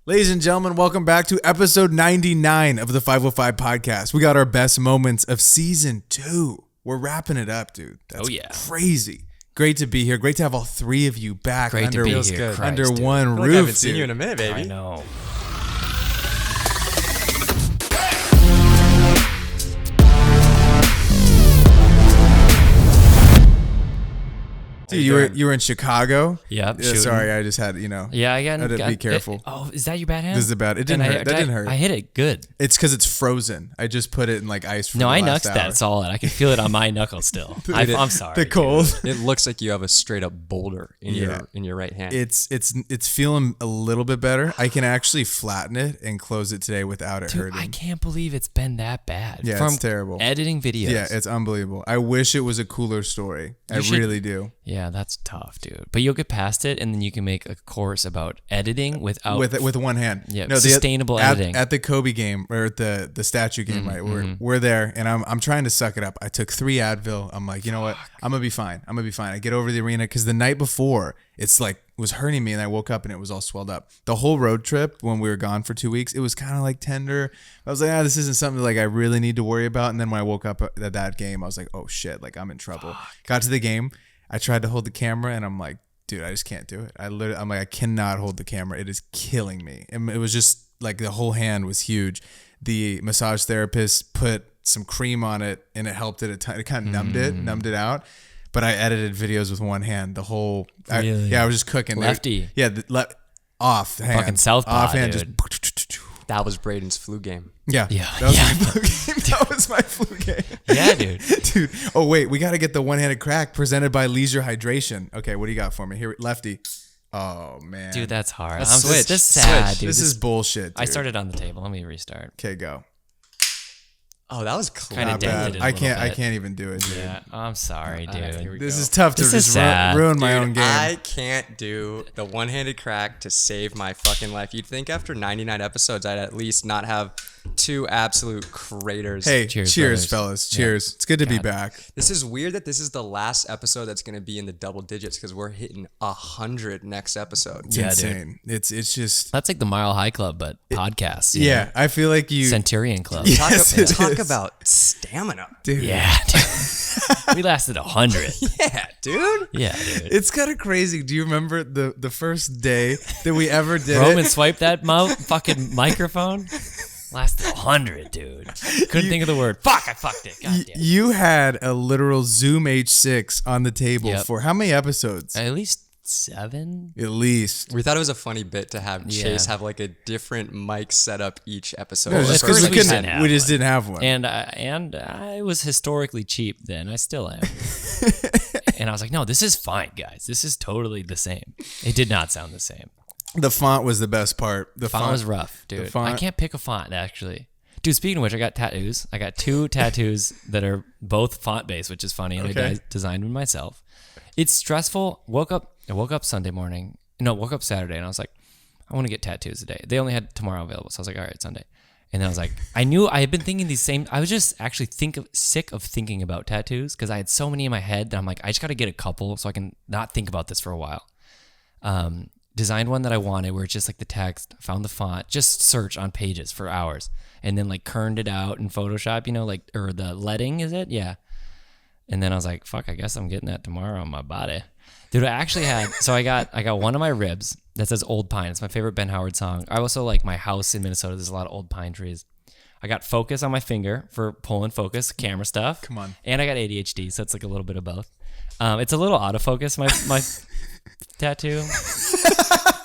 Ladies and gentlemen, welcome back to episode 99 of the 505 podcast. We got our best moments of season 2. We're wrapping it up, dude. That's crazy. Great to be here. Great to have all three of you back under one roof. I haven't seen you in a minute, baby. I know. Dude, you were in Chicago. Yep. Yeah, sorry, I just had I had to be careful. Is that your bad hand? This is a bad. It didn't hurt. That didn't hurt. I hit it good. It's because it's frozen. I just put it in like ice. For I the last knucked hour. that solid. I can feel it on my knuckle still. I'm sorry. The cold. It looks like you have a straight up boulder in your right hand. It's feeling a little bit better. I can actually flatten it and close it today without it hurting. I can't believe it's been that bad. Yeah, it's terrible. Editing videos. Yeah, it's unbelievable. I wish it was a cooler story. I really do. Yeah, that's tough, dude. But you'll get past it, and then you can make a course about editing with one hand. Yeah, sustainable editing. At the Kobe game or at the statue game, right? We're there, and I'm trying to suck it up. I took 3 Advil. I'm like, you know what? I'm gonna be fine. I get over to the arena because the night before it was hurting me, and I woke up and it was all swelled up. The whole road trip when we were gone for 2 weeks, it was kind of like tender. I was like, this isn't something like I really need to worry about. And then when I woke up at that game, I was like, oh shit, like I'm in trouble. Got to the game. I tried to hold the camera and I'm like, dude, I just can't do it. I'm like, I cannot hold the camera. It is killing me. And it was just like the whole hand was huge. The massage therapist put some cream on it and it helped it a ton. It kind of numbed it out. But I edited videos with one hand. The whole, really? I was just cooking. Lefty. Off hand. Fucking southpaw, off hand, dude. That was Braden's flu game. Yeah. That was my flu game. That was my flu game. Yeah, dude. Dude. Oh, wait. We got to get the one-handed crack presented by Leisure Hydration. Okay, what do you got for me? Here, lefty. Oh, man. Dude, that's hard. I'm switch. This sad, dude. This is bullshit, dude. I started on the table. Let me restart. Okay, go. Oh, that was close. Kinda dented it a little I bit. can't even do it, dude. Yeah, I'm sorry, dude. This is tough to This is just sad. ruin my own game. I can't do the one-handed crack to save my fucking life. You'd think after 99 episodes, I'd at least not have 2 absolute craters. Hey, Cheers, cheers brothers. fellas. Cheers. It's good to be back. This is weird that this is the last episode that's going to be in the double digits because we're hitting 100 next episode. It's insane. It's just... That's like the Mile High Club, but podcasts. Yeah, I feel like you... Centurion Club. Talk about stamina. Dude. Yeah, dude. We lasted 100. Yeah, dude. Yeah, dude. It's kind of crazy. Do you remember the first day that we ever did Roman it? swiped that fucking microphone. Lasted 100, dude. Couldn't think of the word. Fuck, I fucked it. God damn. You had a literal Zoom H6 on the table for how many episodes? At least 7. At least. We thought it was a funny bit to have Chase have like a different mic setup each episode. No, just because we just didn't have one. And I was historically cheap then. I still am. And I was like, no, this is fine, guys. This is totally the same. It did not sound the same. The font was the best part. The font was rough, dude. I can't pick a font, actually. Dude, speaking of which, I got tattoos. I got 2 tattoos that are both font-based, which is funny, and I designed them myself. It's stressful. I woke up Sunday morning. No, woke up Saturday, and I was like, I want to get tattoos today. They only had tomorrow available, so I was like, all right, Sunday. And then I was like, I knew I had been thinking these same. I was just actually sick of thinking about tattoos because I had so many in my head that I'm like, I just got to get a couple so I can not think about this for a while. Designed one that I wanted where it's just like the text, found the font, just search on Pages for hours, and then like kerned it out in Photoshop, or the leading, is it? Yeah. And then I was like, fuck, I guess I'm getting that tomorrow on my body. Dude, I actually had, so I got one of my ribs that says Old Pine. It's my favorite Ben Howard song. I also like my house in Minnesota. There's a lot of old pine trees. I got focus on my finger for pulling focus, camera stuff. Come on. And I got ADHD, so it's like a little bit of both. It's a little autofocus, my tattoo,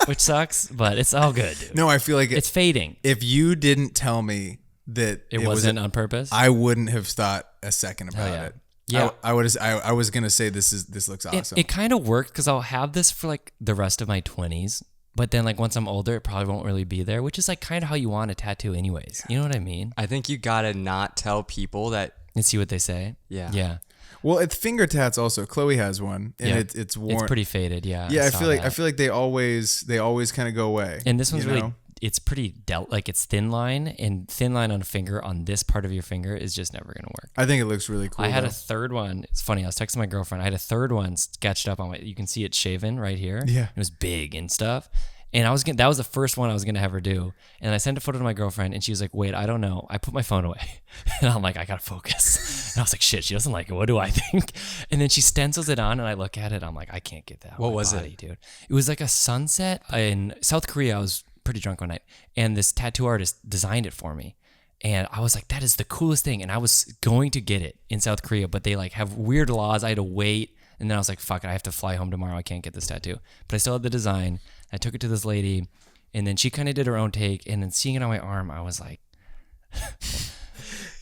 which sucks, but it's all good, dude. No, I feel like it's fading. If you didn't tell me that it wasn't on purpose, I wouldn't have thought a second about it. Yeah, I was gonna say this looks awesome. It kind of worked because I'll have this for like the rest of my 20s, but then like once I'm older, it probably won't really be there, which is like kind of how you want a tattoo anyways. You know what I mean? I think you gotta not tell people that and see what they say. Yeah. Well, it's finger tats also. Chloe has one, and it's worn. It's pretty faded. Yeah. Yeah, I feel like they always kind of go away. And this one's really. It's pretty like it's thin line, and thin line on a finger on this part of your finger is just never gonna work. I think it looks really cool. I had a third one. It's funny. I was texting my girlfriend. I had a third one sketched up on my. You can see it shaven right here. Yeah, it was big and stuff. And that was the first one I was gonna have her do. And I sent a photo to my girlfriend, and she was like, "Wait, I don't know." I put my phone away, and I'm like, "I gotta focus." And I was like, "Shit, she doesn't like it. What do I think?" And then she stencils it on, and I look at it. I'm like, "I can't get that." What was body, it, dude? It was like a sunset in South Korea. I was pretty drunk one night, and this tattoo artist designed it for me. And I was like, that is the coolest thing. And I was going to get it in South Korea, but they like have weird laws. I had to wait. And then I was like, fuck it, I have to fly home tomorrow. I can't get this tattoo. But I still had the design. I took it to this lady, and then she kind of did her own take. And then seeing it on my arm, I was like,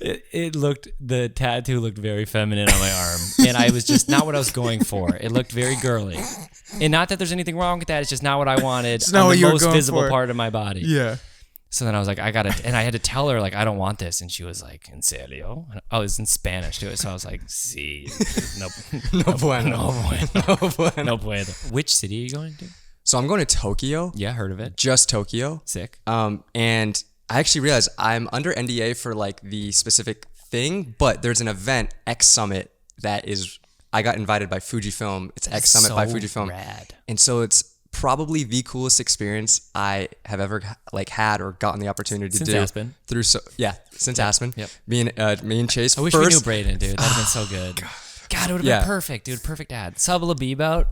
the tattoo looked very feminine on my arm. And I was just not what I was going for. It looked very girly. And not that there's anything wrong with that. It's just not what I wanted. It's not on what the you were most going visible for. part of my body. Yeah. So then I was like, I gotta, and I had to tell her like, I don't want this, and she was like, "En serio?" And I was in Spanish too, so I was like, "Sí, No bueno. no bueno, No bueno. no bueno." Which city are you going to? So I'm going to Tokyo. Yeah, heard of it. Just Tokyo. Sick. And I actually realized I'm under NDA for like the specific thing, but there's an event, X Summit, that is, I got invited by Fujifilm. It's X Summit by Fujifilm. Rad. And so it's probably the coolest experience I have ever like had or gotten the opportunity to Since do. Aspen. Since Aspen. Yep. Me and Chase. I wish we knew Braden, dude. That'd have been so good. God, it would have been perfect, dude. Perfect ad. Sub Labib out.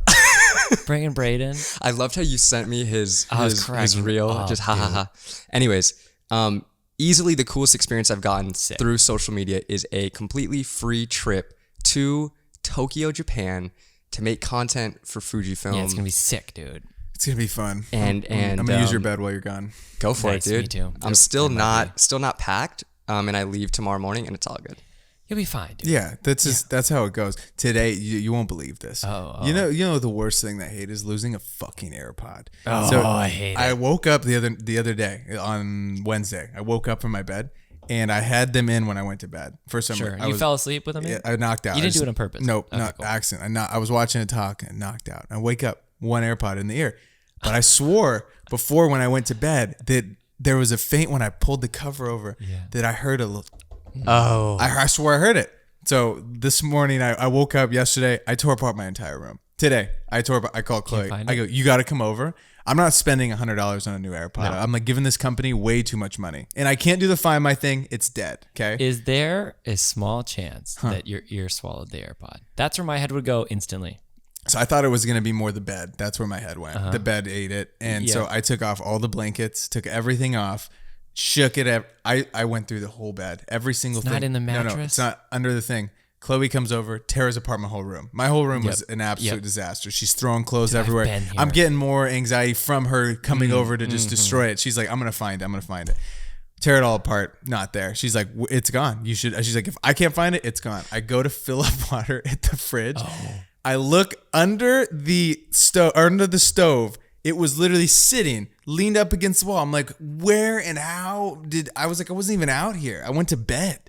Bringing Braden. I loved how you sent me his reel. up, Just ha ha ha. Anyways, easily the coolest experience I've gotten through social media is a completely free trip to Tokyo, Japan, to make content for Fujifilm. Yeah, it's gonna be sick, dude. It's gonna be fun. And I'm gonna use your bed while you're gone. Go for Nice, it, dude. me too. I'm still not packed. And I leave tomorrow morning, and it's all good. You'll be fine, dude. Yeah, that's how it goes. Today, you won't believe this. Oh. You know the worst thing that I hate is losing a fucking AirPod. Oh, I hate it. I woke up the other day on Wednesday. I woke up from my bed and I had them in when I went to bed. For some Sure. reason, You fell asleep with them in? Yeah, I knocked out. You didn't do it on purpose? Nope, Okay, not cool. accident. I was watching a talk and knocked out. I wake up, one AirPod in the ear, but I swore before when I went to bed that there was a faint when I pulled the cover over that I heard a little. Oh. I swore I heard it. So this morning, I woke up yesterday. I tore apart my entire room. Today, I called Chloe. find I go, you got to come over. I'm not spending $100 on a new AirPod. I'm like giving this company way too much money. And I can't do the Find My thing. It's dead. Okay. Is there a small chance that your ear swallowed the AirPod? That's where my head would go instantly. So I thought it was going to be more the bed. That's where my head went. The bed ate it. And so I took off all the blankets, took everything off, shook it. I went through the whole bed, every single thing. Not in the mattress? No, it's not under the thing. Chloe comes over, tears apart my whole room. My whole room was an absolute disaster. She's throwing clothes everywhere. been here. I'm getting more anxiety from her coming over to just destroy it. She's like, I'm going to find it. Tear it all apart. Not there. She's like, it's gone. You should. She's like, if I can't find it, it's gone. I go to fill up water at the fridge. I look under the stove. It was literally sitting, leaned up against the wall. I'm like, where and how I was like, I wasn't even out here. I went to bed.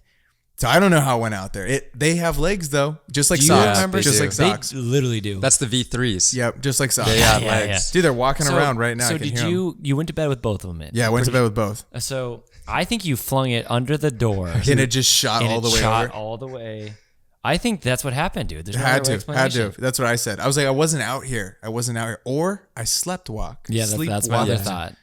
So I don't know how it went out there. They have legs though, just like socks. remember? Just They like do. socks. They literally do. That's the V3s. Yep, just like socks. They have Yeah, legs. Dude, they're walking So- around right now. So I can did hear 'em. you went to bed with both of them in? Yeah, I went to bed with both. So I think you flung it under the door. And it just shot and all it the way shot over. all the way. I think that's what happened, dude. There's no Had other to. explanation. That's what I said. I was like, I wasn't out here. Or I slept walk. Yeah, that's my other thought.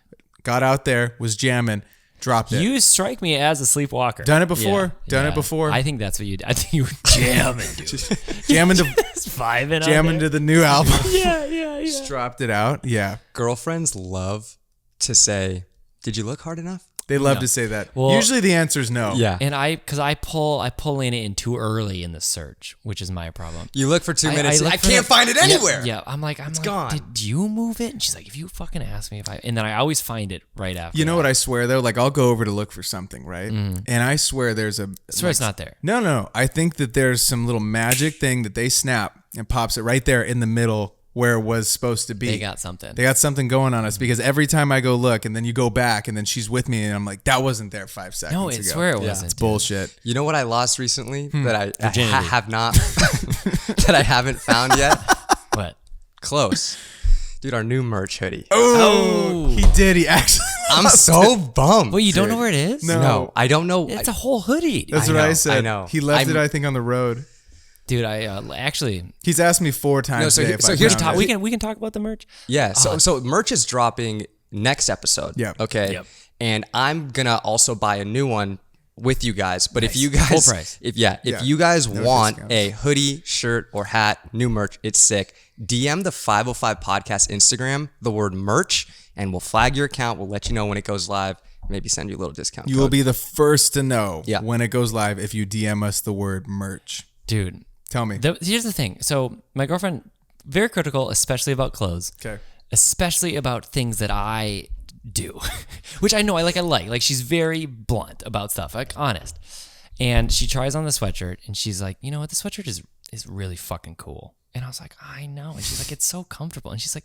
Got out there, was jamming, dropped it. You strike me as a sleepwalker. Done it before. Yeah, Done yeah. it before. I think that's what you did. I think you were jamming, dude. jamming to Just vibing out jamming there. to the new album. Yeah. Just dropped it out. Yeah. Girlfriends love to say, "Did you look hard enough?" They love to say that. Well- Usually the answer is no. Yeah. And I pull in too early in the search, which is my problem. You look for 2 minutes. look I for can't the- find it anywhere. Yeah, I'm like, gone. Did you move it? And she's like, if you fucking ask me if I, and then I always find it right after. You know that. what I swear though? Like I'll go over to look for something, right? And I swear there's a. I swear it's not there. No. I think that there's some little magic thing that they snap and pops it right there in the middle where it was supposed to be. They got something. They got something going on us because every time I go look and then you go back and then she's with me and I'm like, that wasn't there 5 seconds No, I ago. swear it wasn't. It's bullshit. You know what I lost recently that I Virginity. have not, that I haven't found yet? What? Close. Dude, our new merch hoodie. Oh, he did. He actually. I'm so bummed. Well, you don't know where it is? No. I don't know. It's a whole hoodie. That's I what know, I said. I know. He left it, I'm- I think, on the road. Dude, I actually He's asked me 4 times No, so today here- if so I here's found top- it. we can talk about the merch. Yeah, so merch is dropping next episode. Yeah. Okay. Yep. And I'm gonna also buy a new one with you guys. But if you guys, Full price. if you guys want discounts. a hoodie, shirt, or hat, new merch, it's sick. DM the 505 Podcast Instagram, the word merch, and we'll flag your account. We'll let you know when it goes live. Maybe send you a little discount. You will be the first to know Yeah. when it goes live if you DM us the word merch. Dude, Tell me. here's the thing. So my girlfriend, very critical, especially about clothes. Okay. Especially about things that I do, which I know I like. Like she's very blunt about stuff, like honest. And she tries on the sweatshirt and she's like, you know what? The sweatshirt is really fucking cool. And I was like, I know. And she's like, it's so comfortable. And she's like,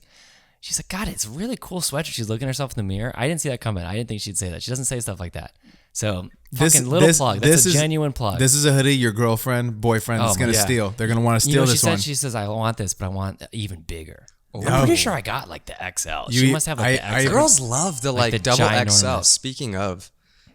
God, it's a really cool sweatshirt. She's looking at herself in the mirror. I didn't see that coming. I didn't think she'd say that. She doesn't say stuff like that. So fucking little plug. That's a genuine plug. This is a hoodie your girlfriend, boyfriend is going to yeah. steal. They're going to want to You steal know, this she one. said, she says, I want this, but I want even bigger. Oh. I'm pretty sure I got like the XL. She must have like the XL. Girls love the like the double XL. ginormous. Speaking of,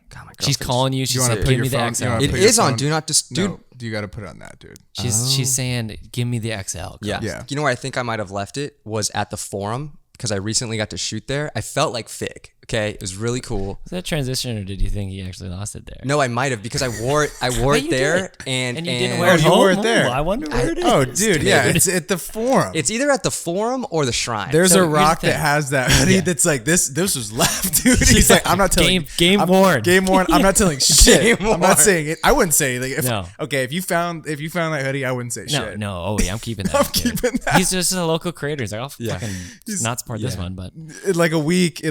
God, my She's girlfriend's- calling you. She's wanna like, put give your me the phone- you XL. wanna It put your is on phone- Do Not Dude. No, you got to put it on that, dude. She's saying, give me the XL. Yeah. Yeah. You know where I think I might have left it was at the Forum because I recently got to shoot there. I felt like Fig. Okay, it was really cool. Was that a transition, or did you think he actually lost it there? No, I might have because I wore it. I wore But it you there, did. and You didn't wear it you home? wore it there. Ooh, I wonder where it is. Oh, dude, yeah, it's at the Forum. It's either at the Forum or the Shrine. There's So a here's the rock thing. that has that hoodie that's like this. This was left, dude. He's like, I'm not telling. Game I'm- worn. Game worn. I'm not telling shit. Game I'm worn. not saying it. I wouldn't say anything. If, No. Okay, if you found that hoodie, I wouldn't say No, shit. no. Oh, yeah, I'm keeping that. I'm dude. keeping that. He's just a local creator. He's like, I'll fucking not support this one, but In like a week,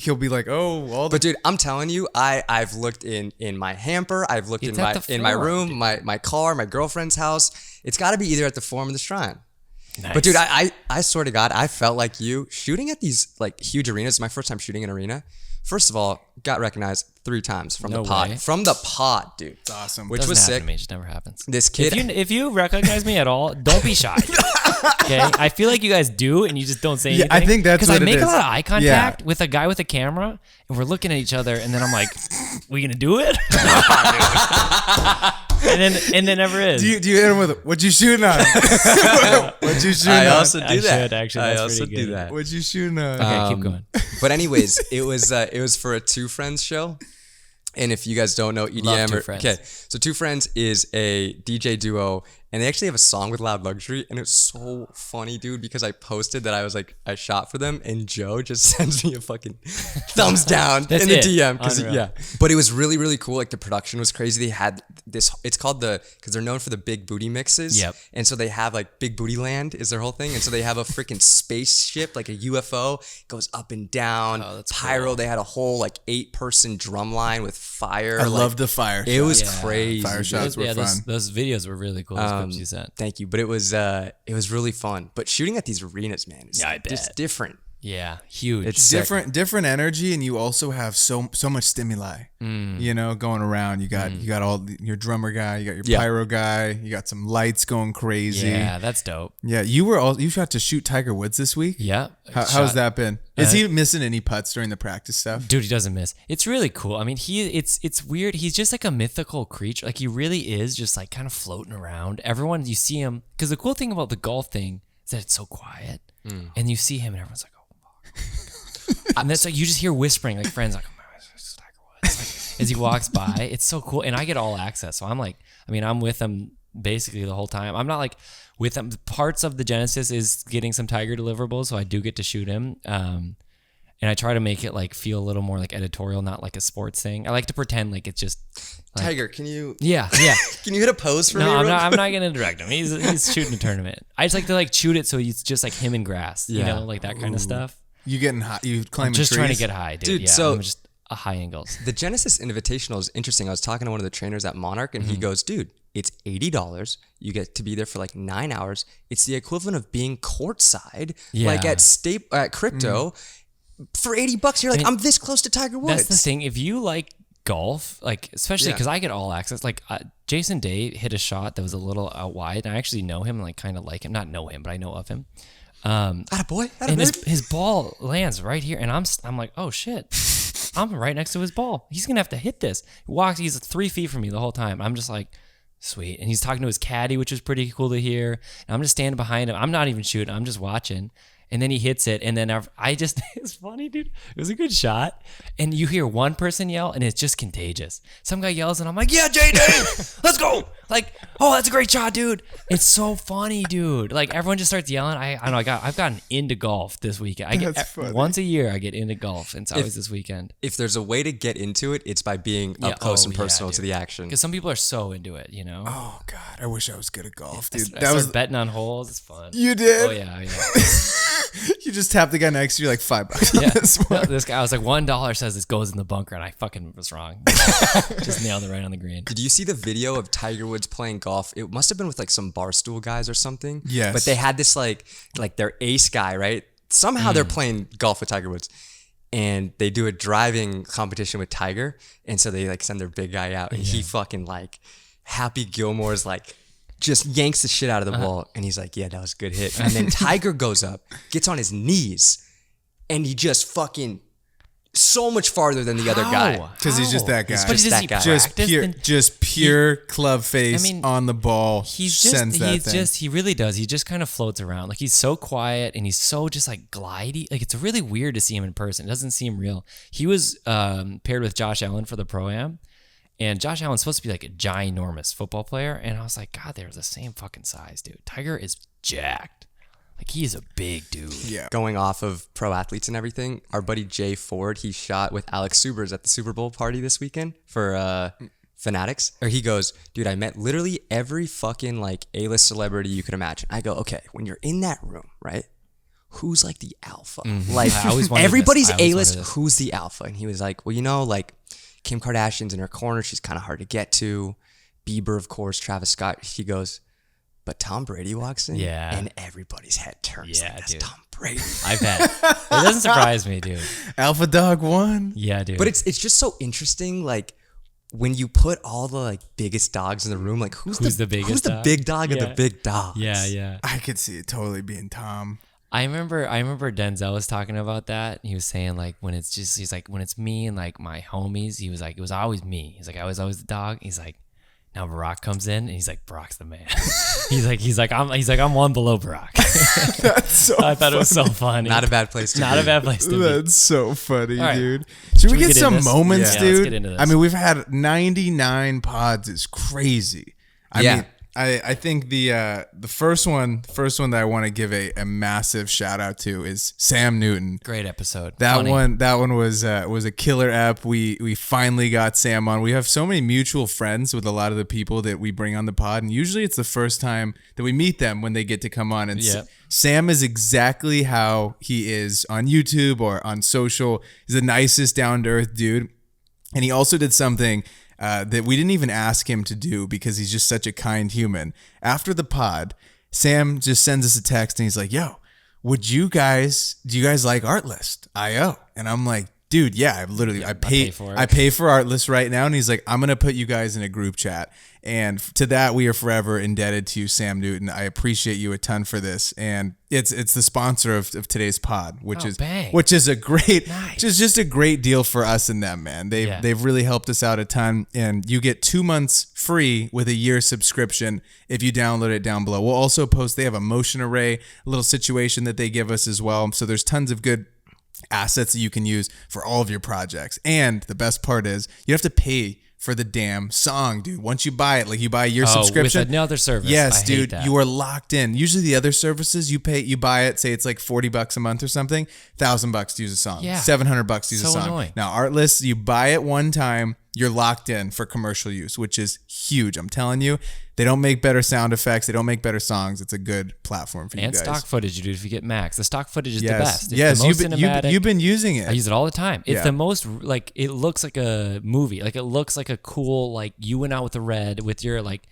he'll be like, oh, all the But dude, I'm telling you, I've looked in my hamper, I've looked It's in at the my Forum, room, dude. my car, my girlfriend's house. It's got to be either at the Forum or the Shrine. nice. But dude, I swear to God, I felt like you shooting at these like huge arenas. My first time shooting an arena. First of all, got recognized 3 times from No the pod. way. From the pod, dude. It's awesome. Which Doesn't was happen sick. to me. It just never happens. This kid. If you recognize me at all, don't be shy. Okay, I feel like you guys do, and you just don't say anything. I think that's because what I it make is. a lot of eye contact with a guy with a camera, and we're looking at each other, and then I'm like, "We gonna do it?" and then never is. do you hit him with what you shooting on? What you shooting I on? also do I that. should, actually. I That's also pretty do good. that. What you shooting on? Okay, keep going. But anyways, it was for a Two Friends show. And if you guys don't know EDM, Love Two Friends. okay, so Two Friends is a DJ duo, and they actually have a song with Loud Luxury, and it's so funny, dude, because I posted that I shot for them, and Joe just sends me a fucking thumbs down That's in the it. DM, because Unreal. yeah, but it was really really cool. Like the production was crazy. They had this. It's called because they're known for the big booty mixes. Yep. And so they have like Big Booty Land is their whole thing, and so they have a freaking spaceship, like a UFO, goes up and down. Oh, that's pyro. cool. They had a whole like 8-person drum line with fire. I like, love the fire. it was Yeah. crazy. Fire dude. shots were fun. Those videos were really cool. Those clips you sent. Thank you, but it was really fun. But shooting at these arenas, man, is Yeah, I just bet. different. Yeah, huge. It's sick. different energy, and you also have so much stimuli. You know, going around. You got your drummer guy, you got your Yeah. pyro guy, you got some lights going crazy. yeah, that's dope. Yeah, you got to shoot Tiger Woods this week. Yeah. How's that been? Is he missing any putts during the practice stuff? Dude, he doesn't miss. It's really cool. I mean, it's weird. He's just like a mythical creature. Like he really is just like kind of floating around. Everyone, you see him, because the cool thing about the golf thing is that it's so quiet, and you see him, and everyone's like, "Oh, fuck." And that's like you just hear whispering, like friends, like, "Oh my God, it's Tiger Woods," like, as he walks by. It's so cool, and I get all access. So I'm like, I mean, I'm with him basically the whole time. I'm not like with him. Parts of the Genesis is getting some Tiger deliverables, so I do get to shoot him. And I try to make it like feel a little more like editorial, not like a sports thing. I like to pretend like it's just like, Tiger, can you yeah. can you hit a pose for me? No, I'm real not. I'm quick? not gonna direct him. He's shooting a tournament. I just like to like shoot it so it's just like him and grass. You Yeah. know, like that kind of stuff. You getting high? You climbing I'm just trees? trying to get high, dude. Dude, Yeah, so- I'm just a high angles. The Genesis Invitational is interesting. I was talking to one of the trainers at Monarch, and he goes, "Dude, it's $80. You get to be there for like 9 hours. It's the equivalent of being courtside, like Yeah. at crypto." For $80, you're like, I'm this close to Tiger Woods. That's the thing. If you like golf, like especially Yeah. because I get all access. Like Jason Day hit a shot that was a little out wide, and I actually know him, and like kind of like him. Not know him, but I know of him. Attaboy, And attababe. his ball lands right here, and I'm like, oh shit, I'm right next to his ball. He's gonna have to hit this. He's 3 feet from me the whole time. I'm just like, sweet. And he's talking to his caddy, which is pretty cool to hear. And I'm just standing behind him. I'm not even shooting. I'm just watching. and then he hits it, and then it's funny, dude. It was a good shot, and you hear one person yell, and it's just contagious. Some guy yells, and I'm like, yeah, JD, let's go. Like, oh, that's a great shot, dude. It's so funny, dude. Like, everyone just starts yelling. I know. I've gotten into golf this weekend. Once a year I get into golf, and it's always this weekend. If there's a way to get into it, it's by being up close and personal to the action. Because some people are so into it, Oh God, I wish I was good at golf, dude. I was betting on holes. It's fun. You did? Oh yeah. You just tap the guy next to you like $5. Yeah. This guy was like $1 says this goes in the bunker, and I fucking was wrong. Just nailed it right on the green. Did you see the video of Tiger Woods playing golf? It must have been with like some Barstool guys or something. Yes. But they had this like their ace guy, right? Somehow they're playing golf with Tiger Woods. And they do a driving competition with Tiger. And so they like send their big guy out. And he fucking like Happy Gilmore's like just yanks the shit out of the ball. And he's like, yeah, that was a good hit. And then Tiger goes up, gets on his knees, and he just fucking so much farther than the other guy. Because he's just that guy. But just that guy. Just pure club face on the ball. He really does. He just kind of floats around. Like, he's so quiet, and he's so just like glidey. Like, it's really weird to see him in person. It doesn't seem real. He was paired with Josh Allen for the Pro-Am. And Josh Allen's supposed to be like a ginormous football player. And I was like, God, they're the same fucking size, dude. Tiger is jacked. Like, he is a big dude. Yeah. Going off of pro athletes and everything, our buddy Jay Ford, he shot with Alex Subers at the Super Bowl party this weekend for Fanatics. Or he goes, dude, I met literally every fucking like A-list celebrity you could imagine. I go, okay, when you're in that room, right? Who's like the alpha? Like, everybody's A-list, who's the alpha? And he was like, well, you know, like, Kim Kardashian's in her corner. She's kind of hard to get to. Bieber, of course, Travis Scott. He goes, but Tom Brady walks in, and everybody's head turns. Yeah, like, that's dude. Tom Brady. I bet. It doesn't surprise me, dude. Alpha Dog won. Yeah, dude. But it's just so interesting, like, when you put all the like biggest dogs in the room, like who's the biggest who's the big dog of the big dogs? Yeah. I could see it totally being Tom. I remember Denzel was talking about that. He was saying like when he's like when it's me and like my homies, he was like, it was always me. He's like, I was always the dog. He's like, now Barack comes in and he's like, Barack's the man. he's like I'm one below Barack. That's so I thought it was so funny. Not a bad place to Not be. a bad place to be. That's so funny, right. dude. Should we get some moments, yeah, dude? let's get into this. I mean, we've had 99 pods is crazy. I mean, I think the first one that I want to give a massive shout out to is Sam Newton. Great episode. That one was a killer ep. We finally got Sam on. We have so many mutual friends with a lot of the people that we bring on the pod, and usually it's the first time that we meet them when they get to come on. And Sam is exactly how he is on YouTube or on social. He's the nicest, down to earth dude, and he also did something that we didn't even ask him to do because he's just such a kind human. After the pod, Sam just sends us a text and he's like, yo, do you guys like Artlist IO? And I'm like, dude, yeah, I pay for Artlist right now. And he's like, I'm going to put you guys in a group chat. And to that, we are forever indebted to you, Sam Newton. I appreciate you a ton for this. And it's the sponsor of today's pod, which is a great, just a great deal for us and them, man. They've really helped us out a ton. And you get 2 months free with a year subscription if you download it down below. We'll also post, they have a motion array, a little situation that they give us as well. So there's tons of good assets that you can use for all of your projects. And the best part is you have to pay for the damn song, dude. Once you buy it, like you buy your subscription. With another service. Yes, dude. You are locked in. Usually the other services you buy it, say it's like $40 a month or something, $1,000 to use a song. Yeah. $700 to use a song. Annoying. Now Artlist, you buy it one time, you're locked in for commercial use, which is huge. I'm telling you, they don't make better sound effects. They don't make better songs. It's a good platform for you guys. And stock footage, dude, if you get Max. The stock footage is the best. It's yes, the most you've been using it. I use it all the time. It's the most, like, it looks like a movie. Like, it looks like a cool, like, you went out with the red with your, like,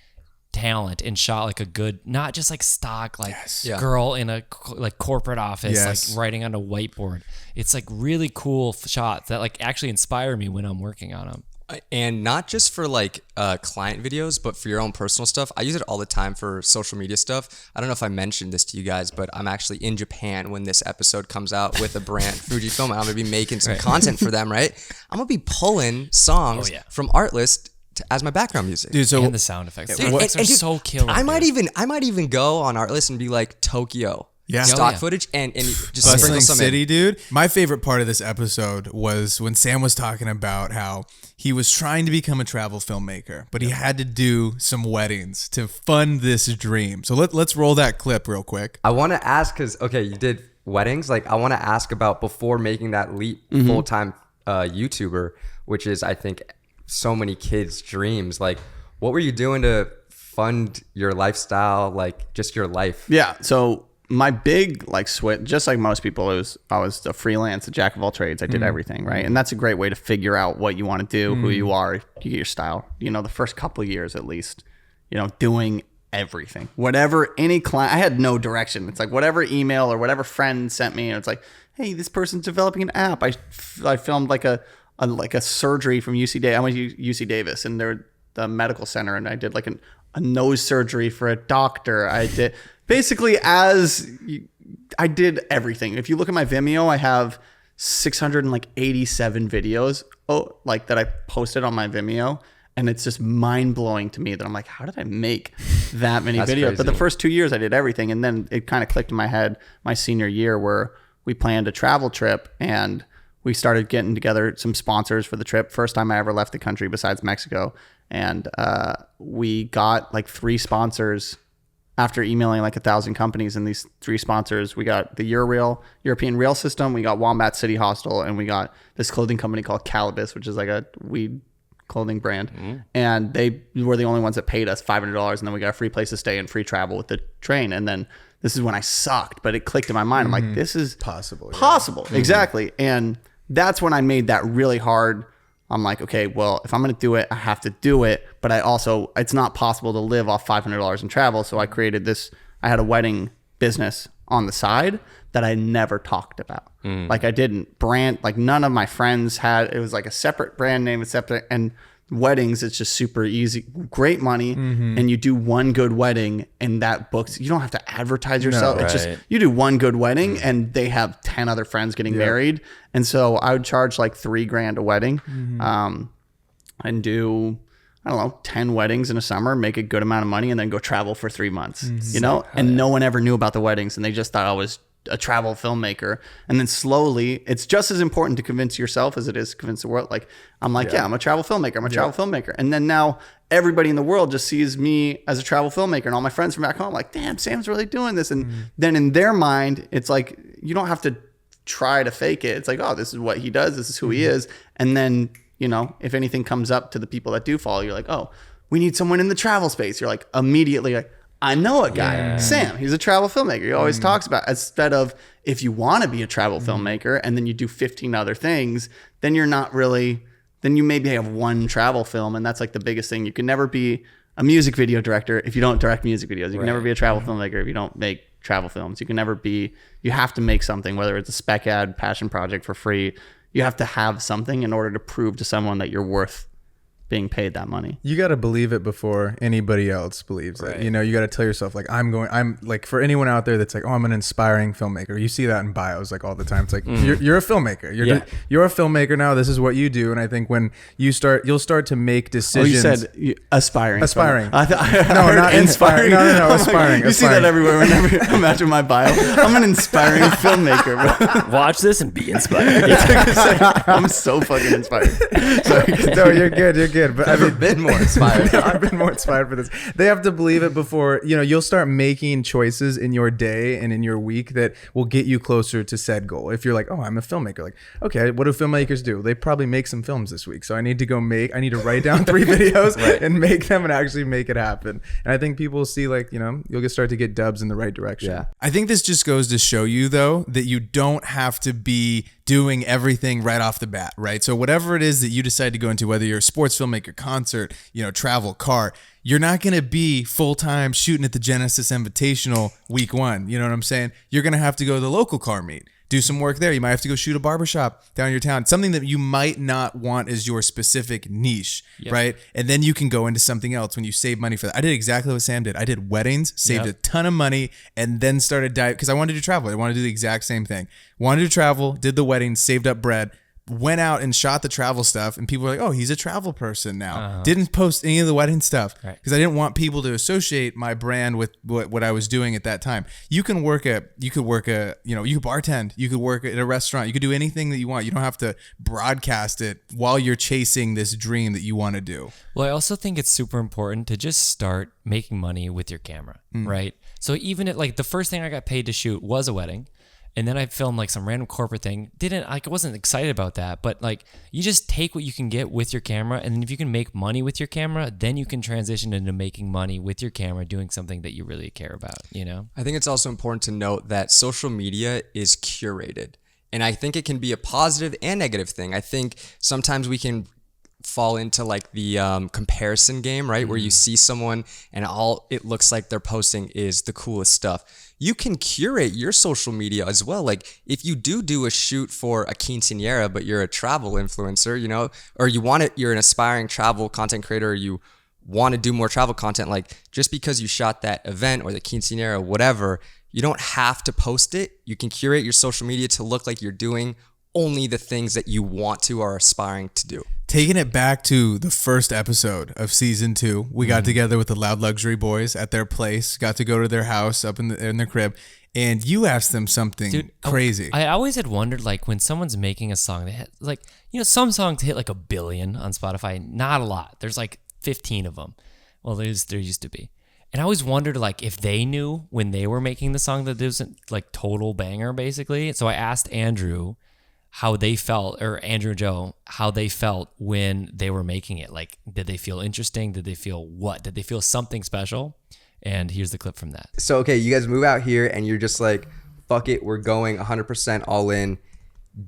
talent and shot like a good, not just like stock, like girl in a like corporate office, like writing on a whiteboard. It's like really cool shots that like actually inspire me when I'm working on them. And not just for like client videos, but for your own personal stuff. I use it all the time for social media stuff. I don't know if I mentioned this to you guys, but I'm actually in Japan when this episode comes out with a brand, Fujifilm, and I'm going to be making some content for them, right? I'm going to be pulling songs from Artlist as my background music. Dude, so and the sound effects. Dude, are so killer. I might even go on Artlist and be like, Tokyo. stock footage and just Bustling sprinkle some City, in. dude. My favorite part of this episode was when Sam was talking about how he was trying to become a travel filmmaker, but he had to do some weddings to fund this dream. So let's roll that clip real quick. I want to ask, because, okay, you did weddings. Like, I want to ask about before making that leap full-time YouTuber, which is, I think, so many kids' dreams. Like, what were you doing to fund your lifestyle, like just your life? Yeah. So my big like switch, just like most people, I was a freelance, a jack of all trades. I did everything, right? And that's a great way to figure out what you want to do, who you are, you get your style. The first couple of years at least, doing everything, whatever any client. I had no direction. It's like whatever email or whatever friend sent me, and it's like, hey, this person's developing an app. I filmed like a surgery from UC Davis. I went to UC Davis, and they're the medical center, and I did like a nose surgery for a doctor. I did basically I did everything. If you look at my Vimeo, I have 687 videos that I posted on my Vimeo. And it's just mind blowing to me that I'm like, how did I make that many videos? Crazy. But the first 2 years I did everything. And then it kind of clicked in my head my senior year where we planned a travel trip and we started getting together some sponsors for the trip. First time I ever left the country besides Mexico. And we got like 3 sponsors after emailing like 1,000 companies. And these 3 sponsors, we got the European Rail System, we got Wombat City Hostel, and we got this clothing company called Collab, which is like a weed clothing brand. And they were the only ones that paid us $500, and then we got a free place to stay and free travel with the train. And then this is when I sucked, but it clicked in my mind. I'm like, this is possible. Exactly. And that's when I made that really hard. I'm like, okay, well, if I'm going to do it, I have to do it. But it's not possible to live off $500 in travel. So I created I had a wedding business on the side that I never talked about. Like I didn't brand, like none of my friends had. It was like a separate brand name, and weddings, it's just super easy, great money, and you do one good wedding and that books. You don't have to advertise yourself. No, it's just you do one good wedding and they have 10 other friends getting married. And so I would charge like $3,000 a wedding, and do, I don't know, 10 weddings in a summer, make a good amount of money, and then go travel for 3 months, and no one ever knew about the weddings, and they just thought I was a travel filmmaker. And then slowly, it's just as important to convince yourself as it is to convince the world. Like, I'm like, yeah, I'm a travel filmmaker. I'm a travel filmmaker. And then now everybody in the world just sees me as a travel filmmaker, and all my friends from back home, like, damn, Sam's really doing this. And then in their mind, it's like, you don't have to try to fake it. It's like, oh, this is what he does. This is who he is. And then, if anything comes up to the people that do follow, you're like, oh, we need someone in the travel space. You're like, immediately like, I know a guy, Sam, he's a travel filmmaker. He always talks about, instead of, if you want to be a travel filmmaker and then you do 15 other things, then you're not really, then you maybe have one travel film. And that's like the biggest thing. You can never be a music video director if you don't direct music videos. You can never be a travel filmmaker if you don't make travel films. You can never be, you have to make something, whether it's a spec ad, passion project for free. You have to have something in order to prove to someone that you're worth being paid that money. You got to believe it before anybody else believes it. You got to tell yourself, like, I'm like, for anyone out there that's like, oh, I'm an inspiring filmmaker. You see that in bios like all the time. It's like, you're a filmmaker. You're a filmmaker now. This is what you do. And I think when you'll start to make decisions. Oh, you said aspiring. Aspiring. No, not inspiring. No, aspiring. You see that everywhere whenever imagine my bio. I'm an inspiring filmmaker, bro. Watch this and be inspired. I'm so fucking inspired. Sorry. No, you're good. You're good. But I've been more inspired. I've been more inspired for this. They have to believe it before, you'll start making choices in your day and in your week that will get you closer to said goal. If you're like, oh, I'm a filmmaker, like, okay, what do filmmakers do? They probably make some films this week. So I need to write down 3 videos and make them and actually make it happen. And I think people see, like, you'll start to get dubs in the right direction. Yeah. I think this just goes to show you, though, that you don't have to be doing everything right off the bat, right? So whatever it is that you decide to go into, whether you're a sports filmmaker, concert, travel, car, you're not going to be full-time shooting at the Genesis Invitational week 1. You know what I'm saying? You're going to have to go to the local car meet, do some work there. You might have to go shoot a barbershop down in your town, something that you might not want as your specific niche, right? And then you can go into something else when you save money for that. I did exactly what Sam did. I did weddings, saved a ton of money, and then started because I wanted to travel. I wanted to do the exact same thing. Wanted to travel, did the weddings, saved up bread, went out and shot the travel stuff, and people were like, oh, he's a travel person now. Didn't post any of the wedding stuff because I didn't want people to associate my brand with what I was doing at that time. You could bartend, you could work at a restaurant, you could do anything that you want. You don't have to broadcast it while you're chasing this dream that you want to do. Well, I also think it's super important to just start making money with your camera, right? So even like the first thing I got paid to shoot was a wedding. And then I filmed like some random corporate thing. I wasn't excited about that, but like you just take what you can get with your camera, and then if you can make money with your camera, then you can transition into making money with your camera, doing something that you really care about, you know? I think it's also important to note that social media is curated, and I think it can be a positive and negative thing. I think sometimes we can fall into like the comparison game, right? Where you see someone and all it looks like they're posting is the coolest stuff. You can curate your social media as well. Like if you do a shoot for a quinceañera, but you're a travel influencer, you know, or you're an aspiring travel content creator, or you want to do more travel content, like just because you shot that event or the quinceañera, whatever, you don't have to post it. You can curate your social media to look like you're doing only the things that you want to or are aspiring to do. Taking it back to the first episode of season 2, we got together with the Loud Luxury boys at their place, got to go to their house up in their crib, and you asked them something crazy. I always had wondered, like, when someone's making a song, they hit, like, you know, some songs hit like 1 billion on Spotify. Not a lot. There's like 15 of them. Well, there used to be. And I always wondered, like, if they knew when they were making the song that it was like total banger, basically. So I asked Andrew how they felt, or Andrew and Joe, how they felt when they were making it. Like, did they feel interesting? Did they feel what? Did they feel something special? And here's the clip from that. So, okay, you guys move out here and you're just like, fuck it, we're going 100% all in.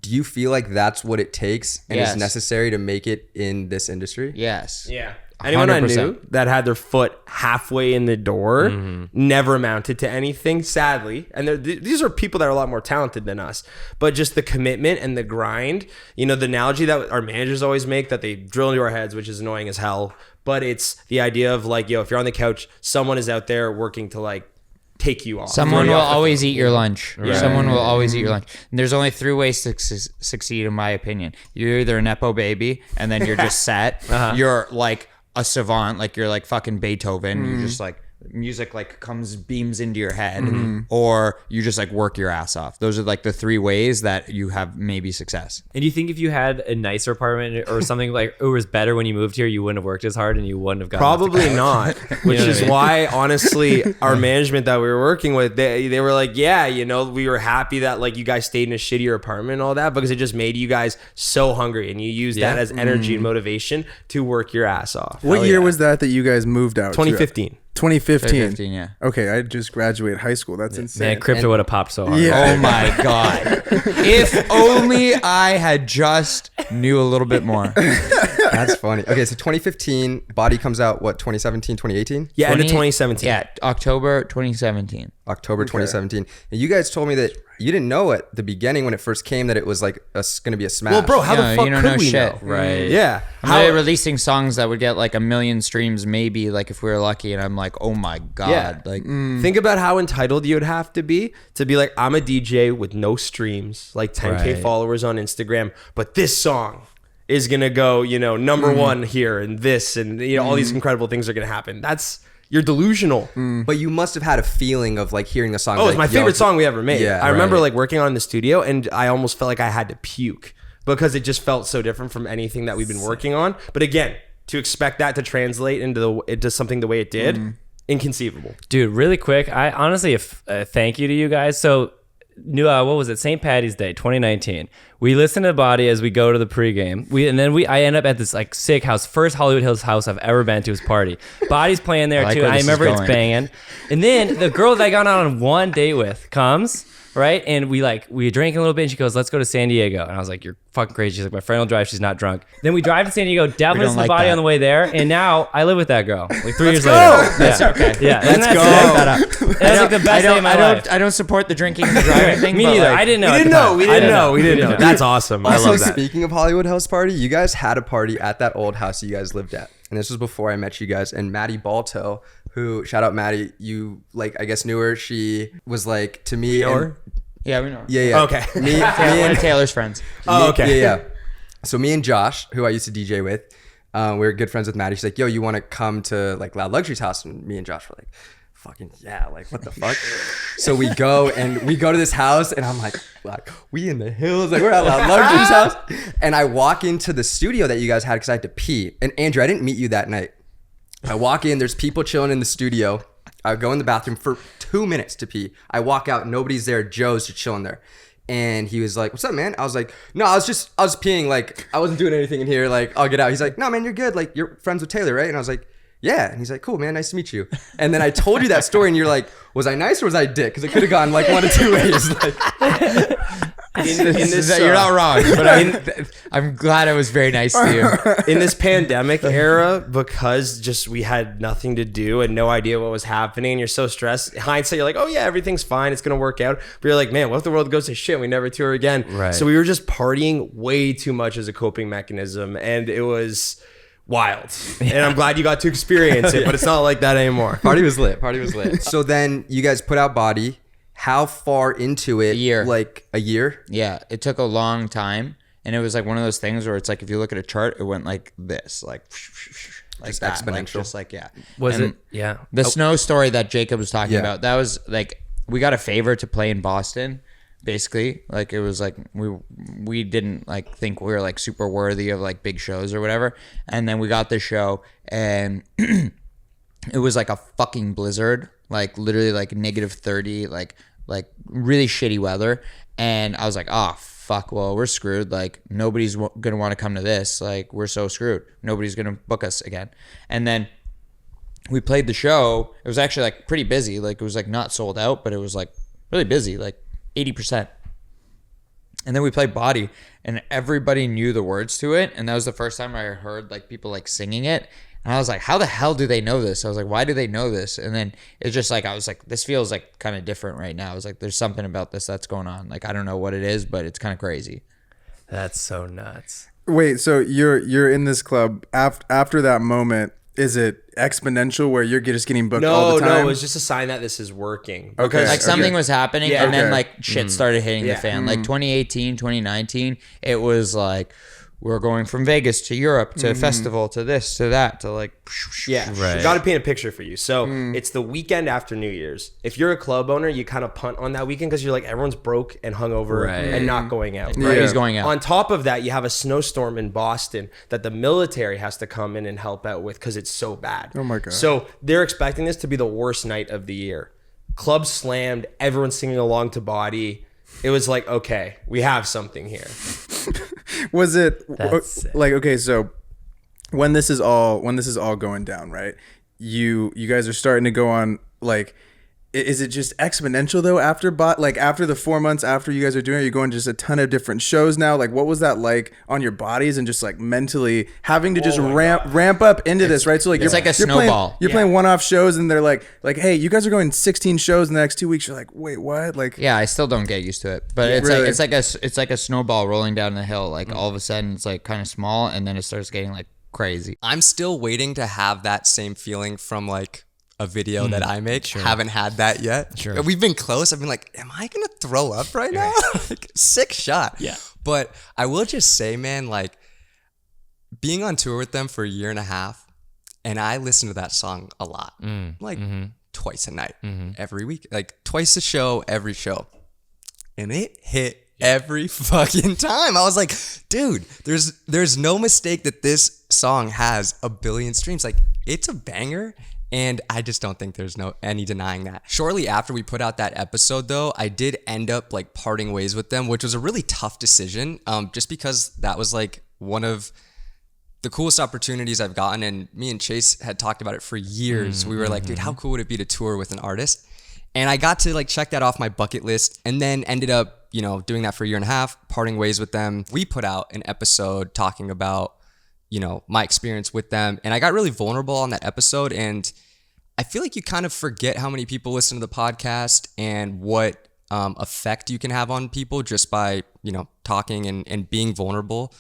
Do you feel like that's what it takes and is necessary to make it in this industry? Yes. Yeah. Anyone 100%. I knew that had their foot halfway in the door never amounted to anything, sadly. And these are people that are a lot more talented than us. But just the commitment and the grind, you know, the analogy that our managers always make that they drill into our heads, which is annoying as hell. But it's the idea of like, yo, if you're on the couch, someone is out there working to like take you off. Someone will always eat your lunch. Right. Someone will always eat your lunch. And there's only 3 ways to succeed, in my opinion. You're either a Nepo baby and then you're just set. You're like a savant, like you're like fucking Beethoven. You just like music like beams into your head, or you just like work your ass off. Those are like the 3 ways that you have maybe success. And do you think if you had a nicer apartment or something like it was better when you moved here, you wouldn't have worked as hard and you wouldn't have gotten probably not, which is why honestly our management that we were working with, they were like, yeah, you know, we were happy that like you guys stayed in a shittier apartment and all that, because it just made you guys so hungry and you used that as energy and motivation to work your ass off. What year was that you guys moved out? 2015. 2015. Yeah. Okay, I just graduated high school. That's insane. Man, crypto would have popped so hard. Yeah. Oh my God. If only I had just knew a little bit more. That's funny. Okay, so 2015, Body comes out, what, 2017, 2018? Yeah, end of 2017. Yeah, October 2017. October 2017. And you guys told me that you didn't know at the beginning when it first came that it was like going to be a smash. Well, bro, how the fuck could we know? Right. Yeah. They're releasing songs that would get like 1 million streams maybe, like if we were lucky, and I'm like, oh my God. Yeah. Like, think about how entitled you would have to be like, I'm a DJ with no streams, like 10K followers on Instagram, but this song is going to go, you know, number 1 here and this, and you know, all these incredible things are going to happen. You're delusional. But you must have had a feeling of like hearing the song. Oh, it's my favorite song we ever made. Yeah, I remember like working on in the studio and I almost felt like I had to puke because it just felt so different from anything that we've been working on. But again, to expect that to translate into something the way it did, inconceivable. Dude, really quick, I honestly thank you to you guys. So what was it? St. Patty's Day, 2019. We listen to Body as we go to the pregame. I end up at this like sick house, first Hollywood Hills house I've ever been to his party. Body's playing there too. I remember it's banging. And then the girl that I got on 1 date with comes, right? And we drank a little bit and she goes, let's go to San Diego. And I was like, you're fucking crazy. She's like, my friend will drive. She's not drunk. Then we drive to San Diego, definitely listen to Body on the way there. And now I live with that girl like 3 years later. That's okay. Yeah. Let's go. That's like the best day of my life. I don't support the drinking and driving thing. Me neither. I didn't know. We didn't know. That's awesome. I love that. Speaking of Hollywood House Party, you guys had a party at that old house you guys lived at. And this was before I met you guys. And Maddie Balto, who, shout out Maddie, you like, I guess knew her. She was like, to me. Yeah, we know. Yeah. Okay. Me and Taylor's friends. Oh, okay. Yeah. So me and Josh, who I used to DJ with, we were good friends with Maddie. She's like, yo, you want to come to like Loud Luxury's house? And me and Josh were like, fucking yeah, like what the fuck? So we go to this house, and I'm like, we in the hills, like we're at Loud Luxury's house. And I walk into the studio that you guys had because I had to pee. And Andrew, I didn't meet you that night. I walk in, there's people chilling in the studio. I go in the bathroom for 2 minutes to pee. I walk out, nobody's there. Joe's just chilling there. And he was like, what's up, man? I was like, no, I was peeing. Like, I wasn't doing anything in here. Like, I'll get out. He's like, no, man, you're good. Like, you're friends with Taylor, right? And I was like, yeah. And he's like, cool, man. Nice to meet you. And then I told you that story, and you're like, was I nice or was I a dick? Because it could have gone like one of two ways. Like, in this, You're not wrong, but I'm glad I was very nice to you. In this pandemic era, because just we had nothing to do and no idea what was happening, you're so stressed. Hindsight, you're like, oh yeah, everything's fine, it's gonna work out. But you're like, man, what if the world goes to shit and we never tour again? Right. So we were just partying way too much as a coping mechanism, and it was wild. And I'm glad you got to experience it, but it's not like that anymore. party was lit. So then you guys put out Body. How far into it? A year. Like a year? Yeah, it took a long time, and it was like one of those things where it's like if you look at a chart, it went like this, like Just that, exponential. like, just like yeah. Was And it? Yeah. the snow story that Jacob was talking Yeah. about? That was like we got a favor to play in Boston. Basically, like it was like we didn't like think we were like super worthy of like big shows or whatever, and then we got this show, and it was like a fucking blizzard, like literally like -30, like really shitty weather. And I was like, oh fuck, well we're screwed. Like nobody's gonna want to come to this. Like we're so screwed. Nobody's gonna book us again. And then we played the show. It was actually like pretty busy. Like it was like not sold out, but it was like really busy, like 80%. And then we played Body, and everybody knew the words to it. And that was the first time I heard like people like singing it. And I was like, how the hell do they know this? I was like, why do they know this? And then it's just like, I was like, this feels like kind of different right now. I was like, there's something about this that's going on. Like, I don't know what it is, but it's kind of crazy. That's so nuts. Wait, so you're in this club after that moment. Is it exponential where you're just getting booked all the time? No, it was just a sign that this is working. Okay. Because Like something was happening, Yeah. and then Okay. like shit started hitting the fan. Like 2018, 2019, it was like, we're going from Vegas to Europe to a festival to this to that to like Yeah, Right. got to paint a picture for you. So it's the weekend after New Year's. If you're a club owner, you kind of punt on that weekend because you're like, everyone's broke and hungover Right. and not going out. Yeah. Right? He's going out. On top of that, you have a snowstorm in Boston that the military has to come in and help out with because it's so bad. Oh my God. So they're expecting this to be the worst night of the year. Clubs slammed, everyone's singing along to Body. It was like, okay, we have something here. Was it That's sick. like, okay, so when this is all going down, right? You guys are starting to go on, like, is it just exponential though after after the 4 months after you guys are doing it, you're going to just a ton of different shows now? Like, what was that like on your bodies and just like mentally having to just ramp up into this, right? So like It's like a you're snowball. You're playing one-off shows, and they're like, hey, you guys are going 16 shows in the next 2 weeks. You're like, wait, what? Like, Yeah, I still don't get used to it, but it's Really? like it's like a snowball rolling down the hill. Like all of a sudden, it's like kind of small, and then it starts getting like crazy. I'm still waiting to have that same feeling from like a video that I make. Haven't had that yet. Sure. We've been close. I've been like, am I gonna throw up right now? Like, sick shot. Yeah. But I will just say, man, like being on tour with them for a year and a half, and I listen to that song a lot, like twice a night, every week, like twice a show, every show, and it hit every fucking time. I was like, dude, there's no mistake that this song has 1 billion streams. Like, it's a banger. And I just don't think there's any denying that. Shortly after we put out that episode, though, I did end up like parting ways with them, which was a really tough decision, just because that was like one of the coolest opportunities I've gotten. And me and Chase had talked about it for years. We were like, dude, how cool would it be to tour with an artist? And I got to like check that off my bucket list, and then ended up, doing that for a year and a half, parting ways with them. We put out an episode talking about, my experience with them. And I got really vulnerable on that episode. And I feel like you kind of forget how many people listen to the podcast and what effect you can have on people just by, talking and being vulnerable.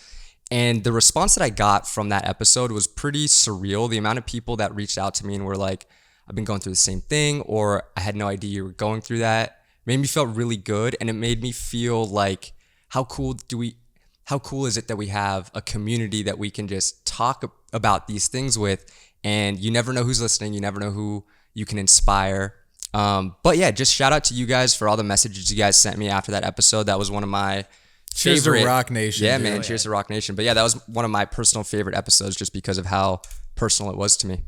And the response that I got from that episode was pretty surreal. The amount of people that reached out to me and were like, I've been going through the same thing, or I had no idea you were going through that, made me feel really good. And it made me feel like, how cool do we how cool is it that we have a community that we can just talk about these things with, and you never know who's listening, you never know who you can inspire. But yeah, just shout out to you guys for all the messages you guys sent me after that episode. That was one of my Cheers favorite. to Rock Nation. Yeah, dude. man. Cheers to Rock Nation. But yeah, that was one of my personal favorite episodes just because of how personal it was to me.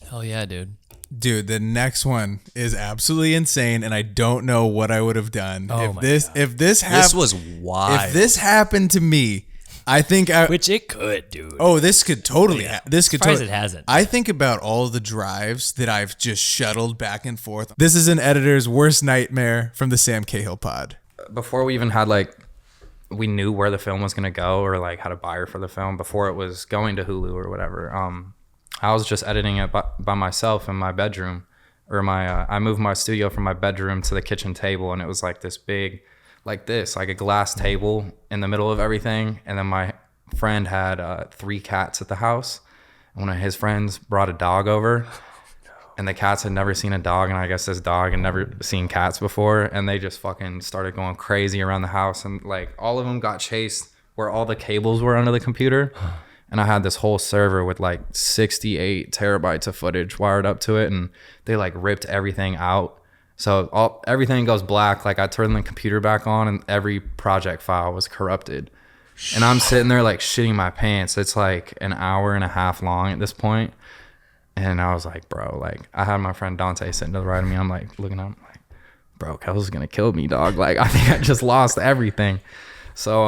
Hell yeah, dude. Dude, the next one is absolutely insane, and I don't know what I would have done if this was wild. If this happened to me, I think Which it could, dude. Oh, this could totally. This could Surprised totally. it hasn't. I think about all the drives that I've just shuttled back and forth. This is an editor's worst nightmare from the Sam Cahill pod. Before we even had we knew where the film was gonna go or how to buy her for the film before it was going to Hulu or whatever. I was just editing it by myself in my bedroom, or I moved my studio from my bedroom to the kitchen table, and it was this big, like a glass table in the middle of everything. And then my friend had 3 cats at the house, and one of his friends brought a dog over, and the cats had never seen a dog, and I guess this dog had never seen cats before, and they just fucking started going crazy around the house, and all of them got chased where all the cables were under the computer. And I had this whole server with 68 terabytes of footage wired up to it, and they ripped everything out. So everything goes black. I turned the computer back on, and every project file was corrupted. And I'm sitting there shitting my pants. It's an hour and a half long at this point. And I was bro, I had my friend Dante sitting to the right of me. I'm looking up, bro, Kel's gonna kill me, dog. I think I just lost everything. So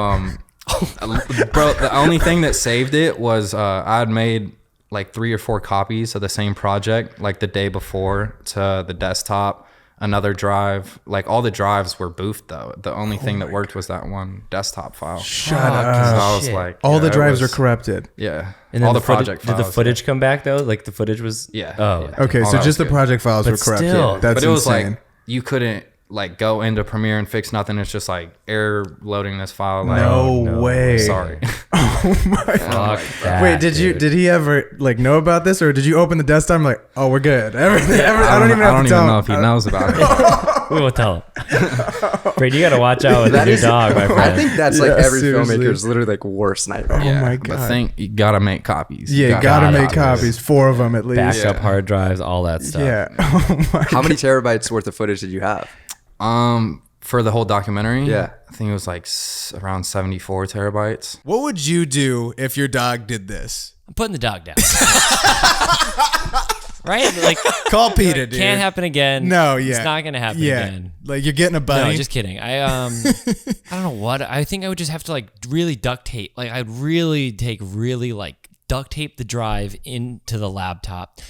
bro, the only thing that saved it was I had made 3 or 4 copies of the same project the day before to the desktop, another drive. All the drives were boofed though. The only thing that worked was that one desktop file. Shut up. I was All the drives are corrupted. Yeah. And all then the project Did the files, footage come back though? The footage was. Yeah. Oh. Yeah. Okay, All so that just the was good. project files But were corrupted. still. That's But it was insane. you couldn't go into Premiere and fix nothing. It's just error loading this file. No way. Sorry. Oh my Fuck that, Wait, dude. did he ever know about this, or did you open the desktop and oh, we're good? Everything. I don't even have to tell know him. if he knows about it. We won't tell him. Brady, you gotta watch out with the new dog, my friend. I think that's Yeah, every seriously. filmmaker's literally worst nightmare. Oh my But god. you gotta make copies. Yeah, you gotta make copies, 4 of them at least. Backup hard drives, all that stuff. Yeah. Oh my. How many terabytes worth of footage did you have? For the whole documentary, Yeah. I think it was around 74 terabytes. What would you do if your dog did this? I'm putting the dog down. Right? Call PETA, dude. Can't happen again. No, yeah. It's not gonna happen Yeah, again. you're getting a bunny. No, just kidding. I don't know what. I think I would just have to really duct tape. I'd really duct tape the drive into the laptop.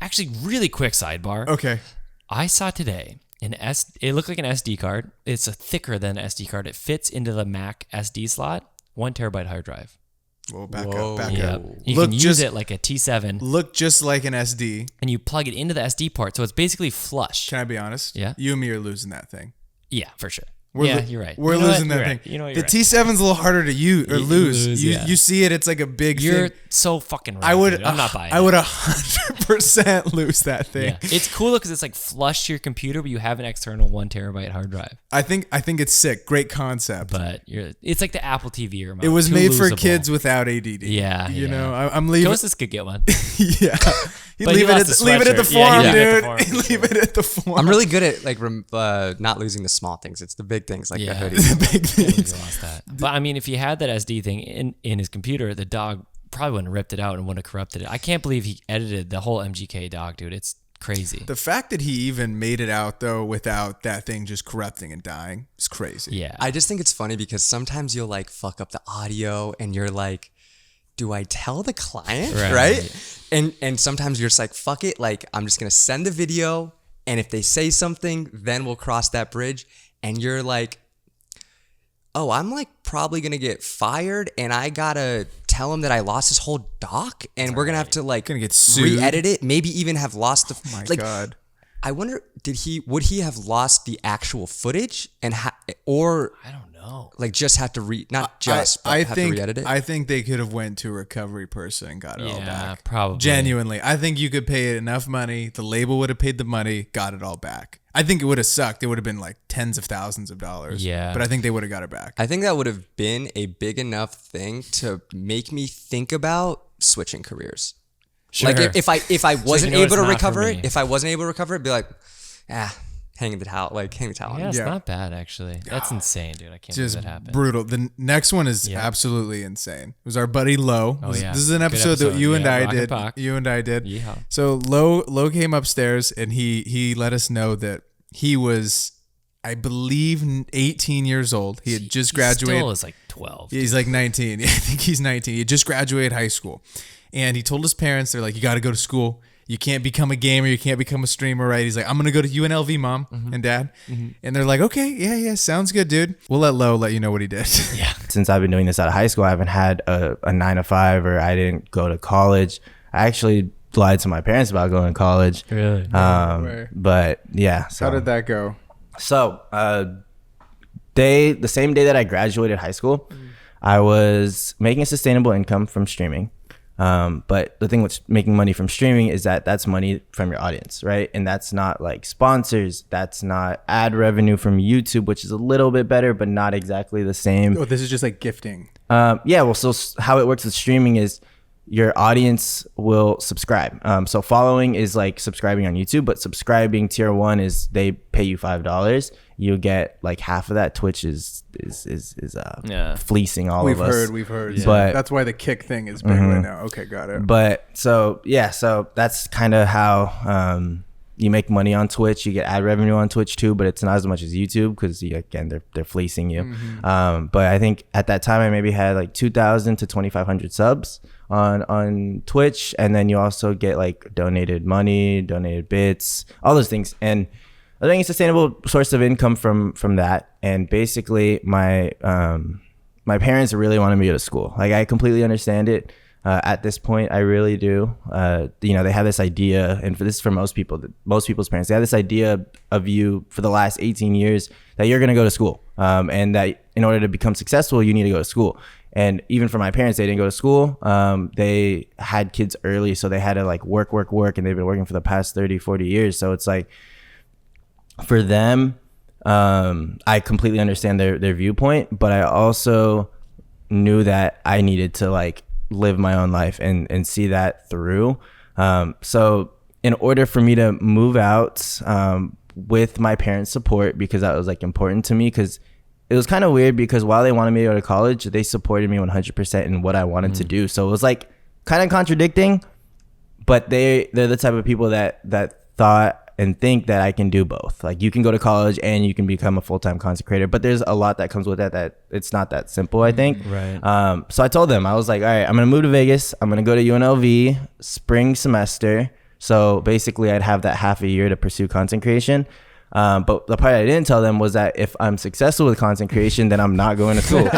Actually, really quick sidebar. Okay. I saw today it looked like an SD card. It's thicker than an SD card. It fits into the Mac SD slot. 1 terabyte hard drive. Whoa, back up. Yeah. You Look can use it like a T7, Look just like an SD. and you plug it into the SD port, so it's basically flush. Can I be honest? Yeah. You and me are losing that thing. Yeah, for sure. We're You're right. We're You know what? losing that You're thing. right. You know what? The You're right. T7's a little harder to use or You lose. lose, You yeah. you see it. It's like a big You're thing. so fucking right. I would. dude. I'm not buying. I it. would 100% lose that thing. Yeah. It's cool because it's flush to your computer, but you have an external 1 terabyte hard drive. I think it's sick. Great concept. But it's like the Apple TV remote. It was Too made for losable. kids without ADD. Yeah, You yeah. know, I'm leaving. Ghostus could get one. Yeah. He'd But he leave it lost at the leave it at the sweatshirt. Yeah, forum, he'd leave it at the dude. forum, He'd for leave it at the forum. I'm really good at not losing the small things. It's the big things like Yeah. the hoodie. the big things. He lost that. But I mean, if he had that SD thing in his computer, the dog probably wouldn't have ripped it out and wouldn't have corrupted it. I can't believe he edited the whole MGK dog, dude. It's crazy. The fact that he even made it out though without that thing just corrupting and dying is crazy. Yeah. I just think it's funny because sometimes you'll fuck up the audio and you're do I tell the client? Right? And sometimes you're just fuck it. I'm just going to send the video. And if they say something, then we'll cross that bridge. And you're oh, I'm probably going to get fired. And I got to tell him that I lost his whole doc. And we're going to have to Gonna get sued. re-edit it. Maybe even have lost the... Oh my God. I wonder, would he have lost the actual footage or I don't know. just have to but have to re-edit it? I think they could have went to a recovery person and got it all Yeah, back. probably. Genuinely. I think you could pay it enough money. The label would have paid the money, got it all back. I think it would have sucked. It would have been like tens of thousands of dollars. Yeah. But I think they would have got it back. I think that would have been a big enough thing to make me think about switching careers. Sure. Like if I wasn't you know able to it's not recover for it, me. if I wasn't able to recover it, be like, hang the towel, hang the towel. Yeah, it's Yeah. not bad actually. That's insane, dude. I can't Just believe that happened. brutal. The next one is Yeah. absolutely insane. It was our buddy Lo. Oh, yeah. This is an Good episode that episode. you and Yeah, I Rock and did. Pac. You and I did. Yeehaw. So Lo came upstairs and he let us know that he was, I believe, 18 years old. He had just graduated. Still is like 12. He's like 19. I think he's 19. He just graduated high school. And he told his parents, they're like, you got to go to school. You can't become a gamer. You can't become a streamer, right? He's like, I'm going to go to UNLV, mom and dad. And they're like, okay, yeah, sounds good, dude. We'll let Lo let you know what he did. Yeah. Since I've been doing this out of high school, I haven't had a 9 to 5, or I didn't go to college. I actually lied to my parents about going to college. Really? But yeah. So, How did that go? So, the same day that I graduated high school, I was making a sustainable income from streaming. But the thing with making money from streaming is that that's money from your audience, right? And that's not like sponsors. That's not ad revenue from YouTube, which is a little bit better, but not exactly the same. Oh, this is just like gifting. Yeah, well, so how it works with streaming is your audience will subscribe. So following is like subscribing on YouTube, but subscribing tier 1 is they pay you $5. You get like half of that. Twitch is fleecing all of us. We've heard. Yeah. But that's why the kick thing is big right now. Okay, got it. But so yeah, so that's kind of how you make money on Twitch. You get ad revenue on Twitch too, but it's not as much as YouTube because again they're fleecing you. But I think at that time I maybe had like 2,000 to 2,500 subs on Twitch, and then you also get like donated money, donated bits, all those things. And I think it's a sustainable source of income from that. And basically my parents really wanted me to go to school. Like, I completely understand it. At this point, I really do. They have this idea, and this is for most people's parents. They have this idea of you for the last 18 years that you're going to go to school, and that in order to become successful, you need to go to school. And even for my parents, they didn't go to school. They had kids early, so they had to like work, and they've been working for the past 30, 40 years. So it's like, for them, I completely understand their viewpoint, but I also knew that I needed to like live my own life and see that through. So in order for me to move out with my parents' support, because that was like important to me, because it was kind of weird because while they wanted me to go to college, they supported me 100% in what I wanted to do. So it was like kind of contradicting, but they're the type of people that thought and think that I can do both. Like, you can go to college and you can become a full-time content creator, but there's a lot that comes with that it's not that simple, I think. Right. So I told them, I was like, all right, I'm going to move to Vegas. I'm going to go to UNLV spring semester. So basically I'd have that half a year to pursue content creation. But the part I didn't tell them was that if I'm successful with content creation, then I'm not going to school.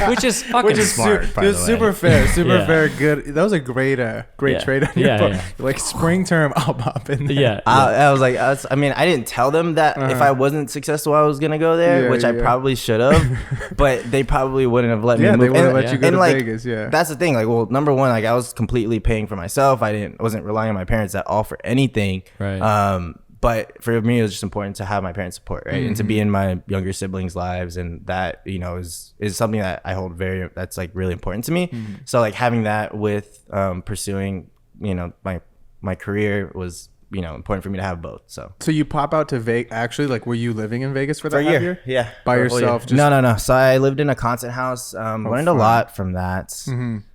Which is fucking smart, by the way. Super fair, Yeah. fair. Good. That was a great Yeah. trade on your Yeah, book. yeah. Like, spring term, I'll pop in there. Yeah. I was like, I mean, I didn't tell them that if I wasn't successful, I was going to go there, Yeah, which I yeah. probably should have, but they probably wouldn't have let me Yeah, move. they wouldn't And- let you go and, to like, Vegas. Yeah. That's the thing. Like, well, number one, like, I was completely paying for myself. Wasn't relying on my parents at all for anything. Right. But for me, it was just important to have my parents' support, right? And to be in my younger siblings' lives, and that, is something that I hold that's like really important to me. So like having that with pursuing, my career was, important for me to have both. So So you pop out to Vegas. Actually, like, were you living in Vegas for that for a half year, year? yeah, By for a whole yourself? year. Just, No. So I lived in a content house. Learned a fun. lot from that.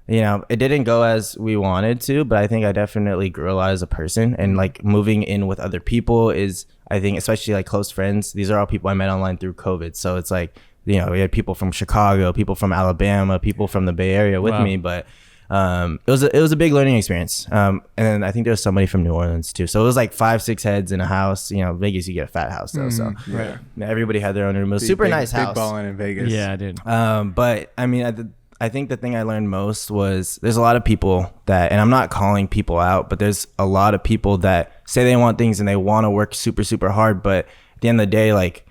It didn't go as we wanted to, but I think I definitely grew a lot as a person. And like moving in with other people is, I think, especially like close friends. These are all people I met online through COVID. So it's like, we had people from Chicago, people from Alabama, people from the Bay Area with me, but. It was a big learning experience. And then I think there was somebody from New Orleans too. So it was like 5-6 heads in a house. Vegas, you get a fat house though. So right. everybody had their own room. It was super nice house. Big balling in Vegas. Yeah, dude. But I mean, I think the thing I learned most was there's a lot of people that, and I'm not calling people out, but there's a lot of people that say they want things and they want to work super, super hard. But at the end of the day, like,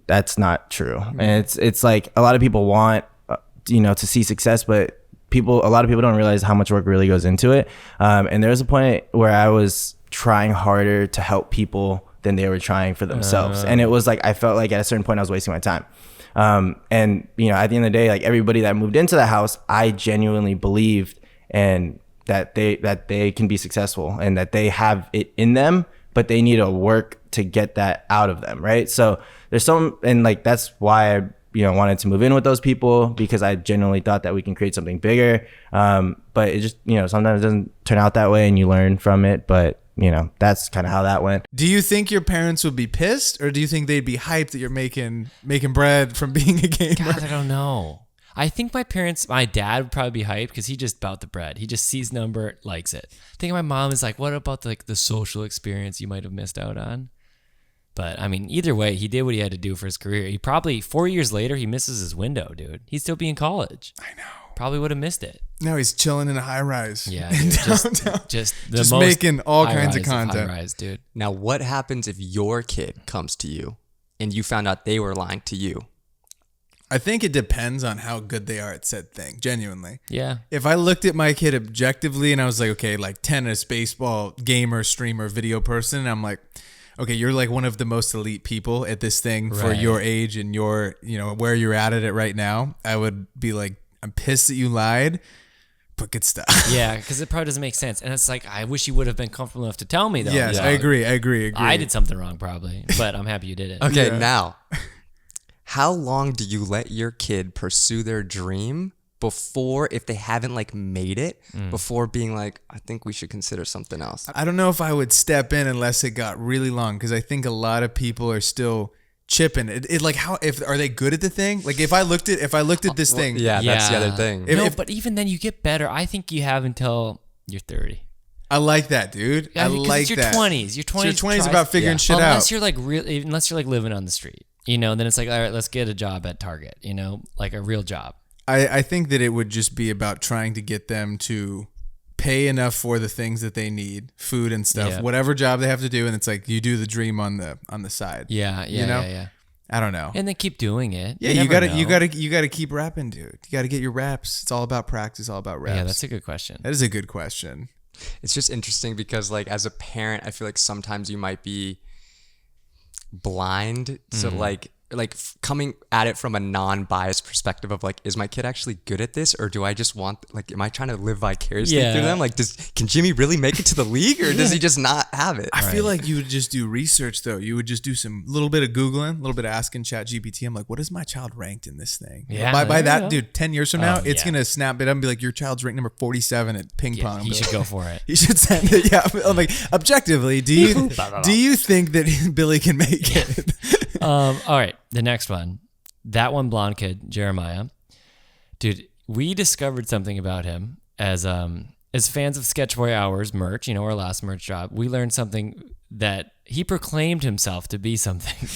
that's not true. And it's like a lot of people want, to see success, but a lot of people don't realize how much work really goes into it. And there was a point where I was trying harder to help people than they were trying for themselves. And it was like, I felt like at a certain point I was wasting my time. And you know, at the end of the day, like everybody that moved into the house, I genuinely believed and that they can be successful and that they have it in them, but they need to work to get that out of them, right? So there's some, and like that's why I wanted to move in with those people, because I genuinely thought that we can create something bigger. But it just, sometimes it doesn't turn out that way and you learn from it. But that's kind of how that went. Do you think your parents would be pissed, or do you think they'd be hyped that you're making bread from being a gamer? God, I don't know. I think my dad would probably be hyped because he just bought the bread. He just sees number, likes it. I think my mom is like, what about the social experience you might have missed out on? But I mean, either way, he did what he had to do for his career. He probably 4 years later, he misses his window, dude. He'd still be in college. I know. Probably would have missed it. Now he's chilling in a high rise. Yeah, dude, just making all kinds of content. High rise, dude. Now, what happens if your kid comes to you and you found out they were lying to you? I think it depends on how good they are at said thing, genuinely. Yeah. If I looked at my kid objectively and I was like, okay, like tennis, baseball, gamer, streamer, video person, and I'm like, okay, you're like one of the most elite people at this thing for your age and your, where you're at it right now, I would be like, I'm pissed that you lied, but good stuff. Yeah, because it probably doesn't make sense. And it's like, I wish you would have been comfortable enough to tell me, though. Yes, I agree. I did something wrong, probably, but I'm happy you did it. Okay, now, how long do you let your kid pursue their dream before, if they haven't made it, before being like, I think we should consider something else? I don't know if I would step in unless it got really long, because I think a lot of people are still chipping it. Like, how, if are they good at the thing? Like, if I looked at this thing, that's the other thing. But even then you get better. I think you have until you're 30. I like that, dude. Yeah, I like your that. 20s. Your 20s. So your 20s about figuring shit out. Unless you're unless you're living on the street, then it's like, all right, let's get a job at Target, like a real job. I think that it would just be about trying to get them to pay enough for the things that they need, food and stuff, whatever job they have to do, and it's like you do the dream on the side. Yeah. I don't know. And then keep doing it. Yeah, you gotta keep rapping, dude. You gotta get your raps. It's all about practice, all about raps. Yeah, that's a good question. That is a good question. It's just interesting because as a parent, I feel like sometimes you might be blind to coming at it from a non-biased perspective of is my kid actually good at this, or do I just want am I trying to live vicariously through them? Can Jimmy really make it to the league, or does he just not have it? I feel like you would just do research though. You would just do some little bit of Googling, a little bit of asking ChatGPT. I'm like, what is my child ranked in this thing? Yeah. By that, dude, 10 years from now, it's gonna snap it up and be like, your child's ranked number 47 at ping pong. He should go for it. He should send it. Yeah. I'm like, objectively, do you think that Billy can make it? All right, the next one. That one blonde kid, Jeremiah. Dude, we discovered something about him as fans of Sketchboy Hours merch, our last merch drop. We learned something that he proclaimed himself to be something.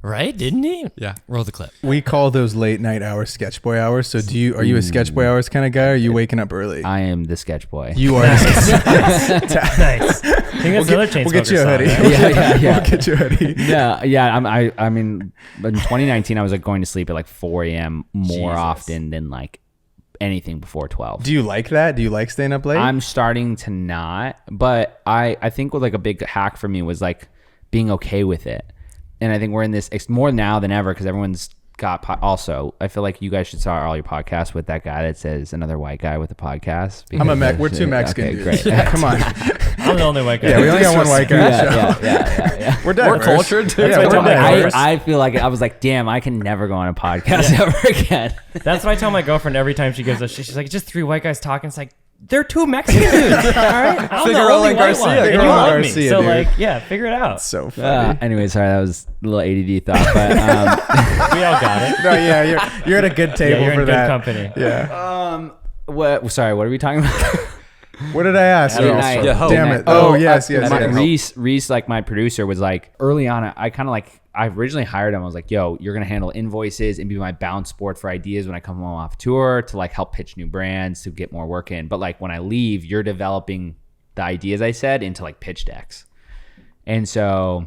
Right? Didn't he? Yeah. Roll the clip. We call those late night hours sketch boy hours. So are you a sketch boy hours kind of guy, or are you waking up early? I am the sketch boy. You are the sketch boy. Nice. I think that's another Chainsmokers We'll get you a hoodie. song, right? Yeah. We'll get you a hoodie. Yeah. I mean, in 2019, I was going to sleep at 4 a.m. more often than anything before 12. Do you like that? Do you like staying up late? I'm starting to not, but I think what a big hack for me was being okay with it. And I think we're in this, it's more now than ever because everyone's got, also, I feel like you guys should start all your podcasts with that guy that says another white guy with a podcast. I'm a we're two Mexican dudes. Great. Come on. I'm the only white guy. Yeah, we only got one white guy. Yeah. We're diverse. We're cultured too. Yeah, we're diverse. I feel like, I was like, damn, I can never go on a podcast ever again. That's what I tell my girlfriend every time she gives us. She's like, just 3 white guys talking. It's like, they're 2 Mexican dudes. All right, I'm the only white one. And you love me. Garcia, So dude. figure it out. So funny. Anyway, sorry, that was a little ADD thought, but We all got it. No, yeah, you're at a good table you're for in good that. company. Yeah. what? Sorry, what are we talking about? What did I ask? Every night. Yeah, Damn it. Oh, yes. Reese, my producer, was early on, I kind of I originally hired him. I was like, yo, you're going to handle invoices and be my bounce board for ideas when I come home off tour to help pitch new brands to get more work in. But when I leave, you're developing the ideas I said into pitch decks. And so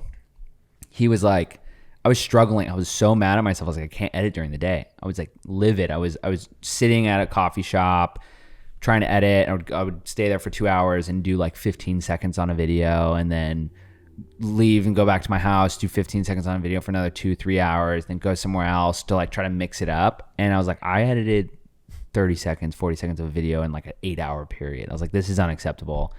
he was like, I was struggling. I was so mad at myself. I was like, I can't edit during the day. I was livid. I was sitting at a coffee shop trying to edit. I would stay there for 2 hours and do 15 seconds on a video, and then leave and go back to my house, do 15 seconds on a video for another 2-3 hours, then go somewhere else to like try to mix it up. And I was like, I edited 30 seconds, 40 seconds of a video in like an 8-hour period. I was like, this is unacceptable.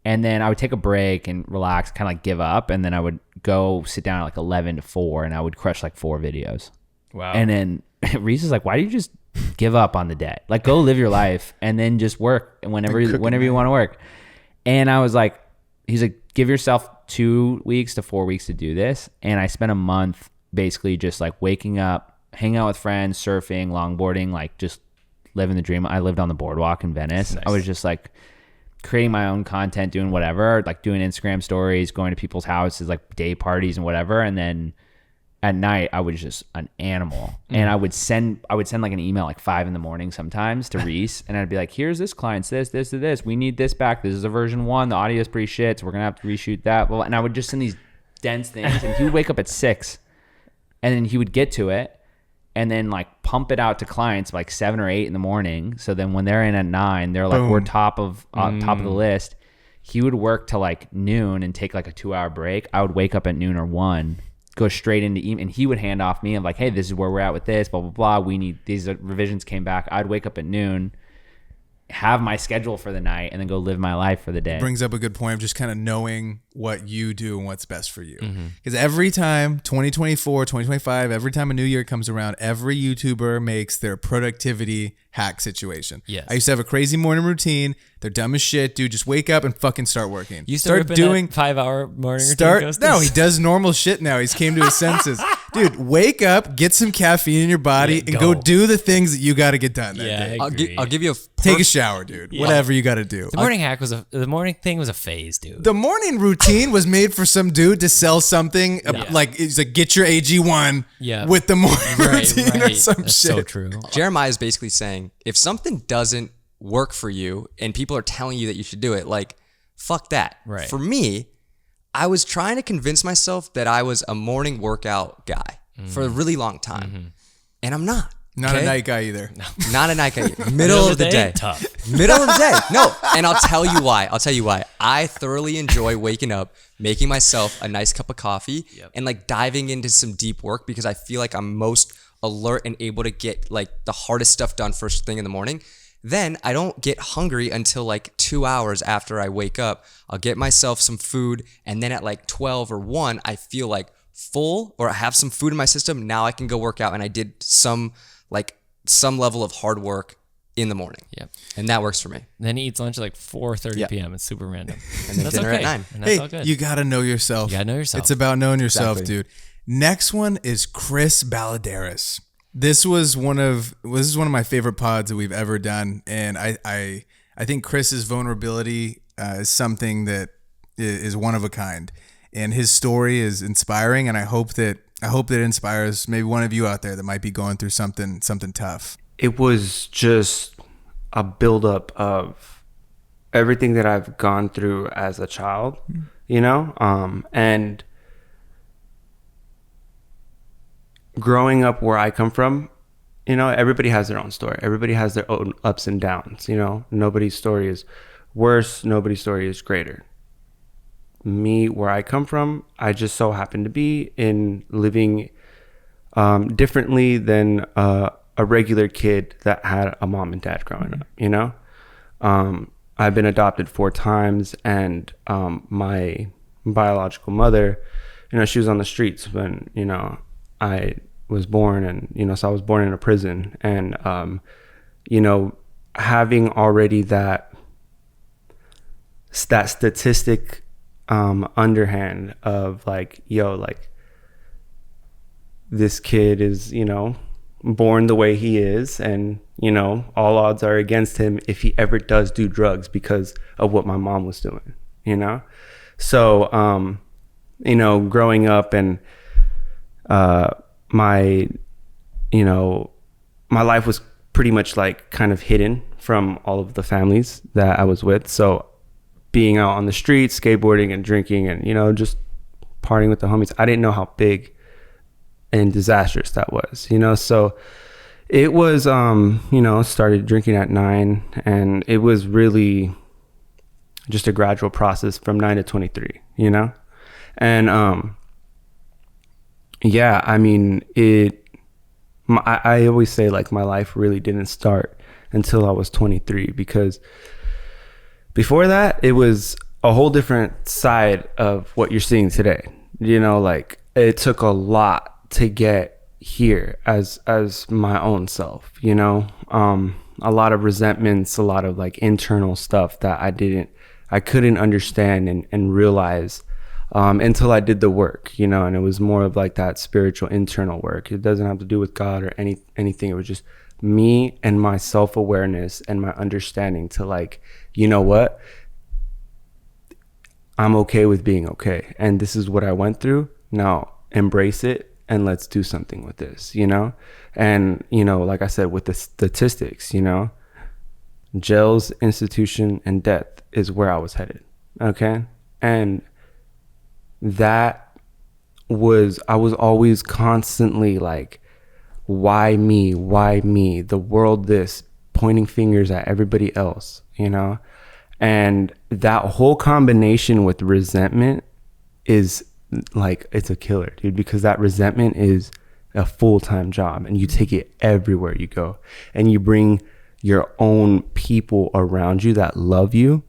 And then I would take a break and relax, kind of like give up. And then I would go sit down at like 11 to 4 and I would crush like 4 videos. Wow. And then Reese is like, why do you just give up on the day? Like, go live your life and then just work whenever you want to work. And I was like, he's like, give yourself 2 weeks to 4 weeks to do this. And I spent a month basically just like waking up, hanging out with friends, surfing, longboarding, like just living the dream. I lived on the boardwalk in Venice. Nice. I was just like creating my own content, doing whatever, like doing Instagram stories, going to people's houses, like day parties and whatever. And then at night I was just an animal. And I would send like an email like 5 a.m. sometimes to Reese, and I'd be like, here's this client's this. We need this back. This is a version 1. The audio is pretty shit, so we're gonna have to reshoot that. And I would just send these dense things, and he would wake up at 6, and then he would get to it, and then like pump it out to clients like 7 or 8 in the morning. So then when they're in at 9, they're like, boom, we're top of the list. He would work till like noon and take like a 2-hour break. I would wake up at noon or 1, go straight into email, and he would hand off me of like, hey, this is where we're at with this, blah, blah, blah. We need these revisions came back. I'd wake up at noon, have my schedule for the night, and then go live my life for the day. Brings up a good point of just kind of knowing what you do and what's best for you. Because every time 2024, 2025, every time a new year comes around, every YouTuber makes their productivity hack situation. Yes. I used to have a crazy morning routine. They're dumb as shit, dude. Just wake up and fucking start working. You start doing 5-hour morning routine. No, he does normal shit now. He's came to his senses. Dude, wake up, get some caffeine in your body, and go do the things that you got to get done that day. I'll give you a take a shower, dude. Whatever you got to do. The morning thing was a phase, dude. The morning routine was made for some dude to sell something like it's like get your AG1 with the morning routine or some That's shit. So true. Jeremiah is basically saying if something doesn't work for you and people are telling you that you should do it, like fuck that. Right. For me, I was trying to convince myself that I was a morning workout guy for a really long time, and I'm not. Not a night guy either. Not a night guy either. Middle of the day. Tough. Middle of the day. No, and I'll tell you why. I thoroughly enjoy waking up, making myself a nice cup of coffee, and like diving into some deep work because I feel like I'm most alert and able to get like the hardest stuff done first thing in the morning. Then I don't get hungry until like 2 hours after I wake up. I'll get myself some food, and then at like 12 or 1, I feel like full, or I have some food in my system. Now I can go work out, and I did some level of hard work in the morning. Yep. And that works for me. And then he eats lunch at like 4:30 p.m. It's super random. And then dinner at 9. And that's all good. You got to know yourself. You got to know yourself. It's about knowing yourself, Exactly. dude. Next one is Chris Balladaris. This was one of my favorite pods that we've ever done, and I think Chris's vulnerability is something that is one of a kind, and his story is inspiring, and I hope that it inspires maybe one of you out there that might be going through something tough. It was just a buildup of everything that I've gone through as a child, and growing up where I come from, everybody has their own story. Everybody has their own ups and downs, Nobody's story is worse. Nobody's story is greater. Me, where I come from, I just so happen to be in living differently than a regular kid that had a mom and dad growing up, I've been adopted 4 times, and my biological mother, she was on the streets when, I was born, and, so I was born in a prison, and, having already that statistic underhand of like, this kid is, born the way he is, and, all odds are against him if he ever does do drugs because of what my mom was doing, So, growing up, and my life was pretty much like kind of hidden from all of the families that I was with. So being out on the streets, skateboarding and drinking, and, just partying with the homies, I didn't know how big and disastrous that was, So it was, started drinking at 9, and it was really just a gradual process from 9 to 23, And yeah, I mean, I always say like my life really didn't start until I was 23, because before that it was a whole different side of what you're seeing today. You know, like it took a lot to get here as my own self, you know. A lot of resentments, a lot of like internal stuff that I couldn't understand and realize until I did the work, you know. And it was more of like that spiritual internal work. It doesn't have to do with God or anything. It was just me and my self-awareness and my understanding to like, you know what, I'm okay with being okay, and this is what I went through. Now embrace it and let's do something with this, you know. And you know, like I said, with the statistics, you know, jails, institution, and death is where I was headed. Okay. And I was always constantly like, why me, the world, this, pointing fingers at everybody else, you know. And that whole combination with resentment is like, it's a killer, dude, because that resentment is a full-time job and you take it everywhere you go, and you bring your own people around you that love you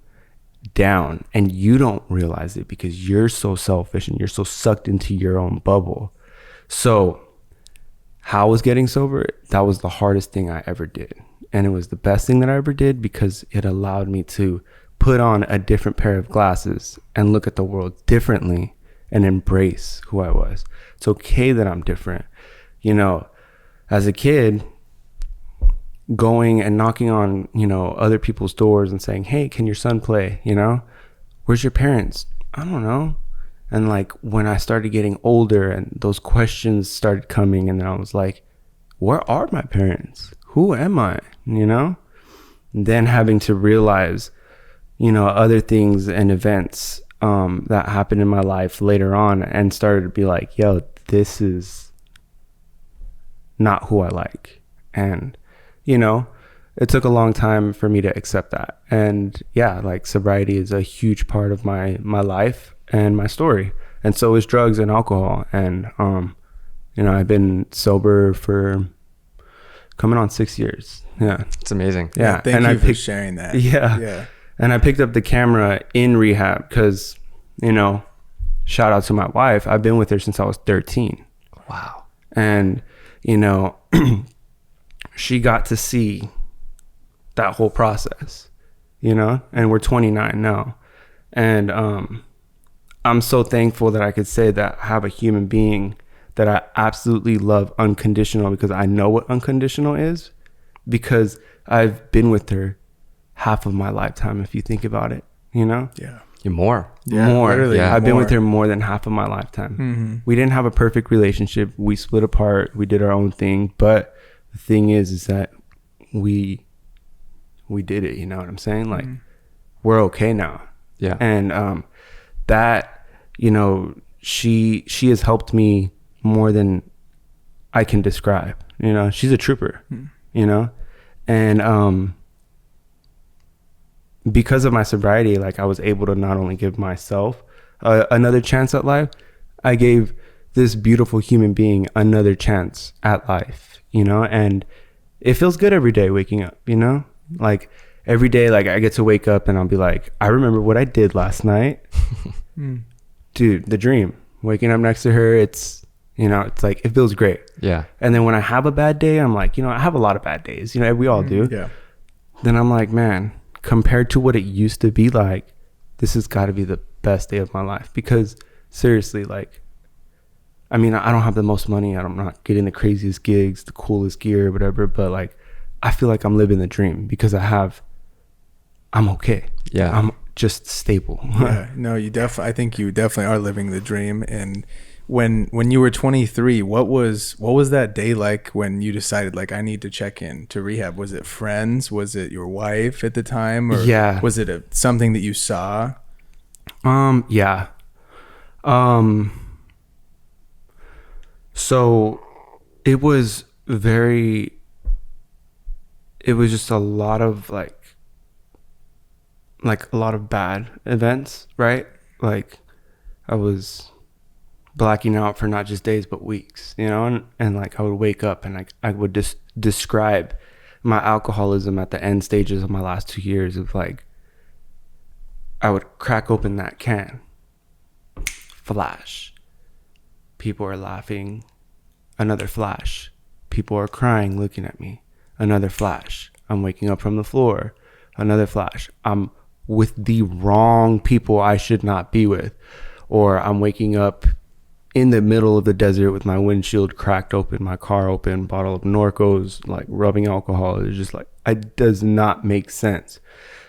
down, and you don't realize it because you're so selfish and you're so sucked into your own bubble. So how was getting sober? That was the hardest thing I ever did, and it was the best thing that I ever did because it allowed me to put on a different pair of glasses and look at the world differently and embrace who I was. It's okay that I'm different. You know, as a kid, going and knocking on, you know, other people's doors and saying, hey, can your son play? You know, where's your parents? I don't know. And like when I started getting older and those questions started coming, and then I was like, where are my parents? Who am I? You know, and then having to realize, you know, other things and events that happened in my life later on, and started to be like, yo, this is not who I like. And you know, it took a long time for me to accept that. And yeah, like sobriety is a huge part of my life and my story. And so is drugs and alcohol. And, you know, I've been sober for coming on 6 years. Yeah. It's amazing. Yeah. Thank you for sharing that. Yeah. Yeah. And I picked up the camera in rehab because, you know, shout out to my wife. I've been with her since I was 13. Wow. And, you know, she got to see that whole process, you know, and we're 29 now. And I'm so thankful that I could say that I have a human being that I absolutely love unconditional, because I know what unconditional is, because I've been with her half of my lifetime, if you think about it, you know? Yeah. You're more. Yeah, more. Yeah. I've been with her more than half of my lifetime. Mm-hmm. We didn't have a perfect relationship. We split apart. We did our own thing. But the thing is that we did it. You know what I'm saying? Like, we're okay now. Yeah. And that, you know, she has helped me more than I can describe. You know, she's a trooper. You know, and because of my sobriety, like, I was able to not only give myself another chance at life, I gave this beautiful human being another chance at life, you know. And it feels good every day waking up, you know, like every day, like I get to wake up and I'll be like, I remember what I did last night. Dude, the dream, waking up next to her, it's, you know, it's like, it feels great. Yeah. And then when I have a bad day, I'm like, you know, I have a lot of bad days, you know, we all do. Yeah. Then I'm like, man, compared to what it used to be like, this has got to be the best day of my life. Because seriously, like, I mean, I don't have the most money. I'm not getting the craziest gigs, the coolest gear, whatever. But like, I feel like I'm living the dream because I'm okay. Yeah. I'm just stable. Yeah. No, I think you definitely are living the dream. And when you were 23, what was that day like when you decided, like, I need to check in to rehab? Was it friends? Was it your wife at the time? Or yeah. Was it something that you saw? Yeah. So it was just a lot of like a lot of bad events, right? Like I was blacking out for not just days but weeks, you know, and like I would wake up and I would just describe my alcoholism at the end stages of my last 2 years of like, I would crack open that can, flash, people are laughing, another flash, people are crying looking at me, another flash, I'm waking up from the floor, another flash, I'm with the wrong people I should not be with, or I'm waking up in the middle of the desert with my windshield cracked open, my car open, bottle of Norcos, like rubbing alcohol. It's just like, it does not make sense.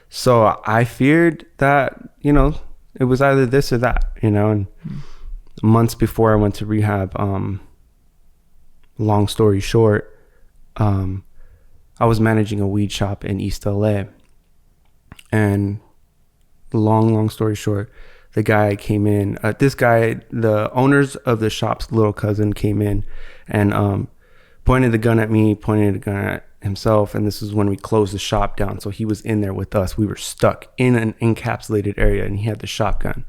So I feared that, you know, it was either this or that, you know, and months before I went to rehab, long story short, I was managing a weed shop in East LA, and long story short, the guy came in, the owners of the shop's little cousin came in and pointed the gun at me, pointed the gun at himself. And this is when we closed the shop down. So he was in there with us. We were stuck in an encapsulated area and he had the shotgun.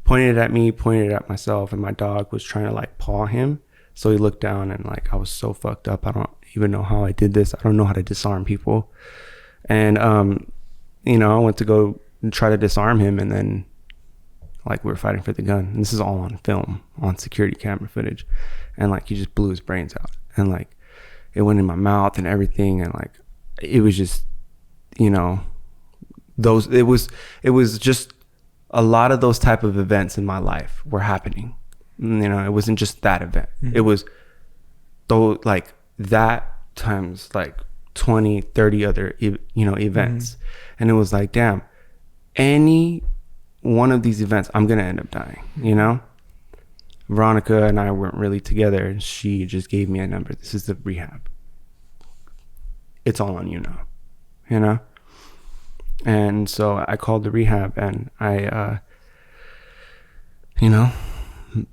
Pointed at me, pointed at myself, and my dog was trying to like paw him. So he looked down and like, I was so fucked up. I don't even know how I did this. I don't know how to disarm people. And, you know, I went to go and try to disarm him, and then like we were fighting for the gun, and this is all on film, on security camera footage, and like he just blew his brains out, and like it went in my mouth and everything, and like it was just, you know, it was just a lot of those type of events in my life were happening. You know, it wasn't just that event. Mm-hmm. It was though like that times like 20, 30 other events. Mm-hmm. And it was like, damn, any one of these events, I'm gonna end up dying, you know? Veronica and I weren't really together, and she just gave me a number. This is the rehab. It's all on you now, you know? And so I called the rehab, and I, you know,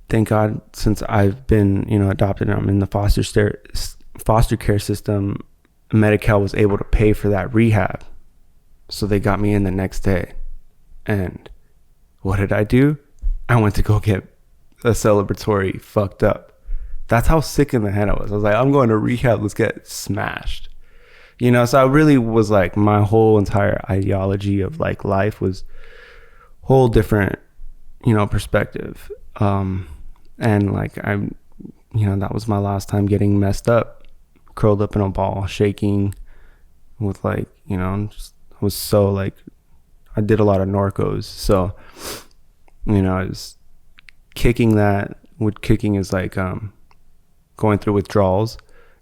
thank God, since I've been, you know, adopted, I'm in the foster care system, Medi-Cal was able to pay for that rehab. So they got me in the next day. And what did I do? I went to go get a celebratory fucked up. That's how sick in the head I was. I was like, I'm going to rehab. Let's get smashed. You know, so I really was like, my whole entire ideology of like life was whole different, you know, perspective. And like, I'm, you know, that was my last time getting messed up, curled up in a ball, shaking with like, you know, just, I was so like, I did a lot of Norcos. So, you know, I was kicking that. What kicking is like going through withdrawals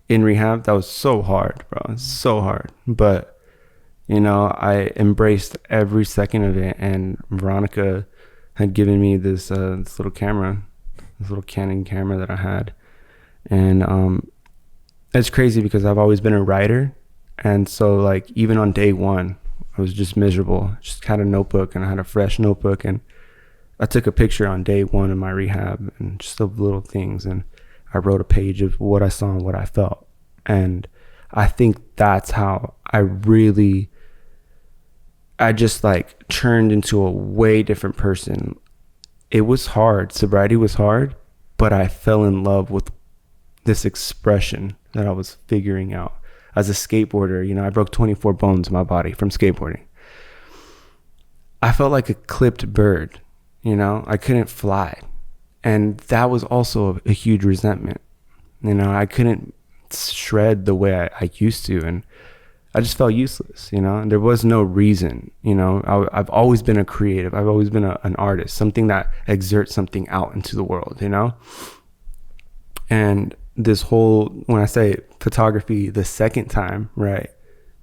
in rehab. That was so hard, bro. It's so hard. But, you know, I embraced every second of it. And Veronica had given me this little camera, this little Canon camera that I had. And it's crazy because I've always been a writer. And so like even on day one, I was just miserable. Just had a notebook, and I had a fresh notebook, and I took a picture on day one of my rehab and just the little things, and I wrote a page of what I saw and what I felt. And I think that's how I just like turned into a way different person. It was hard. Sobriety was hard, but I fell in love with this expression that I was figuring out. As a skateboarder, you know, I broke 24 bones in my body from skateboarding. I felt like a clipped bird, you know, I couldn't fly. And that was also a huge resentment. You know, I couldn't shred the way I used to, and I just felt useless, you know, and there was no reason, you know. I've always been a creative. I've always been an artist, something that exerts something out into the world, you know. And this whole, when I say photography the second time, right,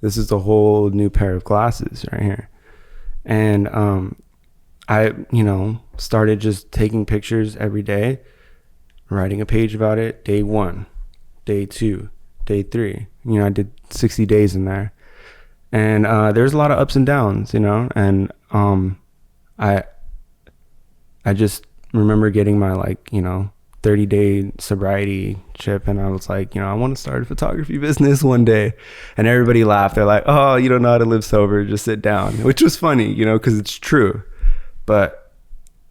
this is a whole new pair of glasses right here. And I, you know, started just taking pictures every day, writing a page about it. Day 1, day 2, day 3, you know, I did 60 days in there. And there's a lot of ups and downs, you know. And I just remember getting my, like, you know, 30-day sobriety chip, and I was like, you know, I want to start a photography business one day. And everybody laughed. They're like, oh, you don't know how to live sober, just sit down, which was funny, you know, because it's true. But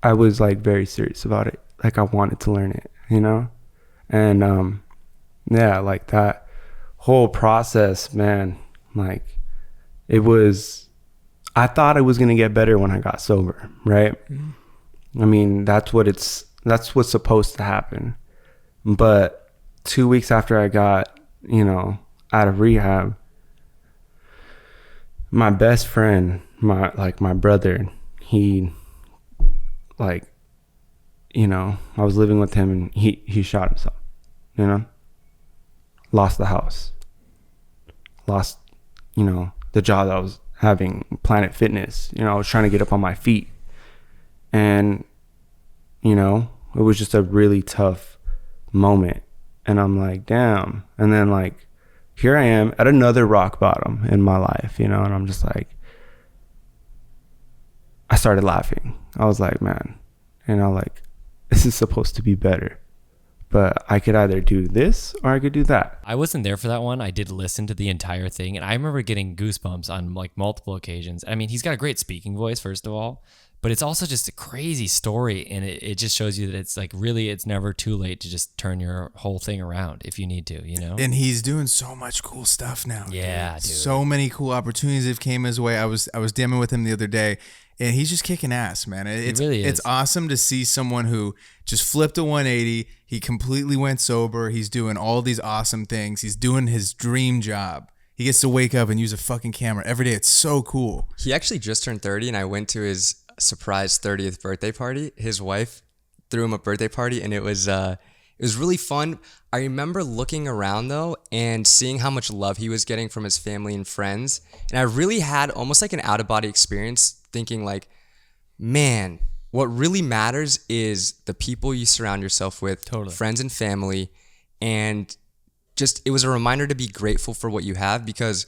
I was like very serious about it. Like I wanted to learn it, you know? And yeah, like that whole process, man, like it was, I thought it was going to get better when I got sober, right? I mean, that's what's supposed to happen. But 2 weeks after I got, you know, out of rehab, my best friend, my brother, he, like, you know, I was living with him and he shot himself, you know, lost the house, lost, you know, the job that I was having, Planet Fitness, you know, I was trying to get up on my feet. And, you know, it was just a really tough moment. And I'm like, damn. And then like, here I am at another rock bottom in my life, you know, and I'm just like, I started laughing. I was like, man, you know, like, this is supposed to be better. But I could either do this or I could do that. I wasn't there for that one. I did listen to the entire thing, and I remember getting goosebumps on like multiple occasions. I mean, he's got a great speaking voice, first of all, but it's also just a crazy story, and it just shows you that it's like really, it's never too late to just turn your whole thing around if you need to, you know? And he's doing so much cool stuff now. Yeah, dude. So many cool opportunities have came his way. I was DMing with him the other day, and he's just kicking ass, man. It's really is. It's awesome to see someone who just flipped a 180. He completely went sober. He's doing all these awesome things. He's doing his dream job. He gets to wake up and use a fucking camera every day. It's so cool. He actually just turned 30, and I went to his surprise 30th birthday party. His wife threw him a birthday party, and it was really fun. I remember looking around though and seeing how much love he was getting from his family and friends, and I really had almost like an out-of-body experience, thinking like, man, what really matters is the people you surround yourself with, Totally. Friends and family, and just it was a reminder to be grateful for what you have, because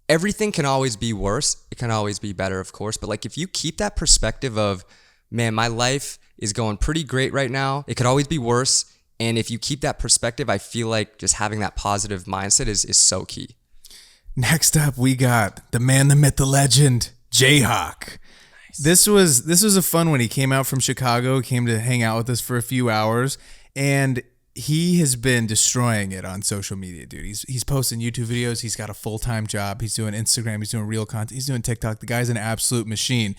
everything can always be worse. It can always be better, of course. But like if you keep that perspective of, man, my life is going pretty great right now. It could always be worse. And if you keep that perspective, I feel like just having that positive mindset is so key. Next up, we got the man, the myth, the legend, Jayhawk. This was a fun one. He came out from Chicago, came to hang out with us for a few hours, and he has been destroying it on social media, dude. He's posting YouTube videos. He's got a full-time job. He's doing Instagram. He's doing real content. He's doing TikTok. The guy's an absolute machine.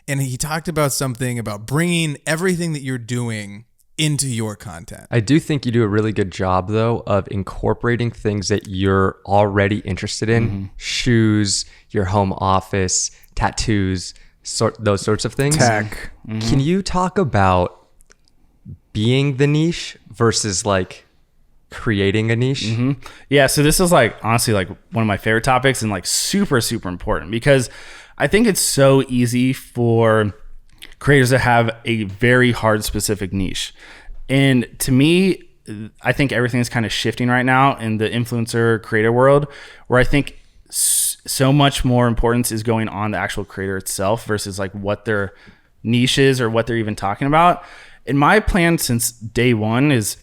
And he talked about something about bringing everything that you're doing into your content. I do think you do a really good job, though, of incorporating things that you're already interested in. Shoes, your home office, tattoos, those sorts of things. Tech. Can you talk about being the niche versus like creating a niche? Yeah, so this is like honestly like one of my favorite topics and like super, super important, because I think it's so easy for creators to have a very hard specific niche. And to me, I think everything is kind of shifting right now in the influencer creator world, where I think so much more importance is going on the actual creator itself versus like what their niche is or what they're even talking about. And my plan since day one is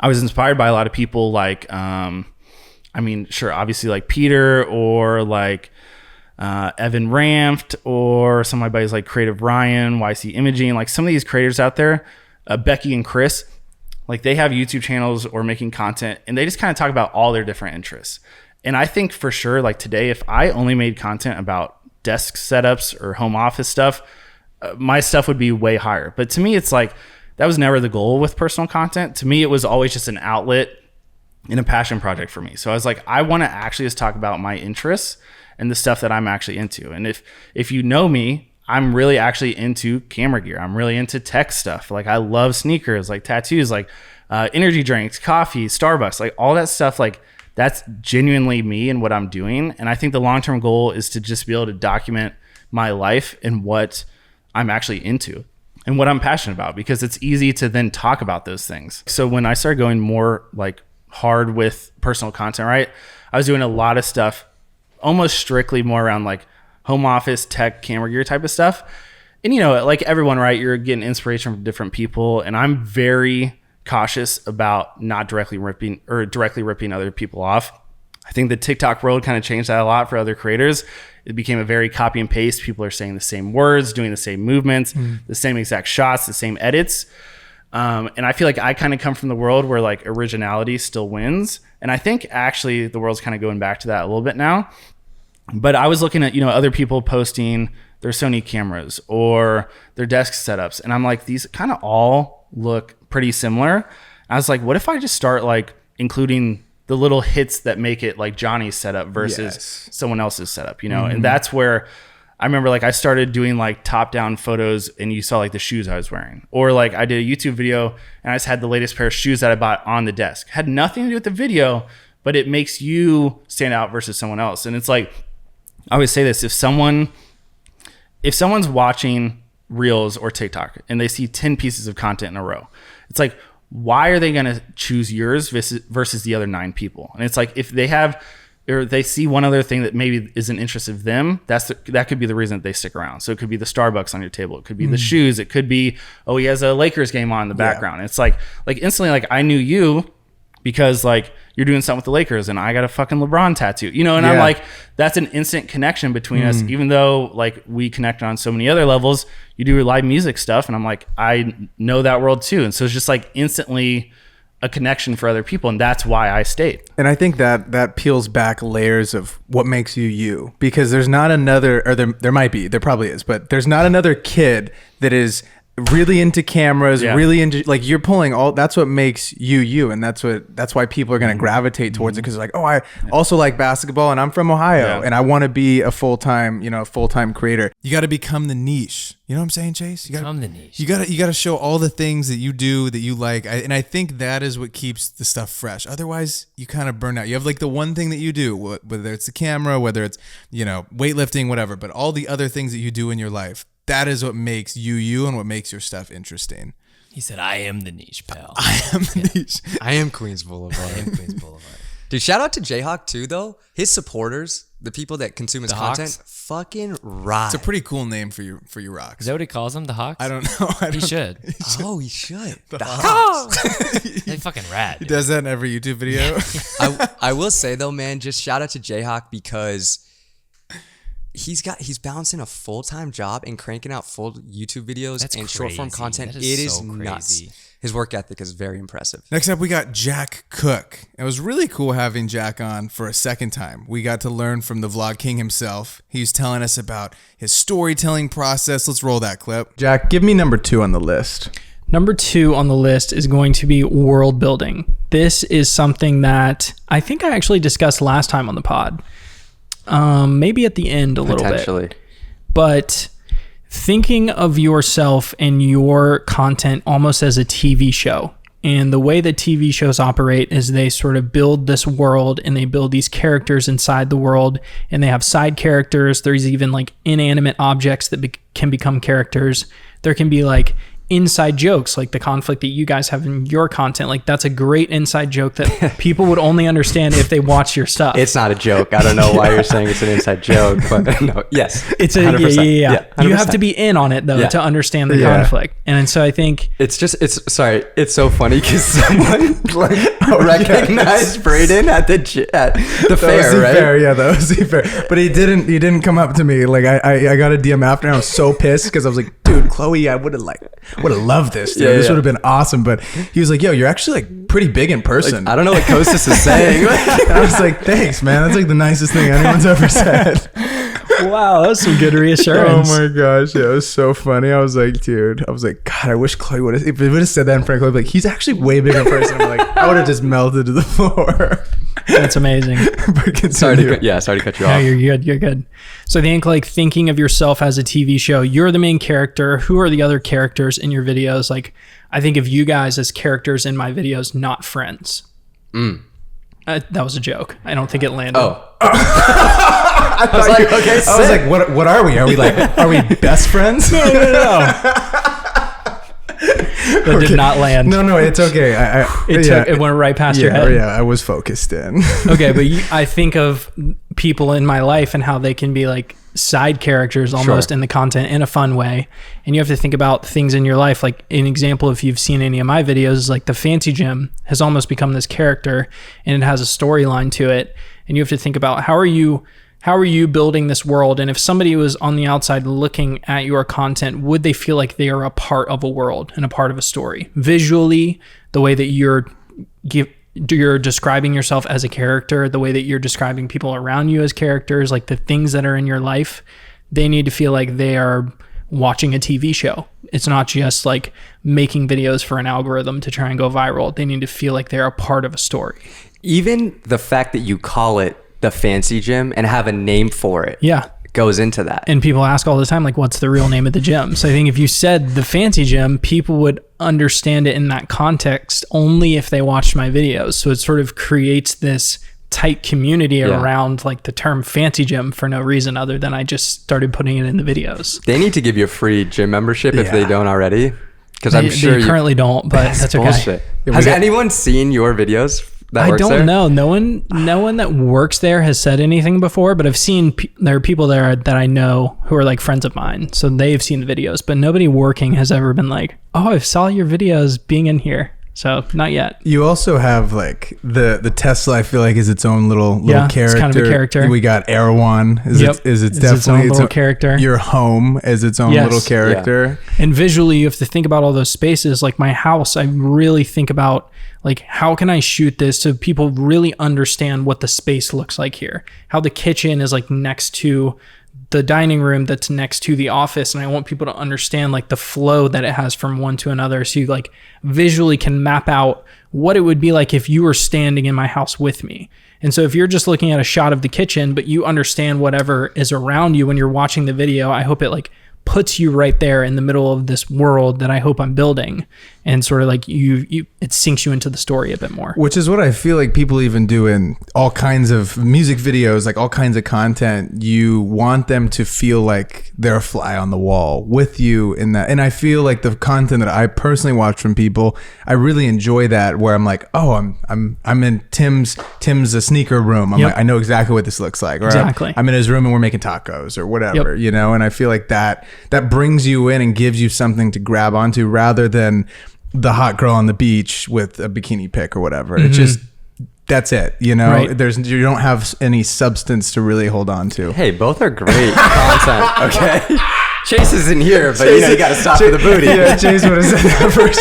I was inspired by a lot of people like, obviously like Peter or like Evan Ramft or some of my buddies like Creative Ryan, YC Imaging, like some of these creators out there, Becky and Chris, like they have YouTube channels or making content and they just kind of talk about all their different interests. And I think for sure, like today, if I only made content about desk setups or home office stuff, my stuff would be way higher. But to me, it's like, that was never the goal with personal content. To me, it was always just an outlet and a passion project for me. So I was like, I want to actually just talk about my interests and the stuff that I'm actually into. And if you know me, I'm really actually into camera gear. I'm really into tech stuff. Like I love sneakers, like tattoos, like energy drinks, coffee, Starbucks, like all that stuff. Like that's genuinely me and what I'm doing. And I think the long-term goal is to just be able to document my life and what I'm actually into and what I'm passionate about, because it's easy to then talk about those things. So when I started going more like hard with personal content, right, I was doing a lot of stuff almost strictly more around like home office, tech, camera gear type of stuff. And, you know, like everyone, right, you're getting inspiration from different people. And I'm very cautious about not directly ripping other people off. I think the TikTok world kind of changed that a lot for other creators. It became a very copy and paste. People are saying the same words, doing the same movements, the same exact shots, the same edits. And I feel like I kind of come from the world where like originality still wins. And I think actually the world's kind of going back to that a little bit now. But I was looking at, other people posting their Sony cameras or their desk setups. And I'm like, these kind of all look pretty similar. I was like, what if I just start like including the little hits that make it like Johnny's setup versus someone else's setup, And that's where I remember like I started doing like top down photos and you saw like the shoes I was wearing, or like I did a YouTube video and I just had the latest pair of shoes that I bought on the desk. Had nothing to do with the video, but it makes you stand out versus someone else. And it's like, I always say this, if someone's watching Reels or TikTok and they see 10 pieces of content in a row, it's like, why are they going to choose yours versus the other 9 people? And it's like, if they have, or they see one other thing that maybe isn't interested in them, that could be the reason that they stick around. So it could be the Starbucks on your table. It could be the shoes. It could be, oh, he has a Lakers game on in the background. It's like instantly, like I knew you because like you're doing something with the Lakers and I got a fucking LeBron tattoo, and I'm like, that's an instant connection between us, even though like we connect on so many other levels. You do live music stuff and I'm like, I know that world too. And so it's just like instantly a connection for other people. And that's why I stayed. And I think that peels back layers of what makes you, because there's not another, or there might be, there probably is, but there's not another kid that is really into cameras, really into, like, you're pulling all, that's what makes you, and that's why people are going to gravitate towards it, because like, oh, I also like basketball and I'm from Ohio and I want to be a full-time creator. You got to become the niche. You know what I'm saying, Chase? You got to become the niche. You got to show all the things that you do that you like, and I think that is what keeps the stuff fresh. Otherwise, you kind of burn out. You have like the one thing that you do, whether it's the camera, whether it's weightlifting, whatever, but all the other things that you do in your life. That is what makes you and what makes your stuff interesting. He said, I am the niche, pal. I am the niche. I am Queens Boulevard. Dude, shout out to Jayhawk too, though. His supporters, the people that consume his content, fucking rock. It's a pretty cool name for your rocks. Is that what he calls them, the Hawks? I don't know. He should. He should. The Hawks. They fucking rad. He does that in every YouTube video. I will say though, man, just shout out to Jayhawk because he's balancing a full-time job and cranking out full YouTube videos and short-form content. It is nuts. His work ethic is very impressive. Next up, we got Jack Cook. It was really cool having Jack on for a second time. We got to learn from the Vlog King himself. He was telling us about his storytelling process. Let's roll that clip. Jack, give me number 2 on the list. Number 2 on the list is going to be world building. This is something that I think I actually discussed last time on the pod. Maybe at the end a little bit. But thinking of yourself and your content almost as a TV show. And the way that TV shows operate is they sort of build this world and they build these characters inside the world, and they have side characters. There's even like inanimate objects that can become characters. There can be like inside jokes, like the conflict that you guys have in your content. Like that's a great inside joke that people would only understand if they watch your stuff. It's not a joke. I don't know why you're saying it's an inside joke, but no, yes, it's a 100%. Yeah. You have to be in on it though to understand the conflict. And so I think it's it's so funny because someone recognized Braden at the fair, right? Fair, yeah, that was the fair. But he didn't come up to me. Like I got a DM after, and I was so pissed because I was like, dude, Chloe, I would have loved this, dude. This would have been awesome. But he was like, yo, you're actually like pretty big in person. Like, I don't know what Kostas is saying. I was like, thanks, man. That's like the nicest thing anyone's ever said. Wow, that was some good reassurance. Oh my gosh, yeah, it was so funny. I was like, God, I wish Chloe would have. If it would have said that in front of Chloe, like, he's actually way bigger in person. I'm like, I would have just melted to the floor. That's amazing. Sorry to cut you off. No, you're good. So I think like thinking of yourself as a TV show, you're the main character. Who are the other characters in your videos? Like, I think of you guys as characters in my videos, not friends. That was a joke. I don't think it landed. I was like, okay, I was like, what are we? Are we best friends? No. That did not land. No, it's okay. It went right past your head. Yeah, I was focused in. Okay, but I think of people in my life and how they can be like side characters almost in the content in a fun way. And you have to think about things in your life. Like an example, if you've seen any of my videos, is like the Fancy Gym has almost become this character and it has a storyline to it. and you have to think about how are you building this world, and if somebody was on the outside looking at your content, would they feel like they are a part of a world and a part of a story? Visually, the way that you're describing yourself as a character, the way that you're describing people around you as characters, like the things that are in your life, they need to feel like they are watching a TV show. It's not just like making videos for an algorithm to try and go viral. They need to feel like they're a part of a story. Even the fact that you call it the fancy gym and have a name for it. Yeah. Goes into that. And people ask all the time, like, what's the real name of the gym? So I think if you said the fancy gym, people would understand it in that context only if they watched my videos. So it sort of creates this tight community around like the term fancy gym for no reason other than I just started putting it in the videos. They need to give you a free gym membership if they don't already. Because I'm sure they currently don't, but that's okay. Has anyone seen your videos? I don't know. No one that works there has said anything before, but I've seen there are people there that I know who are like friends of mine. So they've seen the videos, but nobody working has ever been like, oh, I saw your videos being in here. So not yet. You also have like the Tesla, I feel like is its own little character. It's kind of a character. We got Erewhon is definitely its own little character. Your home is its own little character. Yeah. And visually you have to think about all those spaces. Like my house, I really think about like how can I shoot this so people really understand what the space looks like here. How the kitchen is like next to the dining room that's next to the office, and I want people to understand like the flow that it has from one to another, so you like visually can map out what it would be like if you were standing in my house with me. And so if you're just looking at a shot of the kitchen but you understand whatever is around you when you're watching the video, I hope it like puts you right there in the middle of this world that I hope I'm building, and sort of like it sinks you into the story a bit more. Which is what I feel like people even do in all kinds of music videos, like all kinds of content. You want them to feel like they're a fly on the wall with you in that. And I feel like the content that I personally watch from people, I really enjoy that, where I'm like, oh, I'm in Tim's a sneaker room. I'm like, I know exactly what this looks like. Or exactly. I'm in his room and we're making tacos or whatever, you know? And I feel like that brings you in and gives you something to grab onto rather than the hot girl on the beach with a bikini pic or whatever. It's just, that's it, you know? Right. You don't have any substance to really hold on to. Hey, both are great content, okay? Chase isn't here, but you got to stop for the booty. Yeah, Chase would have said that for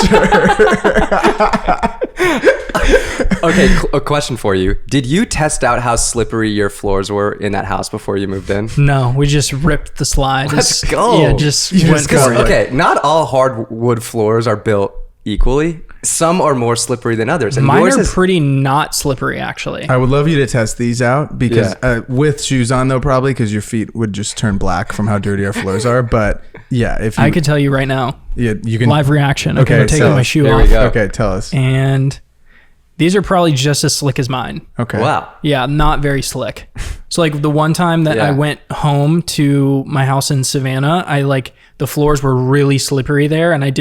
sure. Okay, a question for you. Did you test out how slippery your floors were in that house before you moved in? No, we just ripped the slide. Let's go. Yeah, just went for it. Okay, not all hardwood floors are built equally. Some are more slippery than others. And mine are pretty not slippery, actually. I would love you to test these out because with shoes on though, probably because your feet would just turn black from how dirty our floors are. But yeah, if you, I could tell you right now. Yeah, you can. Live reaction. Okay, we're taking my shoe off. We go. Okay, tell us. And these are probably just as slick as mine. Okay. Wow. Yeah, not very slick. So like the one time that I went home to my house in Savannah, the floors were really slippery there, and I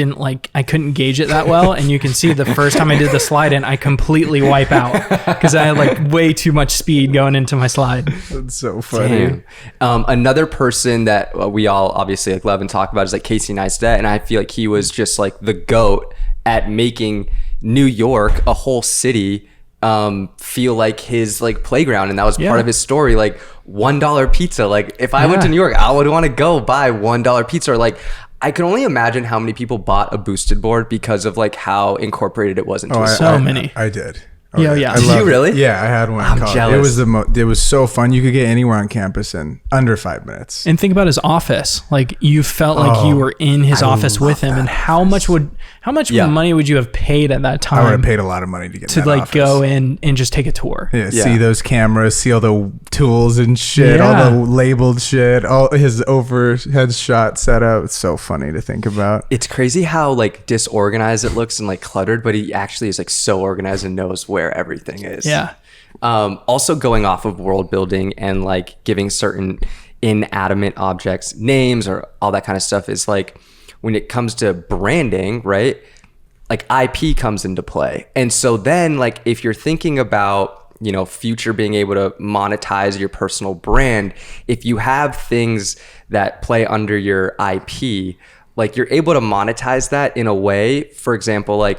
couldn't gauge it that well. And you can see the first time I did the slide in, I completely wipe out because I had way too much speed going into my slide. That's so funny. Another person that we all obviously love and talk about is Casey Neistat, and I feel like he was just the GOAT at making New York, a whole city, feel like his playground, and that was part of his story. $1 pizza. If I went to New York, I would want to go buy $1 pizza. Or I can only imagine how many people bought a boosted board because of how incorporated it was into many. I did. Oh, yeah. Did you really? Yeah, I had one. I'm jealous. It was so fun. You could get anywhere on campus in under 5 minutes. And think about his office. You felt like you were in his office with him. And how much money would you have paid at that time? I would have paid a lot of money to get to go in and just take a tour. Yeah, see those cameras, see all the tools and shit, all the labeled shit, all his overhead shot setup. It's so funny to think about. It's crazy how disorganized it looks and cluttered, but he actually is so organized and knows where everything is. Yeah. Also going off of world building and giving certain inanimate objects names or all that kind of stuff is when it comes to branding, right? IP comes into play. And so then if you're thinking about, future being able to monetize your personal brand, if you have things that play under your IP, you're able to monetize that in a way, for example,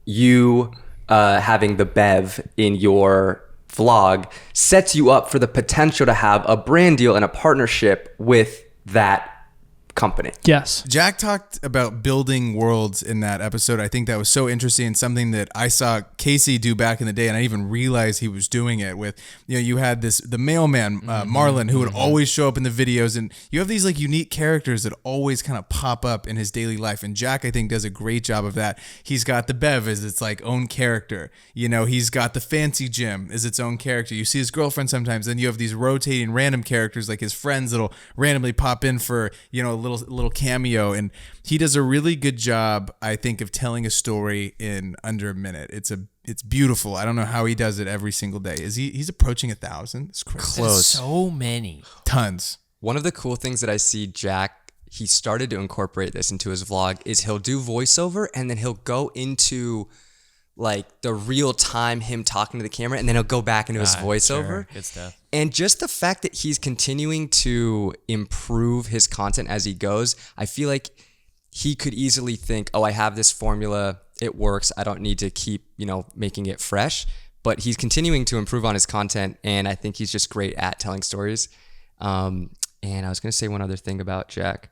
you having the Bev in your vlog sets you up for the potential to have a brand deal and a partnership with that company. Yes. Jack talked about building worlds in that episode. I think that was so interesting and something that I saw Casey do back in the day, and I even realized he was doing it with, you had the mailman, Marlon, who would always show up in the videos, and you have these like unique characters that always kind of pop up in his daily life, and Jack, I think, does a great job of that. He's got the Bev as its like own character. He's got the Fancy Jim as its own character. You see his girlfriend sometimes, then you have these rotating random characters like his friends that'll randomly pop in for, a little cameo, and he does a really good job, I think, of telling a story in under a minute. It's beautiful. I don't know how he does it every single day. He's approaching 1,000? It's crazy. Close. So many. Tons. One of the cool things that I see Jack, he started to incorporate this into his vlog, is he'll do voiceover and then he'll go into like the real time him talking to the camera, and then he'll go back into his voiceover. Sure. Good stuff. And just the fact that he's continuing to improve his content as he goes, I feel like he could easily think, I have this formula, it works, I don't need to keep, making it fresh. But he's continuing to improve on his content, and I think he's just great at telling stories. And I was going to say one other thing about Jack.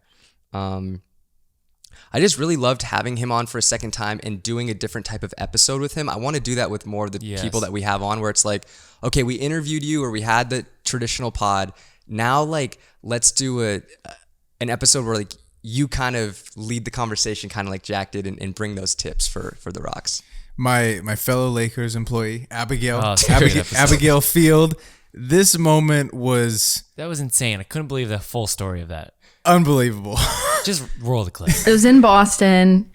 I just really loved having him on for a second time and doing a different type of episode with him. I want to do that with more of the people that we have on, where it's like, okay, we interviewed you, or we had the traditional pod. Now, like, let's do an episode where like you kind of lead the conversation, kind of like Jack did, and bring those tips for the Rocks. My fellow Lakers employee, Abigail Field. This moment was insane. I couldn't believe the full story of that. Unbelievable. Just roll the clip. It was in Boston,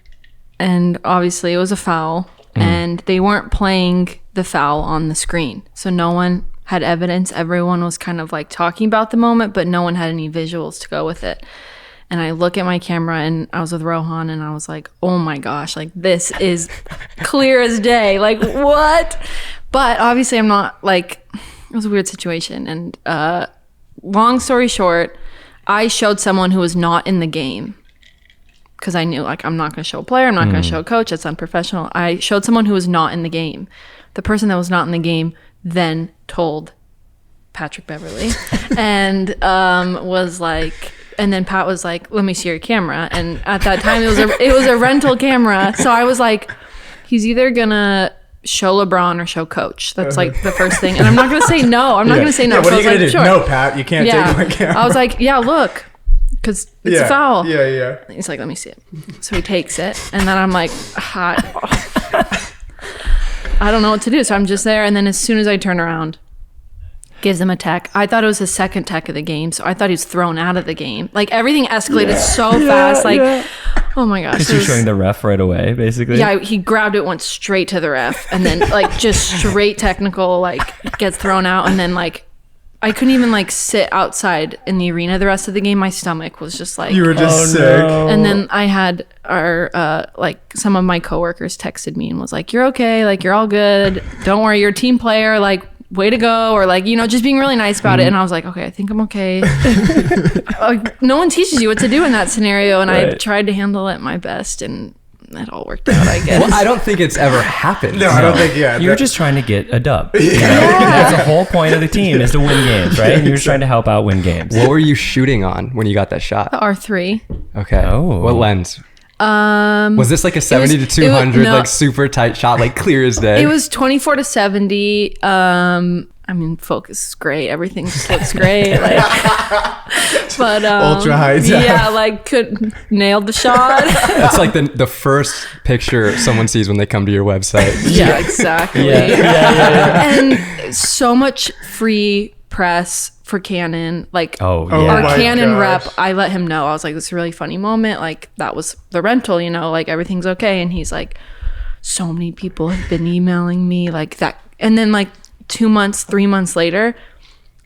and obviously it was a foul, and they weren't playing the foul on the screen. So no one had evidence. Everyone was kind of like talking about the moment, but no one had any visuals to go with it. And I look at my camera, and I was with Rohan, and I was like, oh my gosh, like this is clear as day. Like what? But obviously I'm not like, it was a weird situation. And long story short, I showed someone who was not in the game, because I knew, like, I'm not going to show a player, I'm not going to show a coach, that's unprofessional. I showed someone who was not in the game. The person that was not in the game then told Patrick Beverly and was like, and then Pat was like, let me see your camera. And at that time it was a rental camera. So I was like, he's either going to show LeBron or show coach. That's like the first thing. And I'm not going to say no. I'm not going to say no. What are you going to do? Sure. No, Pat, you can't take my camera. I was like, yeah, look, because it's a foul. Yeah. He's like, let me see it. So he takes it. And then I'm like, I don't know what to do. So I'm just there. And then as soon as I turn around, gives him a tech. I thought it was his second tech of the game. So I thought he was thrown out of the game. Like everything escalated so fast. Like, oh my gosh. Because you're showing the ref right away, basically. Yeah, he grabbed it, went straight to the ref, and then like just straight technical, like gets thrown out. And then like I couldn't even like sit outside in the arena the rest of the game. My stomach was just like, you were just sick. No. And then I had our like some of my coworkers texted me and was like, you're okay, like you're all good, don't worry, you're a team player, like way to go, or like, just being really nice about it. And I was like, okay, I think I'm okay. Like, no one teaches you what to do in that scenario, and I tried to handle it my best, and it all worked out, I guess. Well, I don't think it's ever happened. No, I don't think, You're just trying to get a dub. That's the whole point of the team, is to win games, right? And you're just trying to help out win games. What were you shooting on when you got that shot? The R3. Okay. Oh. What lens? Was this like a 70 to 200, like super tight shot, like clear as day? It was 24 to 70. I mean, focus is great. Everything just looks great. Like, but ultra high def. Yeah, like nailed the shot. That's like the first picture someone sees when they come to your website. Yeah, exactly. Yeah. And so much free press for Canon, like our Canon rep, I let him know. I was like, this is a really funny moment, like that was the rental, like everything's okay. And he's like, so many people have been emailing me like that. And then like 2 months, 3 months later,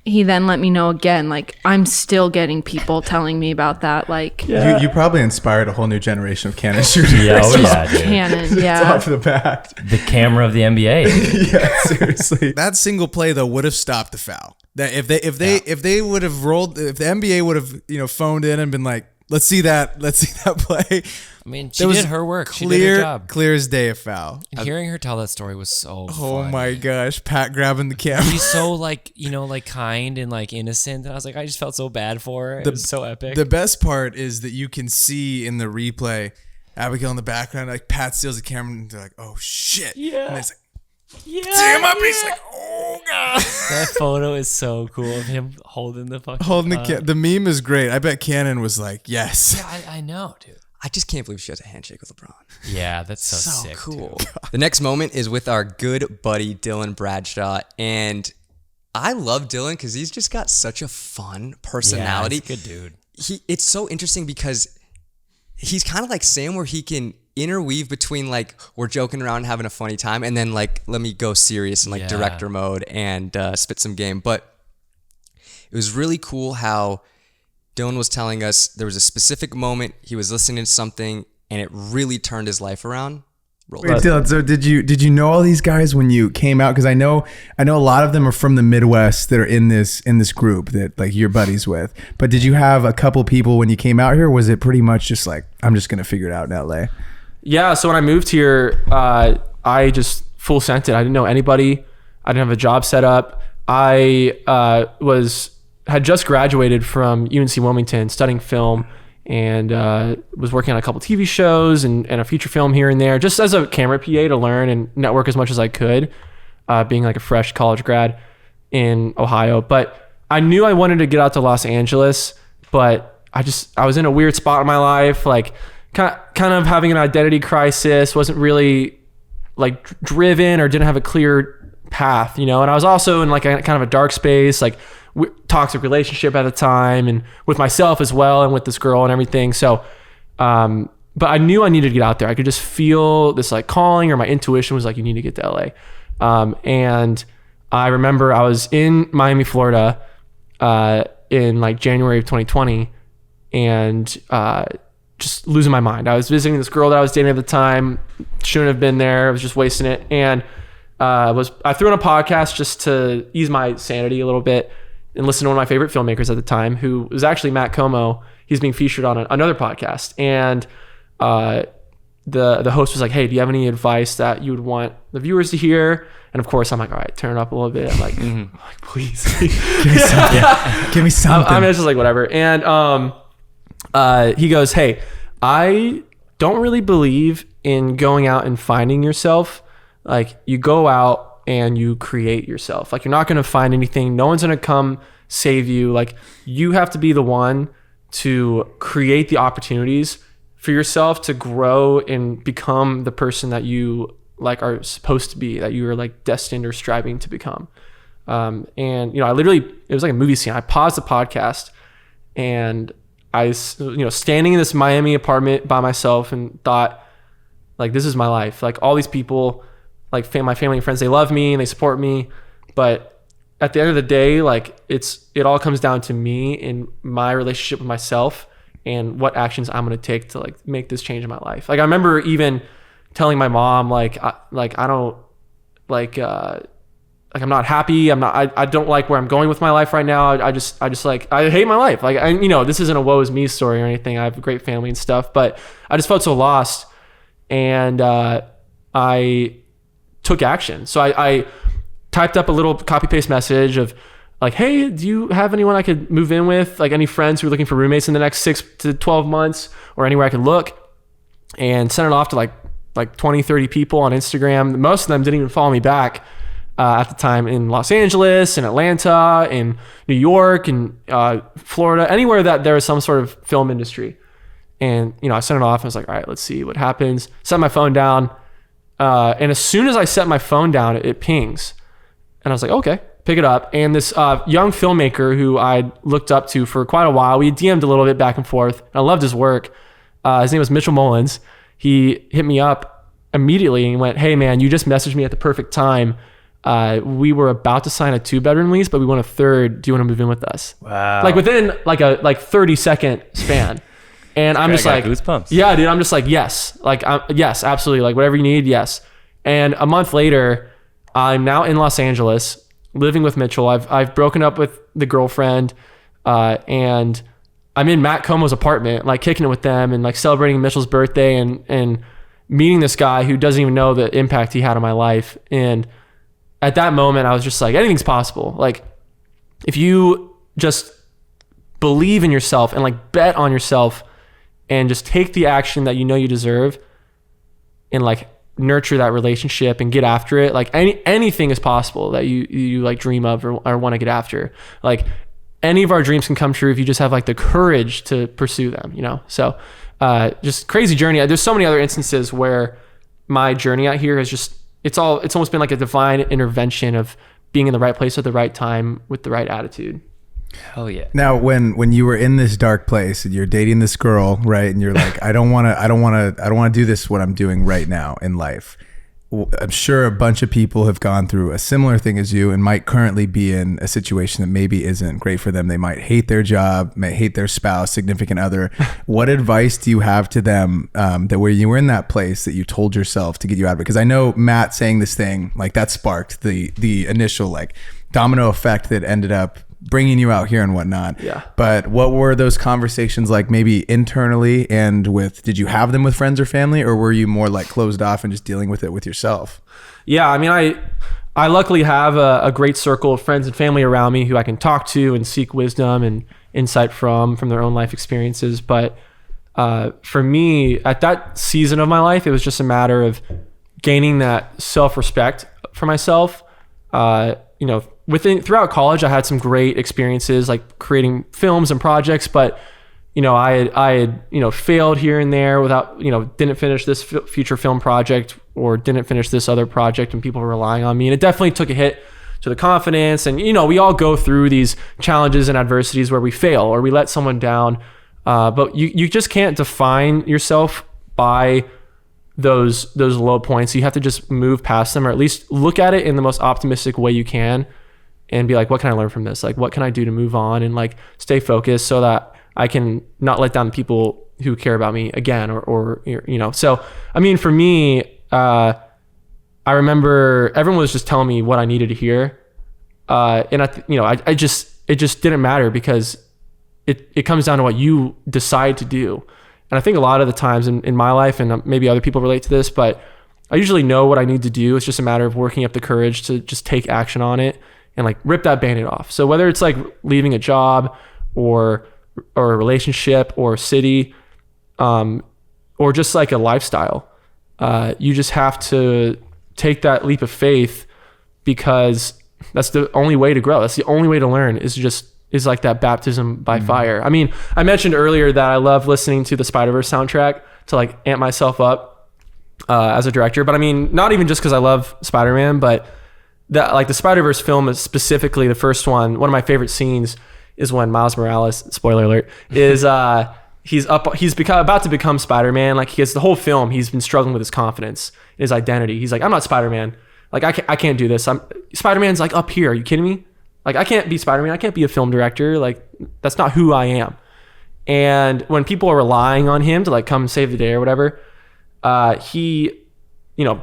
he then let me know again, like I'm still getting people telling me about that. Like you probably inspired a whole new generation of Canon shooters. Canon, yeah. Off the bat, the camera of the NBA. Yeah, seriously. That single play though would have stopped the foul. That if they would have rolled, if the NBA would have phoned in and been like, let's see that play, mean, she did her work. She did her job. Clear as day a foul. And hearing her tell that story was so Oh funny. my gosh, Pat grabbing the camera. She's so like, like kind and like innocent. And I was like, I just felt so bad for her. It was so epic. The best part is that you can see in the replay Abigail in the background, like Pat steals the camera and they're like, oh shit. Yeah. And it's like, yeah. damn up. He's like, oh god. That photo is so cool of him holding the fucking the meme is great. I bet Cannon was like, yes. Yeah, I know, dude. I just can't believe she has a handshake with LeBron. Yeah, that's so sick. Cool. The next moment is with our good buddy Dylan Bradshaw, and I love Dylan because he's just got such a fun personality. Yeah, he's a good dude. It's so interesting because he's kind of like Sam, where he can interweave between like we're joking around and having a funny time, and then like let me go serious in like director mode and spit some game. But it was really cool how Dylan was telling us there was a specific moment he was listening to something and it really turned his life around. Wait, Dylan, so did you know all these guys when you came out? Because I know a lot of them are from the Midwest that are in this group that like you're buddies with. But did you have a couple people when you came out here? Or was it pretty much just like, I'm just gonna figure it out in LA? Yeah, so when I moved here, I just full sent it. I didn't know anybody. I didn't have a job set up. I had just graduated from UNC Wilmington studying film, and was working on a couple TV shows and a feature film here and there, just as a camera PA to learn and network as much as I could, being like a fresh college grad in Ohio. But I knew I wanted to get out to Los Angeles, but I was in a weird spot in my life, like kind of having an identity crisis, wasn't really like driven or didn't have a clear path, and I was also in like a kind of a dark space, like toxic relationship at the time, and with myself as well, and with this girl and everything. So, but I knew I needed to get out there. I could just feel this like calling, or my intuition was like, you need to get to LA. And I remember I was in Miami, Florida, in like January of 2020, and just losing my mind. I was visiting this girl that I was dating at the time. Shouldn't have been there. I was just wasting it. And I threw in a podcast just to ease my sanity a little bit and listen to one of my favorite filmmakers at the time, who was actually Matt Como. He's being featured on another podcast. And the host was like, hey, do you have any advice that you would want the viewers to hear? And of course, I'm like, all right, turn it up a little bit. I'm like, please. Give me something. Yeah. Give me something. I'm just like, whatever. And he goes, hey, I don't really believe in going out and finding yourself. Like, you go out and you create yourself. Like, you're not going to find anything. No one's going to come save you. Like, you have to be the one to create the opportunities for yourself to grow and become the person that you like are supposed to be, that you are like destined or striving to become. And I literally, it was like a movie scene. I paused the podcast and I, standing in this Miami apartment by myself, and thought, like, this is my life. Like, all these people, like my family and friends, they love me and they support me. But at the end of the day, like, it all comes down to me and my relationship with myself and what actions I'm going to take to like make this change in my life. Like, I remember even telling my mom, I'm not happy. I don't like where I'm going with my life right now. I just I hate my life. Like, this isn't a woe is me story or anything. I have a great family and stuff, but I just felt so lost. And I took action. So I typed up a little copy paste message of like, hey, do you have anyone I could move in with? Like, any friends who are looking for roommates in the next 6 to 12 months, or anywhere I could look, and sent it off to like 20, 30 people on Instagram. Most of them didn't even follow me back. At the time, in Los Angeles and Atlanta and New York and Florida, anywhere that there was some sort of film industry. And, I sent it off and I was like, all right, let's see what happens. Set my phone down. And as soon as I set my phone down, it pings. And I was like, okay, pick it up. And this young filmmaker who I looked up to for quite a while, we DM'd a little bit back and forth. And I loved his work. His name was Mitchell Mullins. He hit me up immediately and went, hey man, you just messaged me at the perfect time. We were about to sign a 2-bedroom lease, but we want a third. Do you want to move in with us? Wow. Like, within like a 30-second span. And I'm just like, goosebumps. Yeah, dude. I'm just like, yes. Like, yes, absolutely. Like, whatever you need. Yes. And a month later, I'm now in Los Angeles living with Mitchell. I've broken up with the girlfriend, and I'm in Matt Como's apartment, like kicking it with them and like celebrating Mitchell's birthday and meeting this guy who doesn't even know the impact he had on my life. And at that moment, I was just like, anything's possible. Like, if you just believe in yourself and like bet on yourself and just take the action that you know you deserve and like nurture that relationship and get after it, like anything is possible that you like dream of or want to get after. Like, any of our dreams can come true if you just have like the courage to pursue them, you know? So just crazy journey. There's so many other instances where my journey out here has just, it's almost been like a divine intervention of being in the right place at the right time with the right attitude. Hell yeah. Now, when you were in this dark place and you're dating this girl, right? And you're like, I don't want to do this, what I'm doing right now in life. I'm sure a bunch of people have gone through a similar thing as you and might currently be in a situation that maybe isn't great for them. They might hate their job, might hate their spouse, significant other. What advice do you have to them that where you were in that place that you told yourself to get you out of it? Because I know Matt saying this thing, like that sparked the initial like domino effect that ended up bringing you out here and whatnot. Yeah. But what were those conversations like maybe internally and did you have them with friends or family, or were you more like closed off and just dealing with it with yourself? Yeah. I mean, I luckily have a great circle of friends and family around me who I can talk to and seek wisdom and insight from their own life experiences. But for me, at that season of my life, it was just a matter of gaining that self-respect for myself. Throughout college, I had some great experiences like creating films and projects, but I had failed here and there without, didn't finish this feature film project or didn't finish this other project, and people were relying on me, and it definitely took a hit to the confidence. And we all go through these challenges and adversities where we fail or we let someone down, but you just can't define yourself by those low points. You have to just move past them, or at least look at it in the most optimistic way you can and be like, what can I learn from this? Like, what can I do to move on and like stay focused so that I can not let down the people who care about me again, or so, I mean, for me, I remember everyone was just telling me what I needed to hear. And it just didn't matter, because it comes down to what you decide to do. And I think a lot of the times in my life, and maybe other people relate to this, but I usually know what I need to do. It's just a matter of working up the courage to just take action on it and like rip that Band-Aid off. So whether it's like leaving a job or a relationship or a city, or just like a lifestyle, you just have to take that leap of faith, because that's the only way to grow. That's the only way to learn, is like that baptism by fire. I mean, I mentioned earlier that I love listening to the Spider-Verse soundtrack to like amp myself up as a director. But I mean, not even just because I love Spider-Man, but that like the Spider-Verse film is specifically the first one. One of my favorite scenes is when Miles Morales, spoiler alert, is he's about to become Spider-Man. Like he has the whole film, he's been struggling with his confidence, his identity. He's like, I'm not Spider-Man. Like I can't do this. Spider-Man's like up here. Are you kidding me? Like I can't be Spider-Man. I can't be a film director. Like that's not who I am. And when people are relying on him to like come save the day or whatever, he,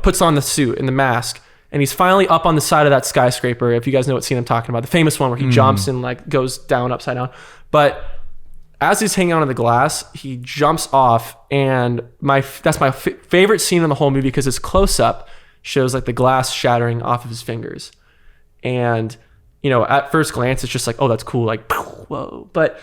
puts on the suit and the mask, and he's finally up on the side of that skyscraper. If you guys know what scene I'm talking about, the famous one where he jumps and like goes down upside down. But as he's hanging onto the glass, he jumps off, and that's my favorite scene in the whole movie, because his close up shows like the glass shattering off of his fingers. And at first glance, it's just like, oh, that's cool. Like, whoa. But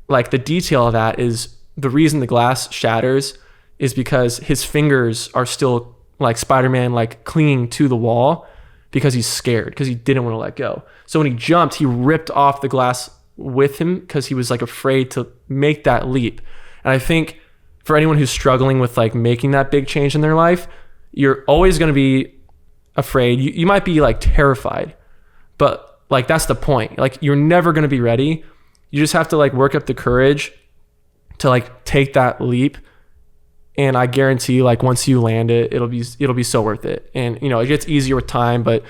like the detail of that is the reason the glass shatters is because his fingers are still like Spider-Man, like clinging to the wall, because he's scared, because he didn't want to let go. So when he jumped, he ripped off the glass with him, because he was like afraid to make that leap. And I think for anyone who's struggling with like making that big change in their life, you're always going to be afraid. You might be like terrified, but like that's the point. Like you're never going to be ready. You just have to like work up the courage to like take that leap. And I guarantee, like once you land it, it'll be so worth it. And it gets easier with time, but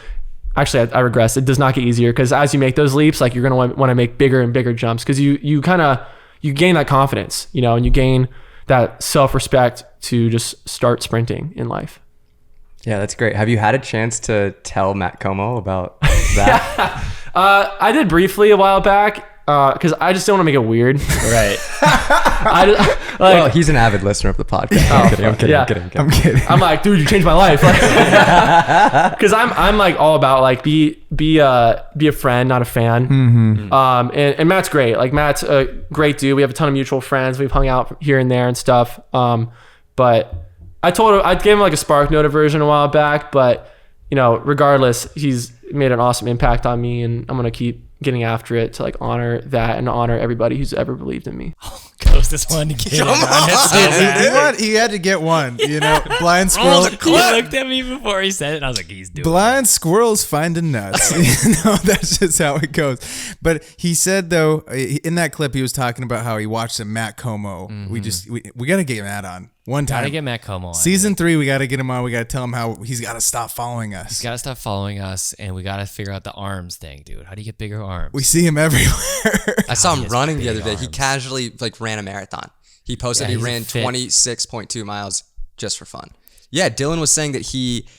actually I regress. It does not get easier, because as you make those leaps, like you're gonna want to make bigger and bigger jumps, because you gain that confidence, and you gain that self-respect to just start sprinting in life. Yeah, that's great. Have you had a chance to tell Matt Como about that? I did briefly a while back. because I just don't want to make it weird. Right. Well, he's an avid listener of the podcast. I'm kidding. I'm like, dude, you changed my life. Because I'm like all about like be a friend, not a fan. And Matt's great. Like Matt's a great dude. We have a ton of mutual friends. We've hung out here and there and stuff. But I gave him like a Spark Note version a while back. But regardless, he's made an awesome impact on me, and I'm gonna keep getting after it to like honor that and honor everybody who's ever believed in me. Closest one to get it. He had to get one. Blind squirrel. He looked at me before he said it, and I was like, he's doing blind squirrels finding nuts. That's just how it goes. But he said though, in that clip, he was talking about how he watched a Matt Como. We got to get Matt on one time. Gotta get Matt Como on. Season 3, we got to get him on. We got to tell him how he's got to stop following us. He's got to stop following us, and we got to figure out the arms thing, dude. How do you get bigger arms? We see him everywhere. I saw him running the other day. He casually ran a marathon. He posted he ran 26.2 miles just for fun. Yeah, Dylan was saying that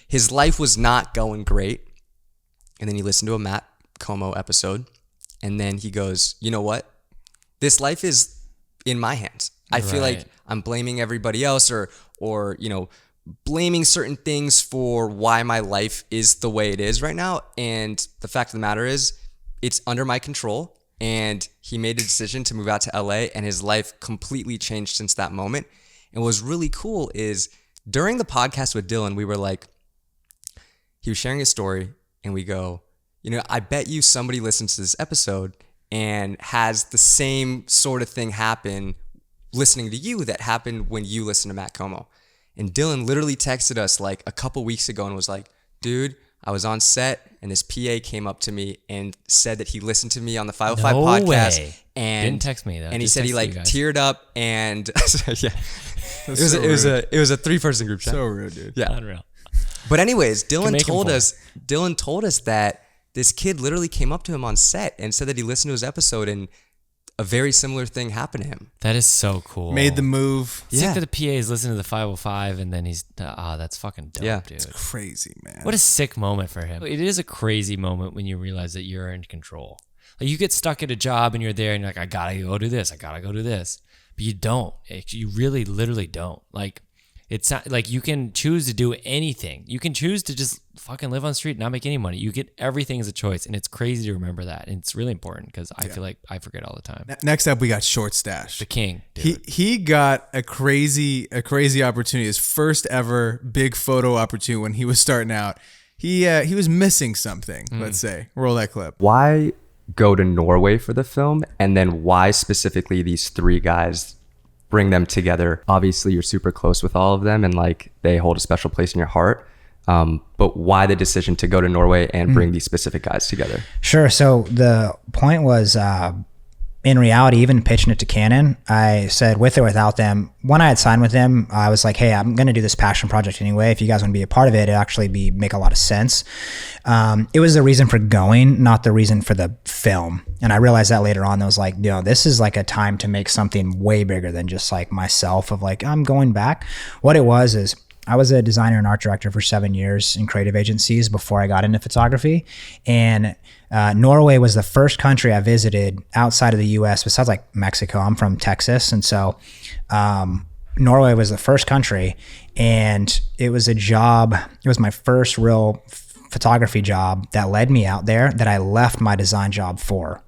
his life was not going great. And then he listened to a Matt Como episode. And then he goes, you know what? This life is in my hands. I feel like I'm blaming everybody else or blaming certain things for why my life is the way it is right now. And the fact of the matter is, it's under my control. And he made a decision to move out to LA, and his life completely changed since that moment. And what was really cool is during the podcast with Dylan, we were like, he was sharing his story, and we go, I bet you somebody listens to this episode and has the same sort of thing happen listening to you that happened when you listened to Matt Como. And Dylan literally texted us like a couple weeks ago and was like, dude, I was on set and this PA came up to me and said that he listened to me on the 505 podcast. Way. And didn't text me though. And he said he like teared up and yeah. It was a 3-person group chat. So rude, dude. Yeah. Unreal. But anyways, Dylan told us that this kid literally came up to him on set and said that he listened to his episode and a very similar thing happened to him. That is so cool. Made the move. It's like that the PA is listening to the 505 and then he's, that's fucking dope, dude. It's crazy, man. What a sick moment for him. It is a crazy moment when you realize that you're in control. Like you get stuck at a job and you're there and you're like, I gotta go do this. I gotta go do this. But you don't. You really, literally don't. Like, it's not like you can choose to do anything. You can choose to just fucking live on the street and not make any money. You get everything as a choice. And it's crazy to remember that. And it's really important because I feel like I forget all the time. Next up, we got Short Stash. The king. Dude. He got a crazy opportunity. His first ever big photo opportunity when he was starting out. He was missing something, let's say. Roll that clip. Why go to Norway for the film? And then why specifically these 3 guys? Bring them together. Obviously, you're super close with all of them and like they hold a special place in your heart. But why the decision to go to Norway and bring these specific guys together? Sure. So the point was, in reality, even pitching it to Canon, I said with or without them, when I had signed with them, I was like, hey, I'm going to do this passion project anyway. If you guys want to be a part of it, it'd actually make a lot of sense. It was the reason for going, not the reason for the film. And I realized that later on. I was like, this is like a time to make something way bigger than just like myself of like, I'm going back. What it was is I was a designer and art director for 7 years in creative agencies before I got into photography. And Norway was the first country I visited outside of the US besides like Mexico. I'm from Texas. And so Norway was the first country, and it was a job. It was my first real photography job that led me out there that I left my design job for.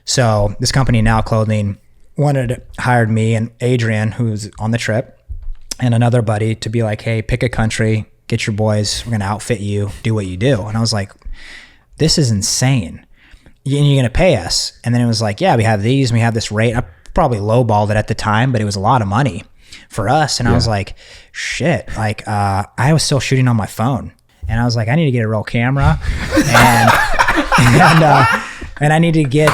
So this company, Now Clothing, hired me and Adrian, who's on the trip, and another buddy to be like, hey, pick a country, get your boys, we're going to outfit you, do what you do. And I was like, this is insane. And you're going to pay us. And then it was like, yeah, we have these, we have this rate. I probably lowballed it at the time, but it was a lot of money for us. And I was like, shit, like I was still shooting on my phone. And I was like, I need to get a real camera and I need to get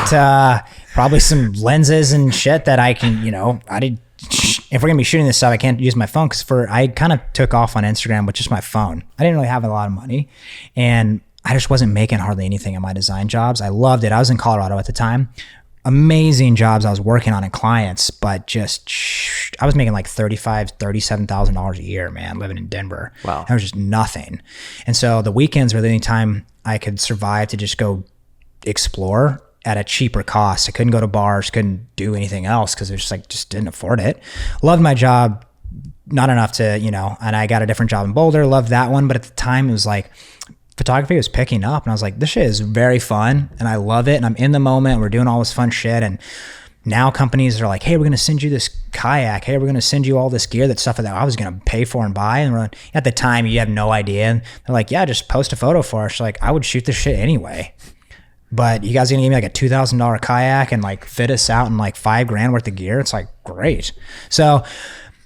probably some lenses and shit that I can, if we're gonna be shooting this stuff, I can't use my phone because I kind of took off on Instagram with just my phone. I didn't really have a lot of money, and I just wasn't making hardly anything in my design jobs. I loved it. I was in Colorado at the time. Amazing jobs I was working on and clients, but just I was making like $37,000 a year, man, living in Denver. Wow. That was just nothing. And so the weekends were the only time I could survive to just go explore at a cheaper cost. I couldn't go to bars, couldn't do anything else because it was just like, just didn't afford it. Loved my job, not enough to, you know, and I got a different job in Boulder, loved that one. But at the time it was like, photography was picking up and I was like, this shit is very fun and I love it. And I'm in the moment, we're doing all this fun shit. And now companies are like, hey, we're going to send you this kayak. Hey, we're going to send you all this gear, that stuff that I was going to pay for and buy. And at the time you have no idea. And they're like, yeah, just post a photo for us. Like, I would shoot this shit anyway. But you guys are gonna give me like a $2,000 kayak and like fit us out in like $5,000 worth of gear. It's like, great. So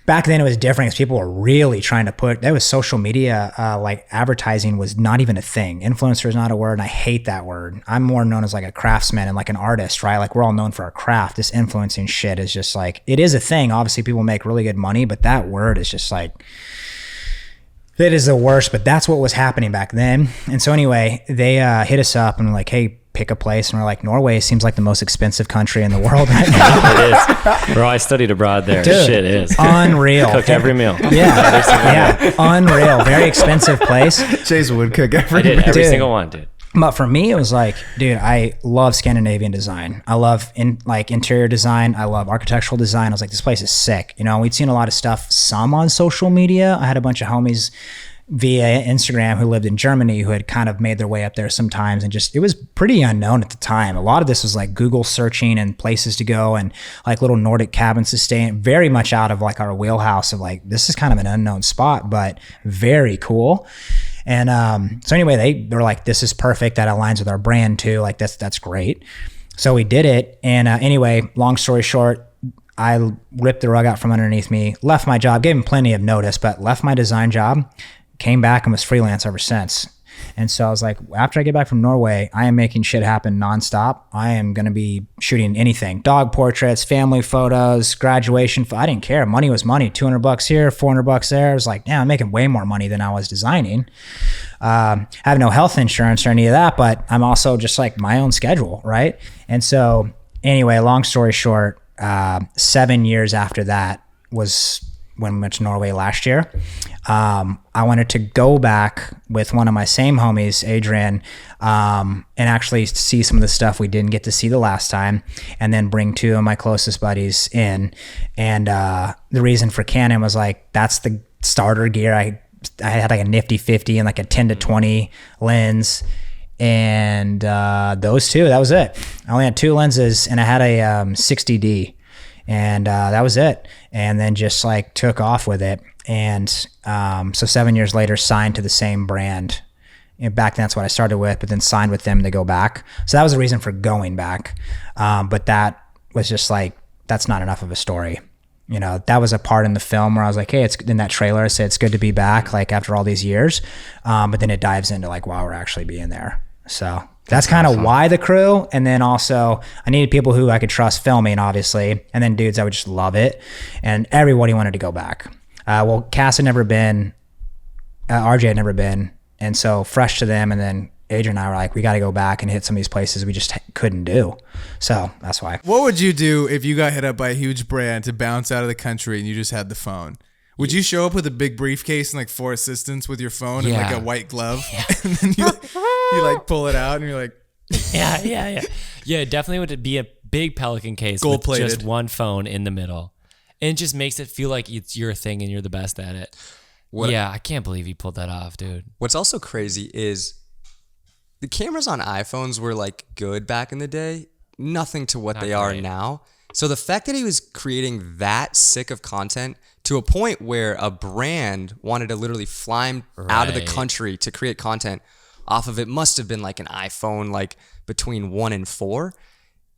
back then it was different because people were really trying to there was social media, like advertising was not even a thing. Influencer is not a word. And I hate that word. I'm more known as like a craftsman and like an artist, right? Like we're all known for our craft. This influencing shit is just like, it is a thing. Obviously people make really good money, but that word is just like, it is the worst, but that's what was happening back then. And so anyway, they hit us up and were like, hey, pick a place. And we're like, Norway seems like the most expensive country in the world right now. It is. Bro, I studied abroad there. Dude, shit is. Unreal. Cooked every meal. Yeah. Unreal. Very expensive place. Chase would cook every meal. I did every single one, dude. But for me, it was like, dude, I love Scandinavian design. I love interior design. I love architectural design. I was like, this place is sick. You know, we'd seen a lot of stuff, some on social media. I had a bunch of homies via Instagram who lived in Germany who had kind of made their way up there sometimes, and just, it was pretty unknown at the time. A lot of this was like Google searching and places to go and like little Nordic cabins to stay in, very much out of like our wheelhouse of like, this is kind of an unknown spot, but very cool. And so anyway, they were like, this is perfect. That aligns with our brand too. Like that's great. So we did it. And anyway, long story short, I ripped the rug out from underneath me, left my job, gave him plenty of notice, but left my design job, came back and was freelance ever since. And so I was like, after I get back from Norway, I am making shit happen nonstop. I am going to be shooting anything, dog portraits, family photos, graduation. I didn't care. Money was money. $200 here, $400 there. I was like, yeah, I'm making way more money than I was designing. I have no health insurance or any of that, but I'm also just like my own schedule. Right. And so anyway, long story short, 7 years after that was when we went to Norway last year. I wanted to go back with one of my same homies, Adrian, and actually see some of the stuff we didn't get to see the last time, and then bring two of my closest buddies in. And the reason for Canon was like, that's the starter gear. I had like a nifty 50 and like a 10 to 20 lens. And those two, that was it. I only had two lenses and I had a 60D. And that was it. And then just like took off with it. And so 7 years later, signed to the same brand. And back then, that's what I started with, but then signed with them to go back. So that was the reason for going back. But that was just like, that's not enough of a story. You know, that was a part in the film where I was like, hey, it's in that trailer. I said, it's good to be back, like after all these years. But then it dives into like, wow, we're actually being there. So that's kind of awesome. Why the crew. And then also I needed people who I could trust filming, obviously. And then dudes, I would just love it. And everybody wanted to go back. Well, Cass had never been, RJ had never been. And so fresh to them. And then Adrian and I were like, we got to go back and hit some of these places we just couldn't do. So that's why. What would you do if you got hit up by a huge brand to bounce out of the country and you just had the phone? Would you show up with a big briefcase and like 4 assistants with your phone and like a white glove? Yeah. And then you like pull it out and you're like, yeah. Yeah, definitely would be a big Pelican case gold-plated, with just one phone in the middle. And it just makes it feel like it's your thing and you're the best at it. Yeah, I can't believe he pulled that off, dude. What's also crazy is the cameras on iPhones were like good back in the day. Nothing to what they are now. So the fact that he was creating that sick of content to a point where a brand wanted to literally fly him out of the country to create content off of it must have been like an iPhone like between 1 and 4.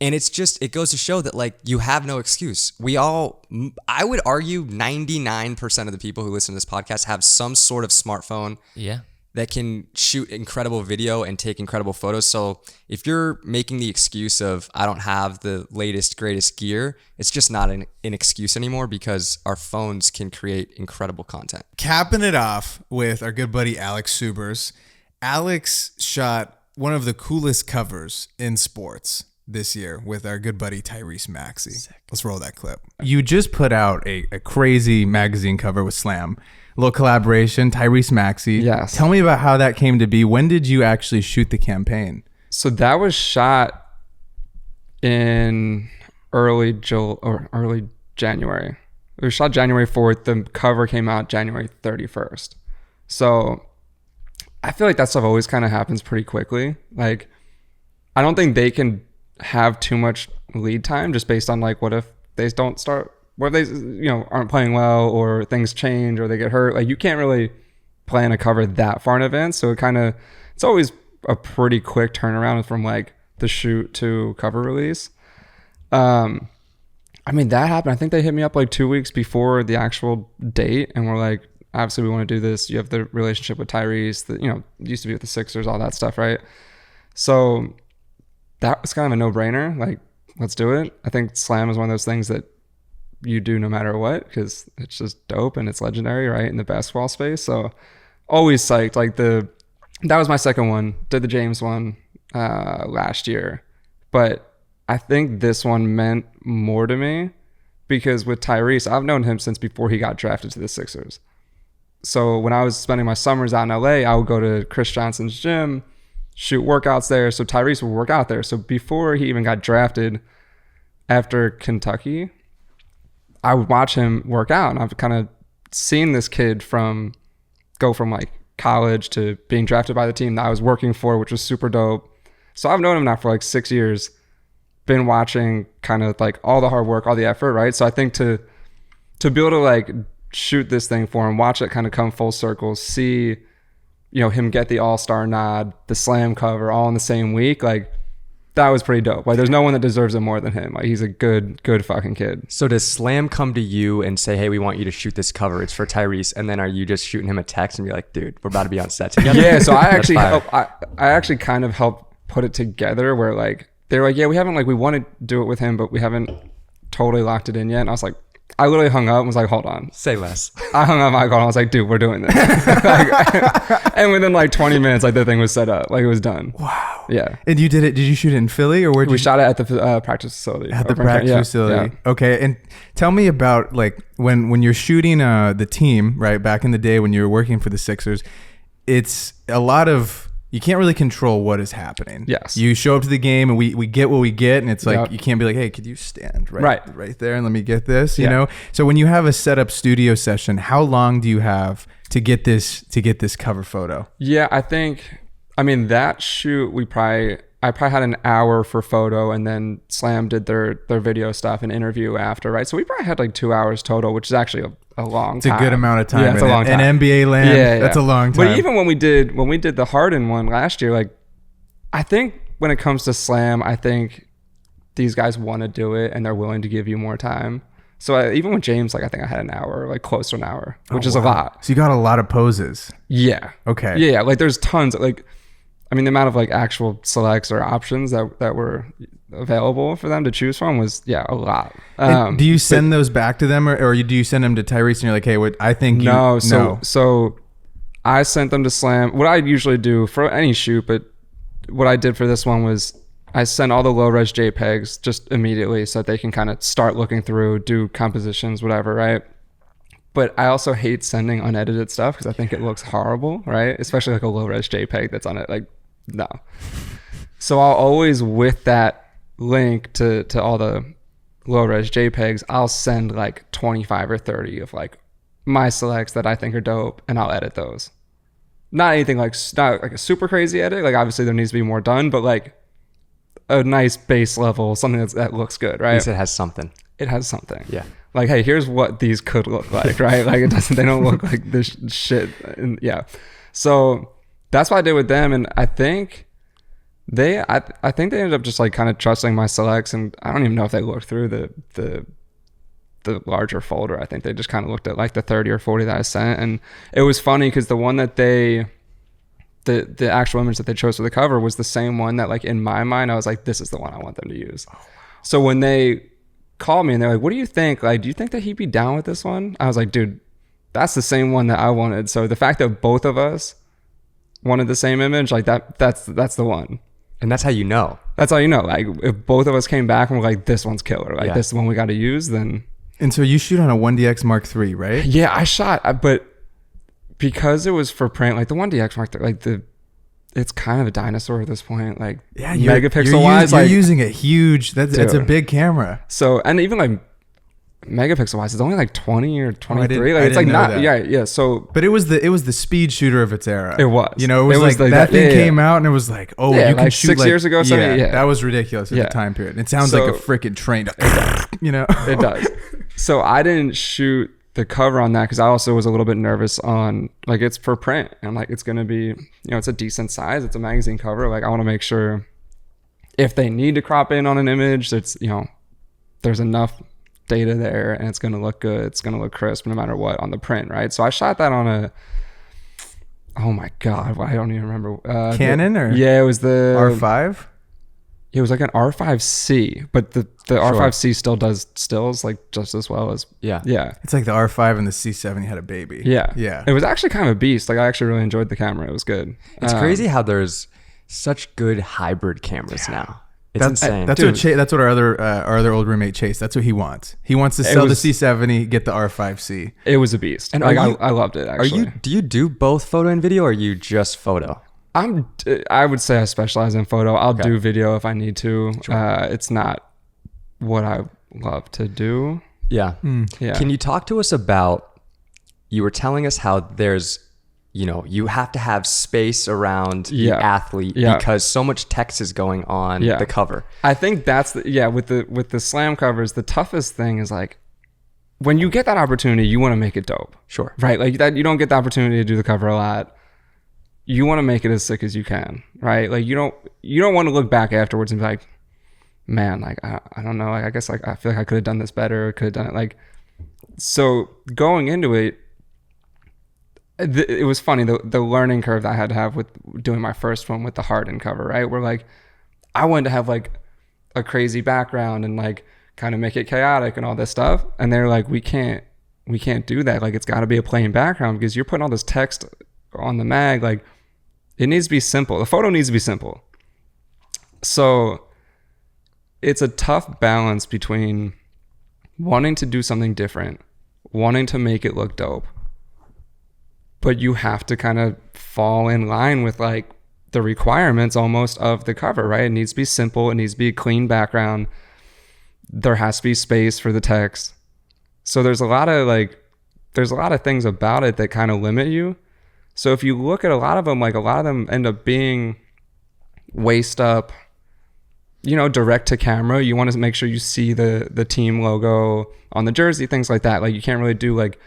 And it's just, it goes to show that like you have no excuse. I would argue 99% of the people who listen to this podcast have some sort of smartphone that can shoot incredible video and take incredible photos. So if you're making the excuse of, I don't have the latest, greatest gear, it's just not an excuse anymore because our phones can create incredible content. Capping it off with our good buddy, Alex Subers. Alex shot one of the coolest covers in sports this year with our good buddy Tyrese Maxey. Sick. Let's roll that clip. You just put out a crazy magazine cover with Slam. A little collaboration, Tyrese Maxey. Yes. Tell me about how that came to be. When did you actually shoot the campaign? So that was shot in early January. We shot January 4th. The cover came out January 31st. So I feel like that stuff always kind of happens pretty quickly. Like, I don't think they can have too much lead time just based on like, what if they don't start, what if they, aren't playing well, or things change or they get hurt. Like, you can't really plan a cover that far in advance. So it's always a pretty quick turnaround from like the shoot to cover release. I mean, that happened. I think they hit me up like 2 weeks before the actual date, and we're like, obviously we want to do this. You have the relationship with Tyrese that, used to be with the Sixers, all that stuff, right? So that was kind of a no-brainer. Like, let's do it. I think Slam is one of those things that you do no matter what, because it's just dope and it's legendary, right, in the basketball space. So always psyched. Like, that was my second one. Did the James one last year, but I think this one meant more to me because with Tyrese, I've known him since before he got drafted to the Sixers. So when I was spending my summers out in LA, I would go to Chris Johnson's gym, shoot workouts there. So Tyrese would work out there. So before he even got drafted after Kentucky, I would watch him work out. And I've kind of seen this kid go from like college to being drafted by the team that I was working for, which was super dope. So I've known him now for like 6 years. Been watching kind of like all the hard work, all the effort, right? So I think to be able to like shoot this thing for him, watch it kind of come full circle, see, him get the All-Star nod, the Slam cover all in the same week, like that was pretty dope. Like, there's no one that deserves it more than him. Like, he's a good fucking kid. So does Slam come to you and say, hey, we want you to shoot this cover, it's for Tyrese, and then are you just shooting him a text and be like, dude, we're about to be on set together? Yeah, so I actually kind of helped put it together where like, they were like, yeah, we want to do it with him, but we haven't totally locked it in yet. And I was like, I literally hung up and was like, hold on. Say less. I hung up my call and I was like, dude, we're doing this. And within like 20 minutes, like the thing was set up. Like, it was done. Wow. Yeah. And you did you shoot it in Philly, or where? We shot it at the practice facility. At the practice facility. Yeah. Okay. And tell me about like when you're shooting the team, right? Back in the day when you were working for the Sixers, it's a lot of, you can't really control what is happening. Yes. You show up to the game and we get what we get, and it's like, you can't be like, hey, could you stand right there and let me get this, you know? So when you have a set up studio session, how long do you have to get this cover photo? Yeah, I mean that shoot I probably had an hour for photo, and then Slam did their video stuff and interview after, right? So we probably had like 2 hours total, which is actually a long time. It's a good amount of time. Yeah, it's a long time. In NBA land, that's a long time. But even when we did the Harden one last year, like, I think when it comes to Slam, I think these guys want to do it and they're willing to give you more time. So even with James, like, I think I had an hour, like close to an hour, which is a lot. So you got a lot of poses. Yeah. Okay. Yeah. Like, there's tons of, like, I mean, the amount of like actual selects or options that were available for them to choose from was a lot. Do you send those back to them, or do you send them to Tyrese and you're like, hey, what I think? So I sent them to Slam. What I usually do for any shoot, but what I did for this one was I sent all the low res JPEGs just immediately so that they can kind of start looking through, do compositions, whatever, right? But I also hate sending unedited stuff because I think it looks horrible, right? Especially like a low res JPEG that's on it. Like, no. So I'll always, with that link to all the low res JPEGs, I'll send like 25 or 30 of like my selects that I think are dope, and I'll edit those. Not anything like, not like a super crazy edit. Like, obviously there needs to be more done, but like a nice base level, something that looks good, right? At least it has something. It has something. Yeah. Like, hey, here's what these could look like, right? Like, they don't look like this shit. And so that's what I did with them. And I think I think they ended up just like kind of trusting my selects, and I don't even know if they looked through the larger folder. I think they just kind of looked at like the 30 or 40 that I sent. And it was funny because the one that the actual image that they chose for the cover was the same one that, like, in my mind, I was like, this is the one I want them to use. So when they called me and they're like, what do you think? Like, do you think that he'd be down with this one? I was like, dude, that's the same one that I wanted. So the fact that both of us wanted the same image, like that's the one. And that's how you know. That's how you know. Like, if both of us came back and were like, this one's killer, like this is the one we got to use, then. And so you shoot on a 1DX Mark III, right? Yeah, I shot, but because it was for print, like the 1DX Mark III, like it's kind of a dinosaur at this point. Like megapixel wise, you're using a huge. That's a big camera. So and even like megapixel wise, it's only like 20 or 23. I it's like not that. yeah. So but it was the speed shooter of its era. It was. You know, it was like that thing came out and it was like, oh, you can like shoot 6 years ago. Yeah, that was ridiculous at the time period. It sounds like a freaking train. You know, it does. So I didn't shoot the cover on that because I also was a little bit nervous on like it's for print and like it's gonna be, you know, it's a decent size. It's a magazine cover. Like I want to make sure if they need to crop in on an image, it's, you know, there's enough data there and it's gonna look good. It's gonna look crisp no matter what on the print, right? So I shot that on a, oh my god, I don't even remember. Canon it was the R5. It was like an R5C, but the R5C still does stills like just as well as yeah. It's like the R5 and the C70 had a baby. Yeah. It was actually kind of a beast. Like I actually really enjoyed the camera. It was good. It's crazy how there's such good hybrid cameras now. It's insane. That's what our other old roommate Chase. That's what he wants. He wants to sell the C70, get the R5C. It was a beast, and like I loved it. Actually, do you do both photo and video, or are you just photo? I would say I specialize in photo. I'll do video if I need to. Sure. It's not what I love to do. Yeah. Can you talk to us about, you were telling us how there's, you know, you have to have space around the athlete because so much text is going on the cover. I think that's with the slam covers, the toughest thing is like when you get that opportunity, you want to make it dope. Sure. Right? Like that, you don't get the opportunity to do the cover a lot. You want to make it as sick as you can, right? Like you don't want to look back afterwards and be like, man, like I don't know, like I guess like I feel like I could have done this better, could have done it like. So going into it, it was funny the learning curve that I had to have with doing my first one with the hardened cover, right? Where like I wanted to have like a crazy background and like kind of make it chaotic and all this stuff, and they're like, we can't do that. Like it's got to be a plain background because you're putting all this text on the mag, like. It needs to be simple. The photo needs to be simple. So it's a tough balance between wanting to do something different, wanting to make it look dope, but you have to kind of fall in line with like the requirements almost of the cover, right? It needs to be simple. It needs to be a clean background. There has to be space for the text. So there's a lot of things about it that kind of limit you. So if you look at a lot of them, like a lot of them end up being waist up, you know, direct to camera. You want to make sure you see the team logo on the jersey, things like that. Like you can't really do like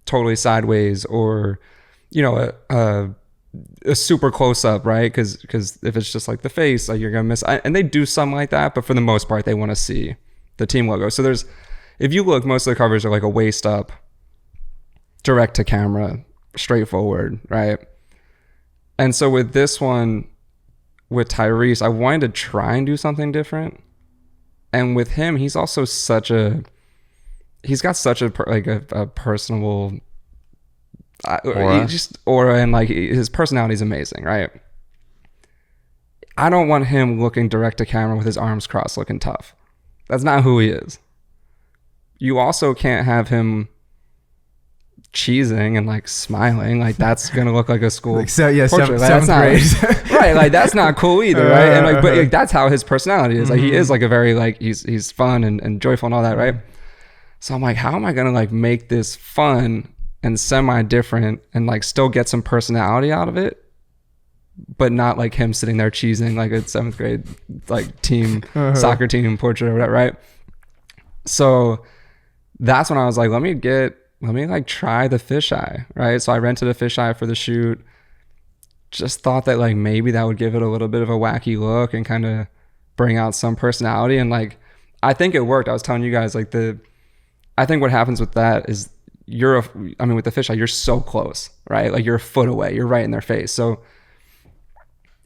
totally sideways or, you know, a super close up, right? Because if it's just like the face, like you're gonna miss. And they do some like that, but for the most part, they want to see the team logo. So if you look, most of the covers are like a waist up, direct to camera. Straightforward, right? And so with this one with Tyrese, I wanted to try and do something different. And with him, he's also he's got such a personable aura, and like his personality is amazing, right? I don't want him looking direct to camera with his arms crossed looking tough. That's not who he is. You also can't have him cheesing and like smiling, like that's gonna look like a school like, seventh grade. Right, like that's not cool either, right? And like, but like, that's how his personality is. Like he is like a very like he's fun and joyful and all that, right? So I'm like, how am I gonna like make this fun and semi different and like still get some personality out of it, but not like him sitting there cheesing like a seventh grade like team soccer team portrait or whatever, right? So that's when I was like, let me like try the fisheye, right? So I rented a fisheye for the shoot. Just thought that like maybe that would give it a little bit of a wacky look and kind of bring out some personality. And like, I think it worked. I was telling you guys like I think what happens with that is with the fisheye, you're so close, right? Like you're a foot away, you're right in their face. So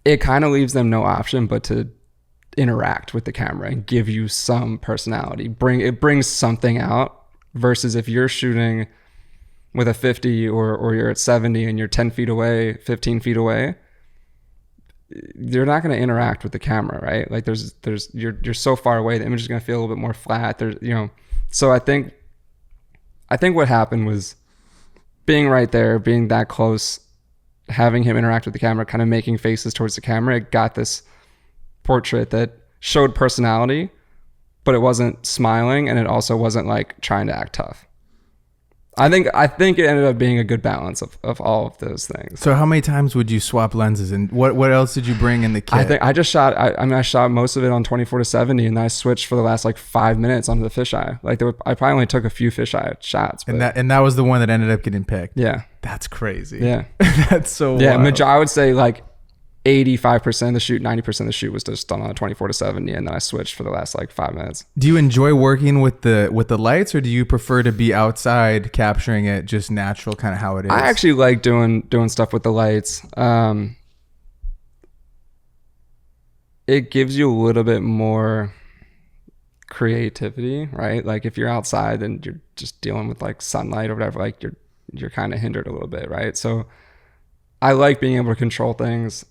it kind of leaves them no option but to interact with the camera and give you some personality. It brings something out. Versus if you're shooting with a 50 or you're at 70 and you're 10 feet away, 15 feet away, you're not going to interact with the camera, right? Like you're so far away, the image is going to feel a little bit more flat. So I think what happened was being right there, being that close, having him interact with the camera, kind of making faces towards the camera, it got this portrait that showed personality, but it wasn't smiling, and it also wasn't like trying to act tough. I think it ended up being a good balance of all of those things. So how many times would you swap lenses, and what else did you bring in the kit? I think I just shot. I shot most of it on 24-70, and I switched for the last like 5 minutes onto the fisheye. Like I probably only took a few fisheye shots. But, and that was the one that ended up getting picked. Yeah, that's crazy. Yeah, that's so. Yeah, wild. I would say like 85% of the shoot, 90% of the shoot was just done on a 24-70, and then I switched for the last like 5 minutes. Do you enjoy working with the lights, or do you prefer to be outside capturing it just natural, kind of how it is? I actually like doing stuff with the lights. It gives you a little bit more creativity, right? Like if you're outside and you're just dealing with like sunlight or whatever, like you're kind of hindered a little bit, right? So I like being able to control things.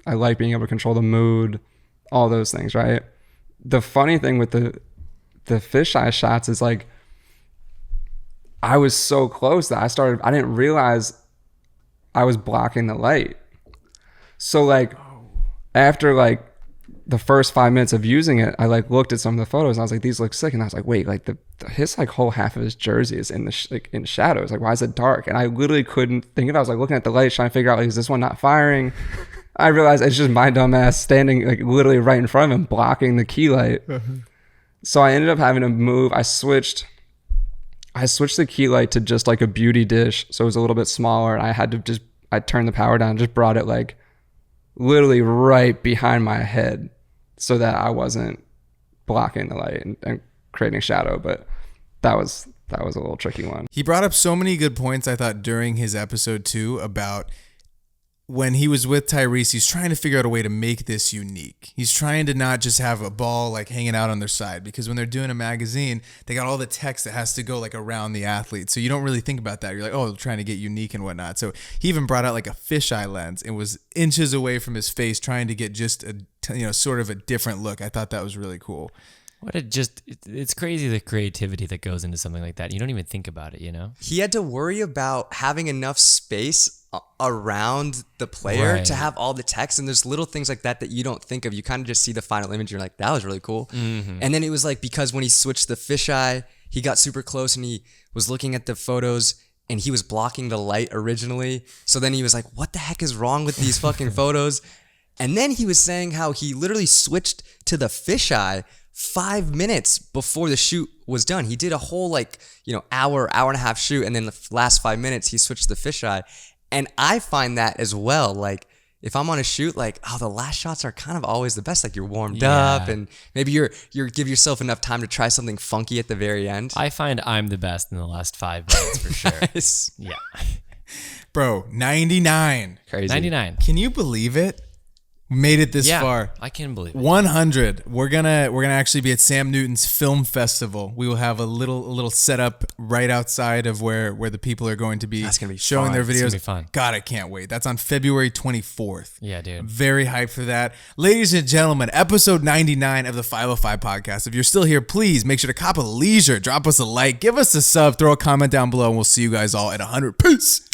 I like being able to control the mood, all those things, right? The funny thing with the fisheye shots is like, I was so close that I didn't realize I was blocking the light. So like after like the first 5 minutes of using it, I like looked at some of the photos and I was like, these look sick. And I was like, wait, like his like whole half of his jersey is in the in shadows. Like, why is it dark? And I literally couldn't think of it. I was like looking at the lights, trying to figure out like, is this one not firing? I realized it's just my dumb ass standing like literally right in front of him, blocking the key light. So I ended up having to move. I switched the key light to just like a beauty dish. So it was a little bit smaller. And I turned the power down, just brought it like literally right behind my head so that I wasn't blocking the light and creating shadow. But that was a little tricky one. He brought up so many good points, I thought, during his episode too, about when he was with Tyrese, he's trying to figure out a way to make this unique. He's trying to not just have a ball like hanging out on their side, because when they're doing a magazine, they got all the text that has to go like around the athlete. So you don't really think about that. You're like, oh, they're trying to get unique and whatnot. So he even brought out like a fisheye lens and was inches away from his face, trying to get just a sort of a different look. I thought that was really cool. It's crazy the creativity that goes into something like that. You don't even think about it, you know? He had to worry about having enough space around the player to have all the text, and there's little things like that you don't think of. You kind of just see the final image, you're like, that was really cool. Mm-hmm. And then it was like, because when he switched the fisheye, he got super close and he was looking at the photos and he was blocking the light originally. So then he was like, what the heck is wrong with these fucking photos? And then he was saying how he literally switched to the fisheye 5 minutes before the shoot was done. He did a whole hour and a half shoot, and then the last 5 minutes he switched to the fisheye. And I find that as well. Like if I'm on a shoot, like, oh, the last shots are kind of always the best. Like you're warmed up, and maybe you're give yourself enough time to try something funky at the very end. I find I'm the best in the last 5 minutes for sure. Nice. Yeah. Bro, 99. Crazy. 99. Can you believe it? Made it this far. I can believe it. 100. We're gonna actually be at Sam Newton's Film Festival. We will have a little setup right outside of where the people are going to be, showing their videos. It's gonna be fun. God, I can't wait. That's on February 24th. Yeah, dude. I'm very hyped for that. Ladies and gentlemen, episode 99 of the 505 podcast. If you're still here, please make sure to cop a leisure, drop us a like, give us a sub, throw a comment down below, and we'll see you guys all at 100. Peace.